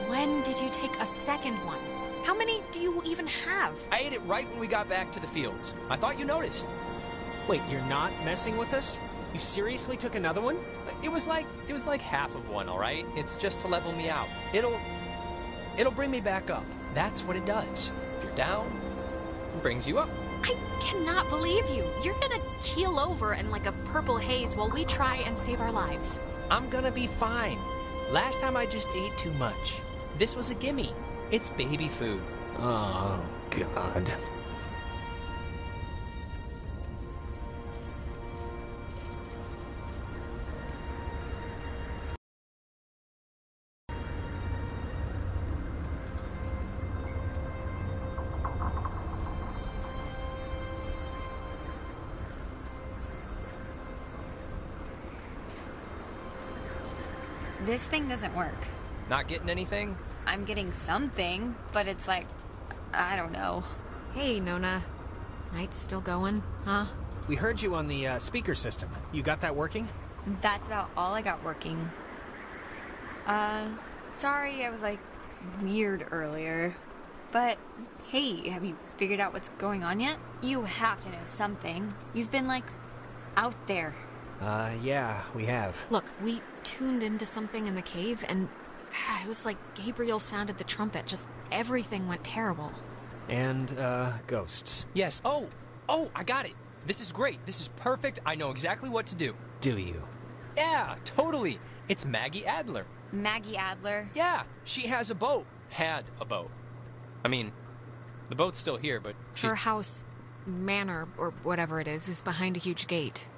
When did you take a second one? How many do you even have? I ate it right when we got back to the fields. I thought you noticed. Wait, you're not messing with us? You seriously took another one? It was like half of one, all right? It's just to level me out. It'll bring me back up. That's what it does. If you're down, it brings you up. I cannot believe you. You're gonna keel over in like a purple haze while we try and save our lives. I'm gonna be fine. Last time I just ate too much. This was a gimme. It's baby food. Oh, God. This thing doesn't work. Not getting anything? I'm getting something, but it's like, I don't know. Hey, Nona. Night's still going, huh? We heard you on the speaker system. You got that working? That's about all I got working. Sorry I was like weird earlier. But hey, have you figured out what's going on yet? You have to know something. You've been like out there. Yeah, we have. Look, we tuned into something in the cave and it was like Gabriel sounded the trumpet. Just everything went terrible. And, ghosts. Yes. Oh, I got it. This is great. This is perfect. I know exactly what to do. Do you? Yeah, totally. It's Maggie Adler. Maggie Adler? Yeah, she has a boat. Had a boat. I mean, the boat's still here, but she's... Her house, manor, or whatever it is behind a huge gate.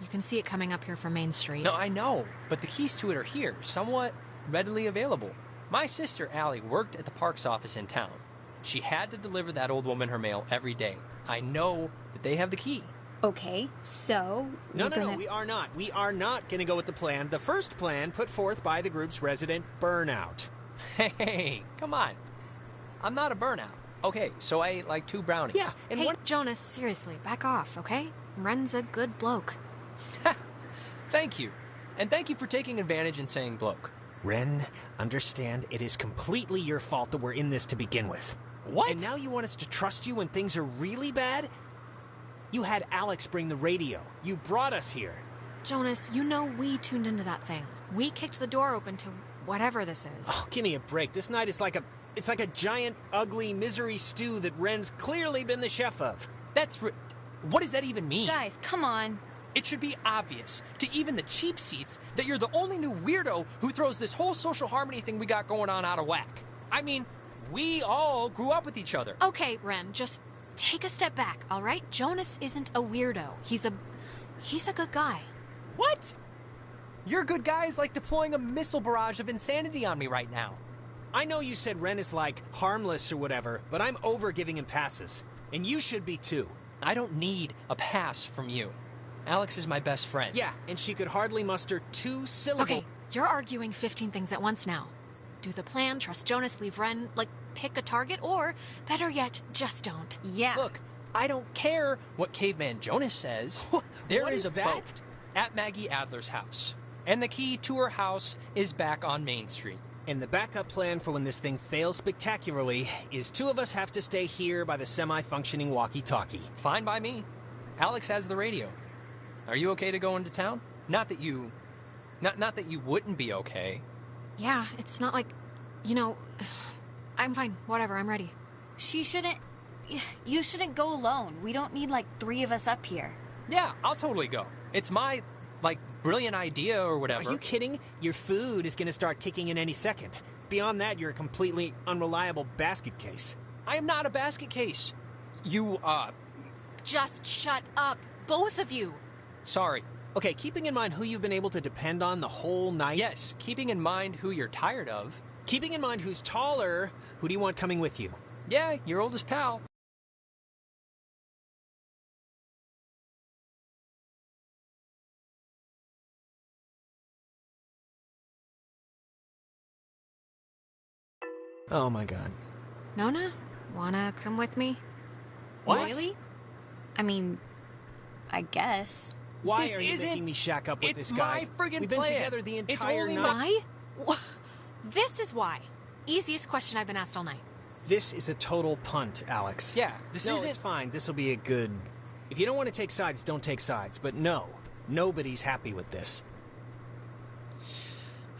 You can see it coming up here from Main Street. No, I know, but the keys to it are here, somewhat readily available. My sister, Allie, worked at the parks office in town. She had to deliver that old woman her mail every day. I know that they have the key. Okay, so... No, we are not. We are not going to go with the plan. The first plan put forth by the group's resident Burnout. Hey, come on. I'm not a burnout. Okay, so I ate like 2 brownies. Yeah, and hey, Jonas, seriously, back off, okay? Ren's a good bloke. Thank you. And thank you for taking advantage and saying bloke. Ren, understand it is completely your fault that we're in this to begin with. What? And now you want us to trust you when things are really bad? You had Alex bring the radio. You brought us here. Jonas, you know we tuned into that thing. We kicked the door open to whatever this is. Oh, give me a break. This night is like a giant, ugly misery stew that Ren's clearly been the chef of. What does that even mean? Guys, come on. It should be obvious to even the cheap seats that you're the only new weirdo who throws this whole social harmony thing we got going on out of whack. I mean, we all grew up with each other. Okay, Ren, just take a step back, all right? Jonas isn't a weirdo. He's a good guy. What? Your good guy is like deploying a missile barrage of insanity on me right now. I know you said Ren is like harmless or whatever, but I'm over giving him passes. And you should be too. I don't need a pass from you. Alex is my best friend. Yeah, and she could hardly muster 2 syllables. Okay, you're arguing 15 things at once now. Do the plan, trust Jonas, leave Ren, pick a target, or, better yet, just don't. Yeah. Look, I don't care what Caveman Jonas says. There What is is a that? boat at Maggie Adler's house, and the key to her house is back on Main Street. And the backup plan for when this thing fails spectacularly is two of us have to stay here by the semi-functioning walkie-talkie. Fine by me. Alex has the radio. Are you okay to go into town? Not that you wouldn't be okay. Yeah, it's not like, I'm fine. Whatever, I'm ready. You shouldn't go alone. We don't need like 3 of us up here. Yeah, I'll totally go. It's my, brilliant idea or whatever. Are you kidding? Your food is going to start kicking in any second. Beyond that, you're a completely unreliable basket case. I am not a basket case. You, Just shut up, both of you. Sorry. Okay, keeping in mind who you've been able to depend on the whole night. Yes, keeping in mind who you're tired of. Keeping in mind who's taller, who do you want coming with you? Yeah, your oldest pal. Oh my god. Nona, wanna come with me? What? Really? I mean, I guess. Why This are you isn't- making me shack up with it's this guy? my friggin' We've been plan. together the It's entire only night. Why? This is why. Easiest question I've been asked all night. This is a total punt, Alex. Yeah, this no, isn't... it's fine. This will be a good... If you don't want to take sides, don't take sides. But no, nobody's happy with this.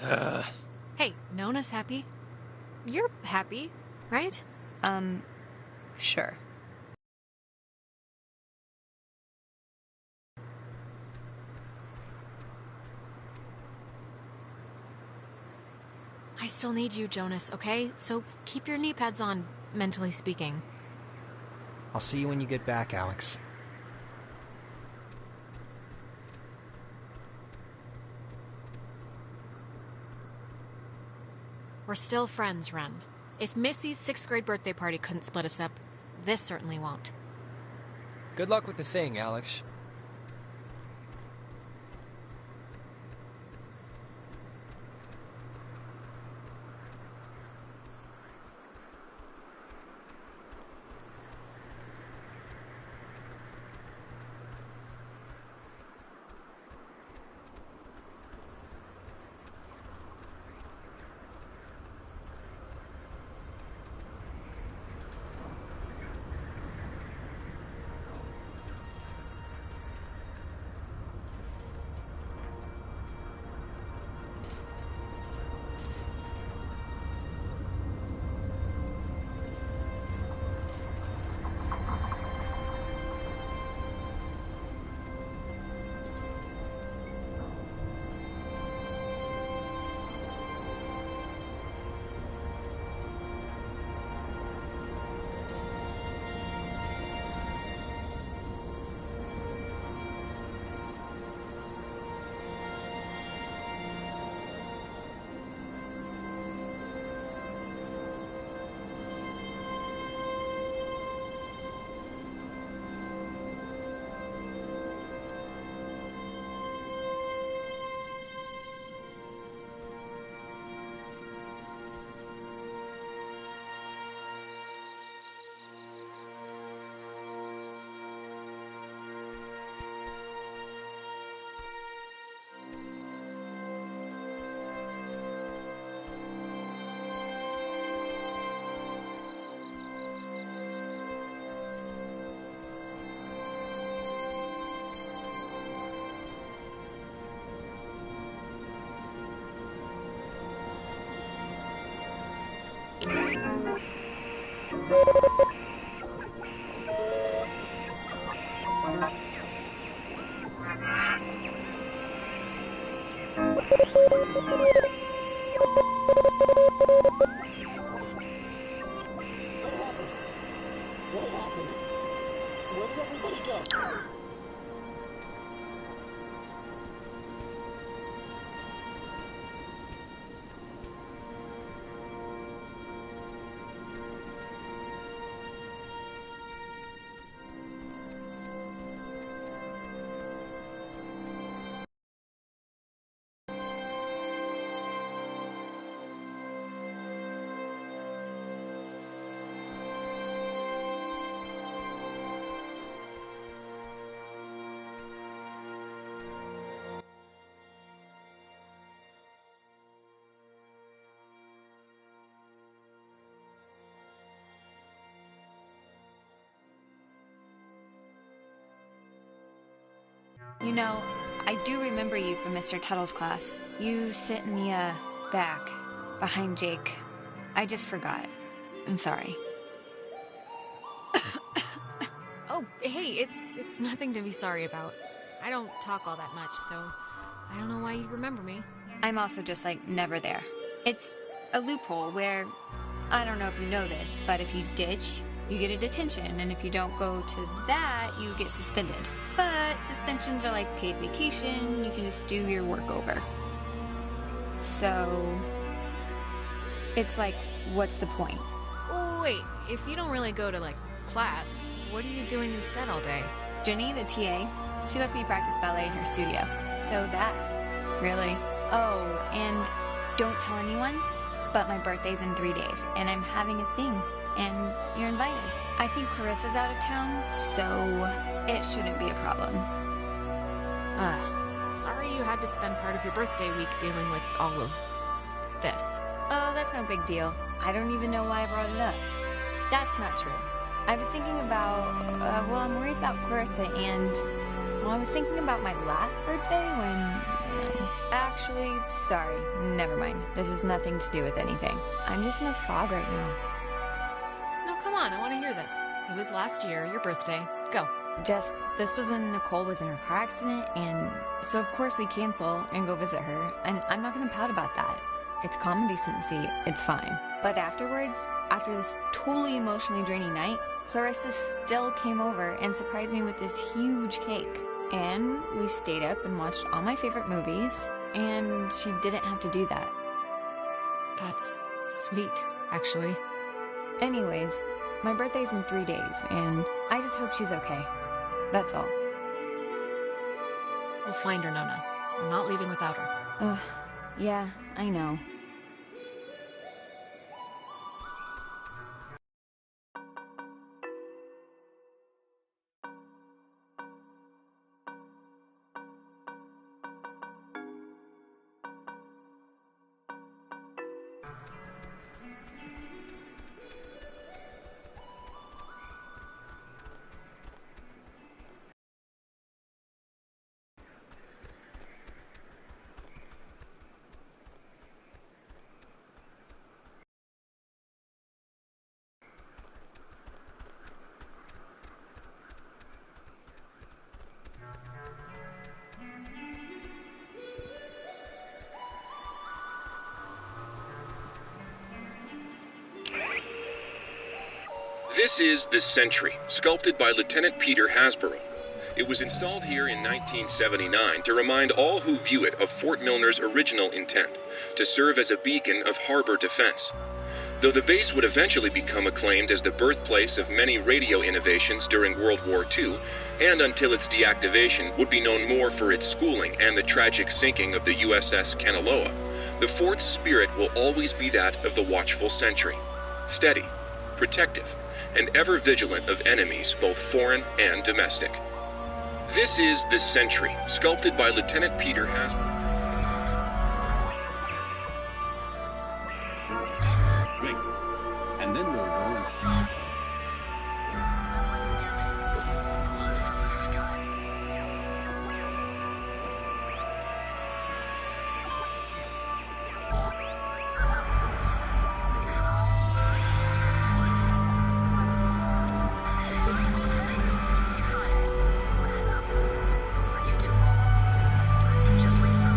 Hey, Nona's happy. You're happy, right? Sure. I still need you, Jonas, okay? So keep your knee pads on, mentally speaking. I'll see you when you get back, Alex. We're still friends, Ren. If Missy's 6th grade birthday party couldn't split us up, this certainly won't. Good luck with the thing, Alex. You know, I do remember you from Mr. Tuttle's class. You sit in the, back, behind Jake. I just forgot. I'm sorry. Oh, hey, it's nothing to be sorry about. I don't talk all that much, so I don't know why you'd remember me. I'm also just, never there. It's a loophole where, I don't know if you know this, but if you ditch, you get a detention, and if you don't go to that, you get suspended. But suspensions are like paid vacation, you can just do your work over. So, it's what's the point? Oh, wait, if you don't really go to, class, what are you doing instead all day? Jenny, the TA, she lets me practice ballet in her studio. So that. Really? Oh, and don't tell anyone, but my birthday's in 3 days, and I'm having a thing, and you're invited. I think Clarissa's out of town, so it shouldn't be a problem. Sorry you had to spend part of your birthday week dealing with all of this. Oh, that's no big deal. I don't even know why I brought it up. That's not true. I was thinking about, I'm worried about Clarissa and, I was thinking about my last birthday when, Actually, sorry, never mind. This has nothing to do with anything. I'm just in a fog right now. No, come on, I want to hear this. It was last year, your birthday. Go. Jess, this was when Nicole was in her car accident, and so of course we cancel and go visit her, and I'm not gonna pout about that. It's common decency, it's fine. But afterwards, after this totally emotionally draining night, Clarissa still came over and surprised me with this huge cake. And we stayed up and watched all my favorite movies, and she didn't have to do that. That's sweet, actually. Anyways, my birthday's in 3 days, and I just hope she's okay. That's all. We'll find her, Nona. We're not leaving without her. Ugh, yeah, I know. This is the Sentry, sculpted by Lieutenant Peter Hasborough. It was installed here in 1979 to remind all who view it of Fort Milner's original intent, to serve as a beacon of harbor defense. Though the base would eventually become acclaimed as the birthplace of many radio innovations during World War II, and until its deactivation would be known more for its schooling and the tragic sinking of the USS Kanaloa, the fort's spirit will always be that of the watchful sentry, steady, protective, and ever vigilant of enemies both foreign and domestic. This is the Sentry, sculpted by Lieutenant Peter Hasborough. And then we'll go. Just wait for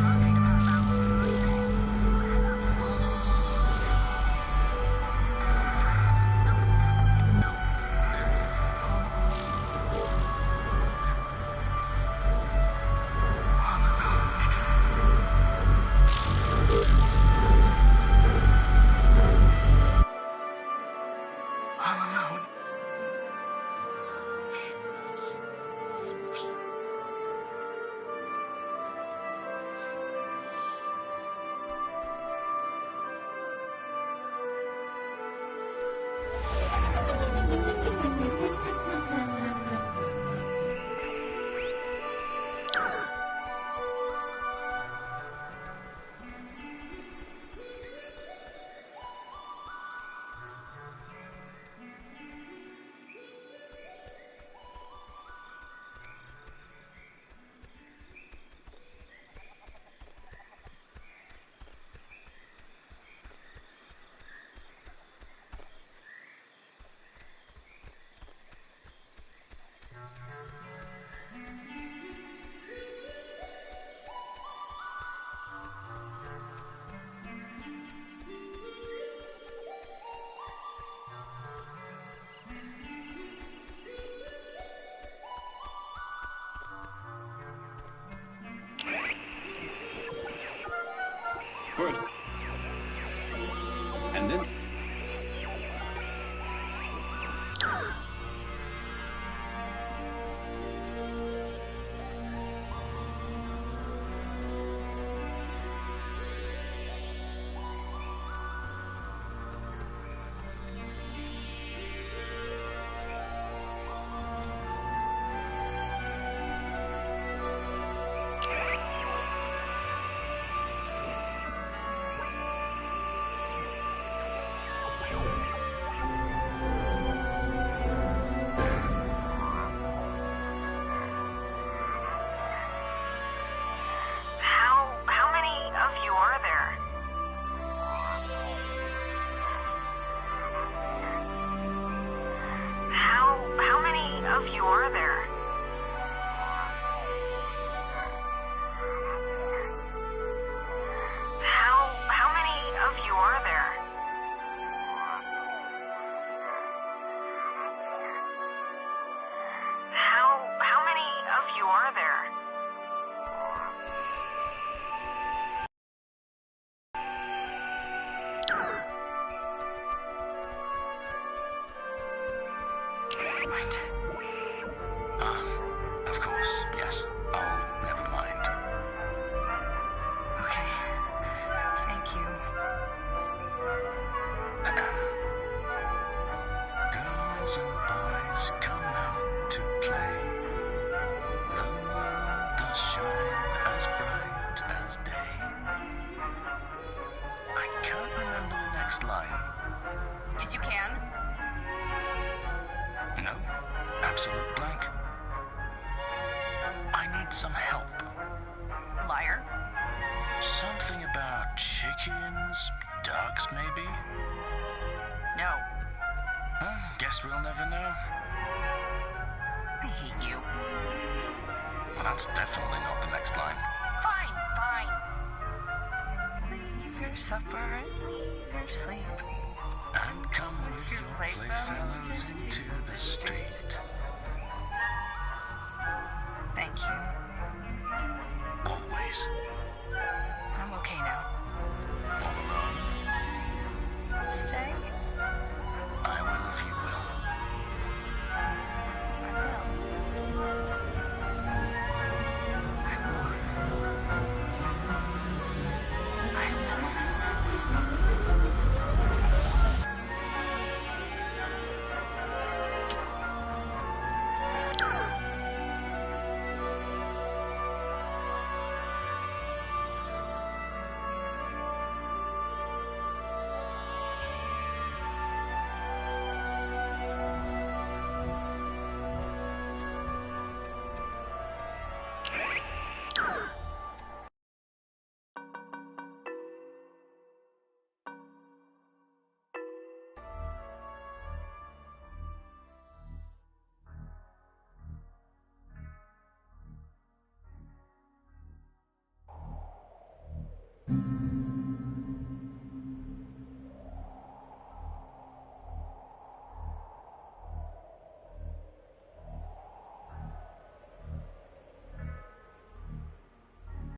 foot. And then... How many of you are there? How many of you are there? How many of you are there? How many of you are there? Right. Of course, yes. Oh, never mind. Okay. Thank you. Girls and boys come out to play. The world does shine as bright as day. I can't remember the next line. Yes, you can. No, absolute blank. I need some help. Liar. Something about chickens, ducks maybe? No. Guess we'll never know. I hate you. Well, that's definitely not the next line. Fine, fine. Leave your supper and leave your sleep. And come with your playfellows into the street. Thank you. Always. I'm okay now. All alone. Stay.